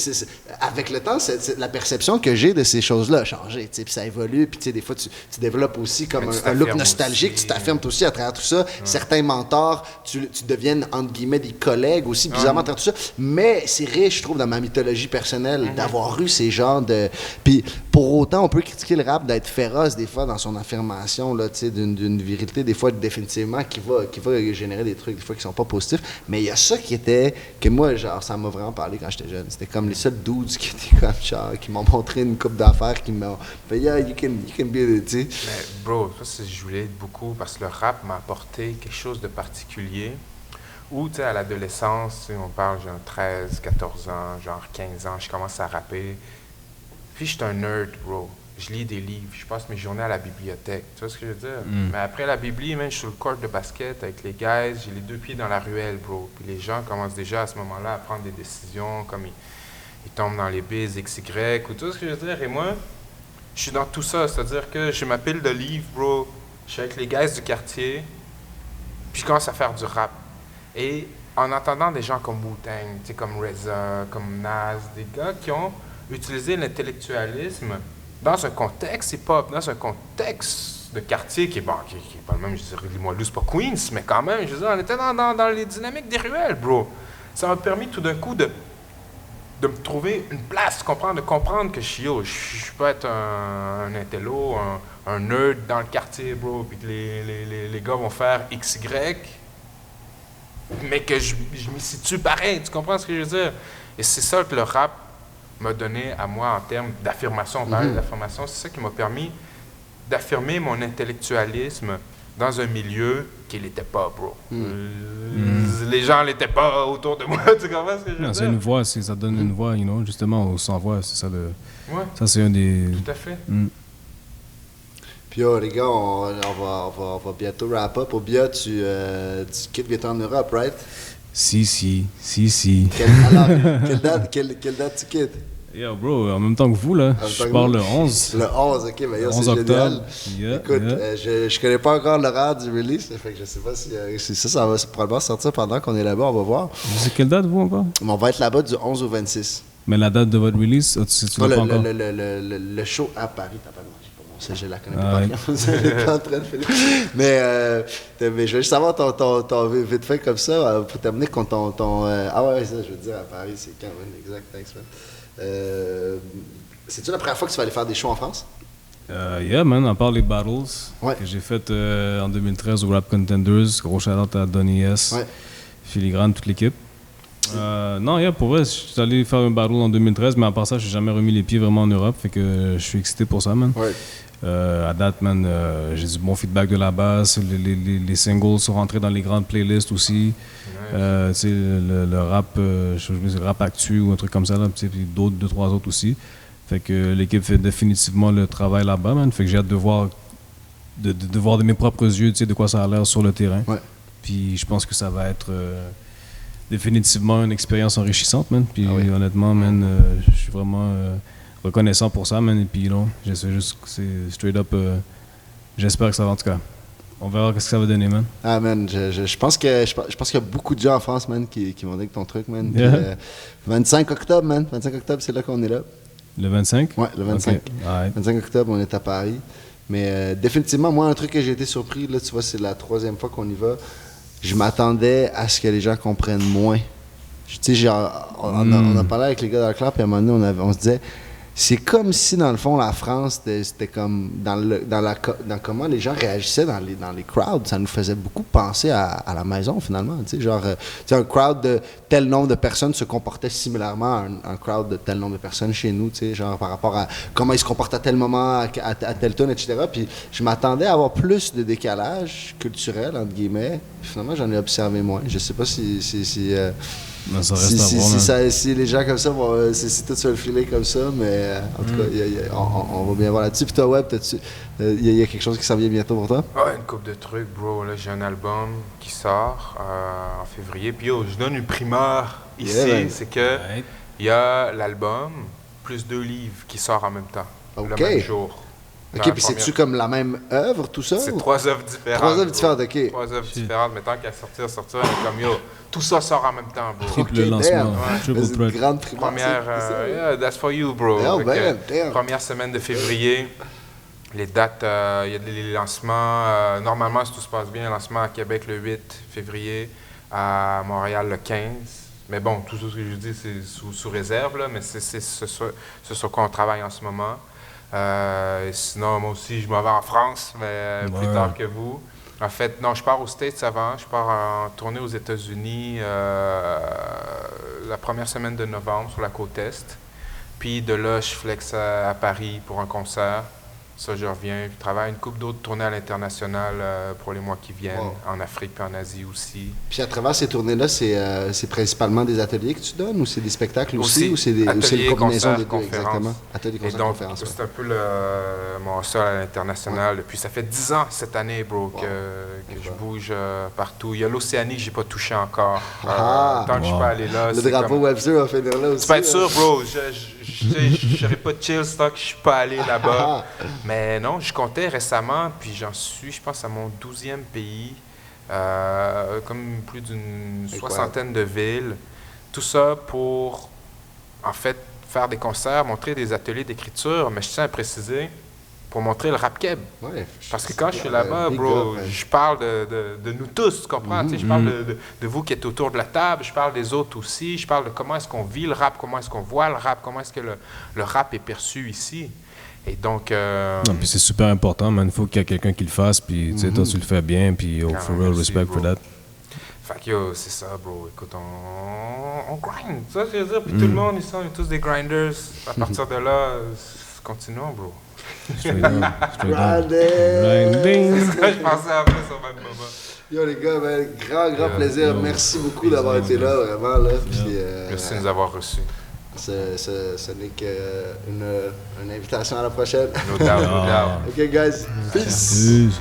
avec le temps, la perception que j'ai de ces choses-là a changé, tu sais, puis ça évolue, puis tu sais, des fois, tu développes aussi comme un look nostalgique, tu t'affirmes aussi à travers tout ça. Certains mentors, tu deviennes, entre guillemets, des collègues aussi, bizarrement, à travers tout ça. Mais c'est riche, je trouve, dans ma mythologie personnelle, d'avoir eu ces genres de... Puis, pour autant, on peut critiquer le rap d'être féroce, des fois, dans son affirmation, là, tu sais, d'une virilité, des fois, définitivement, qui va générer des trucs, des fois, qui sont pas positifs. Mais il y a ça que moi, genre, ça m'a vraiment parlé quand j'étais jeune. C'était comme les seuls dudes qui étaient comme, genre, qui m'ont montré une coupe d'affaires, qui m'ont fait, yeah, you can be, tu sais. Mais, bro, ça, je voulais être beaucoup, parce que le rap m'a apporté quelque chose de particulier. Ou, tu sais, à l'adolescence, on parle, genre 13, 14 ans, genre 15 ans, je commence à rapper. Puis, je suis un nerd, bro. Je lis des livres, je passe mes journées à la bibliothèque. Tu vois ce que je veux dire? Mais après la bibli, même, je suis sur le court de basket avec les guys, j'ai les deux pieds dans la ruelle, bro. Puis les gens commencent déjà à ce moment-là à prendre des décisions, comme ils tombent dans les bises XY, ou tout ce que je veux dire. Et moi, je suis dans tout ça, c'est-à-dire que j'ai ma pile de livres, bro. Je suis avec les guys du quartier, puis je commence à faire du rap. Et en entendant des gens comme Wu-Tang, tu sais, comme RZA, comme Nas, des gars qui ont utilisé l'intellectualisme dans un contexte hip-hop, dans un contexte de quartier qui est pas le même, je dirais, Limoilou, c'est pas Queens, mais quand même, je veux dire, on était dans les dynamiques des ruelles, bro. Ça m'a permis tout d'un coup de de me trouver une place, de comprendre que je peux être un intello, un nerd dans le quartier, bro, puis que les gars vont faire XY, mais que je m'y situe pareil, tu comprends ce que je veux dire? Et c'est ça que le rap m'a donné à moi en termes d'affirmation, on parlait d'affirmation, c'est ça qui m'a permis d'affirmer mon intellectualisme dans un milieu qu'il n'était pas, bro. Les gens n'étaient pas autour de moi, tu comprends ce que je veux dire? C'est une voix, ça donne une voix, justement, aux sans-voix, c'est ça le... Ouais. Ça, c'est un des... Tout à fait. Puis les gars, on va bientôt wrap up. Au BIA, tu quittes bientôt en Europe, right? Si. Quelle date tu quittes? Yeah, bro, en même temps que vous, là, je pars le 11. Le 11, ok, mais 11 c'est octobre. génial. Écoute, je connais pas encore l'horaire du release, fait que je sais pas si ça va probablement sortir pendant qu'on est là-bas, on va voir. C'est quelle date, vous, encore? Mais on va être là-bas du 11 au 26. Mais la date de votre release, tu l'as pas encore? Le show à Paris, t'as pas demandé. Je la connais pas. Je l'ai pas en train de faire. Mais je veux juste savoir ton vite fait comme ça, pour t'amener contre ton ah ouais, ça, je veux dire, à Paris, c'est quand même exact, thanks, man. C'est-tu la première fois que tu vas aller faire des shows en France? Yeah, man, à part les battles que j'ai fait en 2013 au Rap Contenders, gros shout-out à Donny S, Filigrane, toute l'équipe. Non, pour vrai, je suis allé faire un battle en 2013, mais à part ça, je n'ai jamais remis les pieds vraiment en Europe, fait que je suis excité pour ça, man. À date, man, j'ai du bon feedback de la base, les singles sont rentrés dans les grandes playlists aussi. Le rap, le rap actu ou un truc comme ça, là, puis d'autres, 2-3 autres aussi. Fait que l'équipe fait définitivement le travail là-bas, man. Fait que j'ai hâte de voir de mes propres yeux, de quoi ça a l'air sur le terrain. Puis je pense que ça va être définitivement une expérience enrichissante, man. Puis honnêtement, man, je suis vraiment reconnaissant pour ça, man. Et puis non, j'essaie juste, c'est straight up, j'espère que ça va, en tout cas. On verra ce que ça va donner, man. Ah, man, je pense qu'il y a beaucoup de gens en France, man, qui vont dire que ton truc, man. Puis, 25 octobre, man. 25 octobre, c'est là qu'on est là. Le 25? Ouais, le 25. Okay. Right. 25 octobre, on est à Paris. Mais définitivement, moi, un truc que j'ai été surpris, là, tu vois, c'est la 3e fois qu'on y va. Je m'attendais à ce que les gens comprennent moins. Tu sais, on a parlé avec les gars dans le club, puis à un moment donné, on se disait... C'est comme si, dans le fond, la France, c'était comme dans comment les gens réagissaient dans les crowds. Ça nous faisait beaucoup penser à la maison, finalement. Tu sais, genre, un crowd de tel nombre de personnes se comportait similairement à un crowd de tel nombre de personnes chez nous, tu sais, genre par rapport à comment ils se comportent à tel moment, à tel tune, etc. Puis je m'attendais à avoir plus de décalage culturel, entre guillemets. Puis finalement, j'en ai observé moins. Je sais pas si non, ça reste à voir, si les gens comme ça, si tout se le filer comme ça, mais en tout cas, on va bien voir là-dessus. Puis toi, Web, il y a quelque chose qui s'en vient bientôt pour toi? Ouais, une couple de trucs, bro. Là, j'ai un album qui sort en février. Puis je donne une primeur ici. C'est que il y a l'album plus 2 livres qui sortent en même temps, le même jour. OK, puis c'est-tu comme la même œuvre, tout ça? C'est 3 œuvres différentes. 3 œuvres différentes, OK. 3 œuvres différentes, mais tant qu'à sortir, on est comme tout ça sort en même temps, bro. Triple lancement, triple threat. Une grande primeur. Première, that's for you, bro. Première semaine de février. Les dates, il y a les lancements. Normalement, si tout se passe bien, lancement à Québec le 8 février, à Montréal le 15. Mais bon, tout ce que je dis, c'est sous réserve, là, mais c'est ce sur quoi on travaille en ce moment. Sinon, moi aussi, je m'en vais en France, mais plus tard que vous. En fait, non, je pars aux States avant. Je pars en tournée aux États-Unis la première semaine de novembre sur la côte Est. Puis de là, je flex à Paris pour un concert. Ça, je reviens. Je travaille une couple d'autres tournées à l'international pour les mois qui viennent, en Afrique et en Asie aussi. Puis à travers ces tournées-là, c'est principalement des ateliers que tu donnes ou c'est des spectacles aussi ou c'est une combinaison des deux, exactement? Ateliers, concerts, conférences. C'est un peu mon sol à l'international. Puis ça fait 10 ans cette année, bro, que je bouge partout. Il y a l'Océanie que j'ai pas touché encore. Tant que je suis pas allé là. Le drapeau Webster va finir là aussi. Tu peux être sûr, bro. Je serais pas chill tant que je suis pas allé là-bas. Mais non, je comptais récemment, puis j'en suis, je pense, à mon 12e pays, comme plus d'une soixantaine de villes. Tout ça pour, en fait, faire des concerts, montrer des ateliers d'écriture. Mais je tiens à préciser, pour montrer le rap keb. Ouais, Parce que quand je suis là-bas, big bro, up, man. je parle de nous tous, tu comprends? Tu sais, je parle de vous qui êtes autour de la table, je parle des autres aussi, je parle de comment est-ce qu'on vit le rap, comment est-ce qu'on voit le rap, comment est-ce que le rap est perçu ici. Et donc... Non, puis c'est super important, man. Il faut qu'il y ait quelqu'un qui le fasse, puis tu sais, toi, tu le fais bien, puis for real, merci, respect bro. for that. Fait que yo, c'est ça, bro. Écoute, on grind. Ça, je veux dire. Puis tout le monde, ils sont tous des grinders. À partir de là, continuons, bro. Straight up, straight up. Grinding. C'est ça, je pensais un peu sur le même moment. Yo les gars, man, grand Yeah. plaisir. Yo. Merci beaucoup d'avoir été là, vraiment. Là. Puis, Merci de nous avoir reçus. ce n'est qu'une invitation à la prochaine. No doubt, no doubt. Ok, guys. Peace. Peace.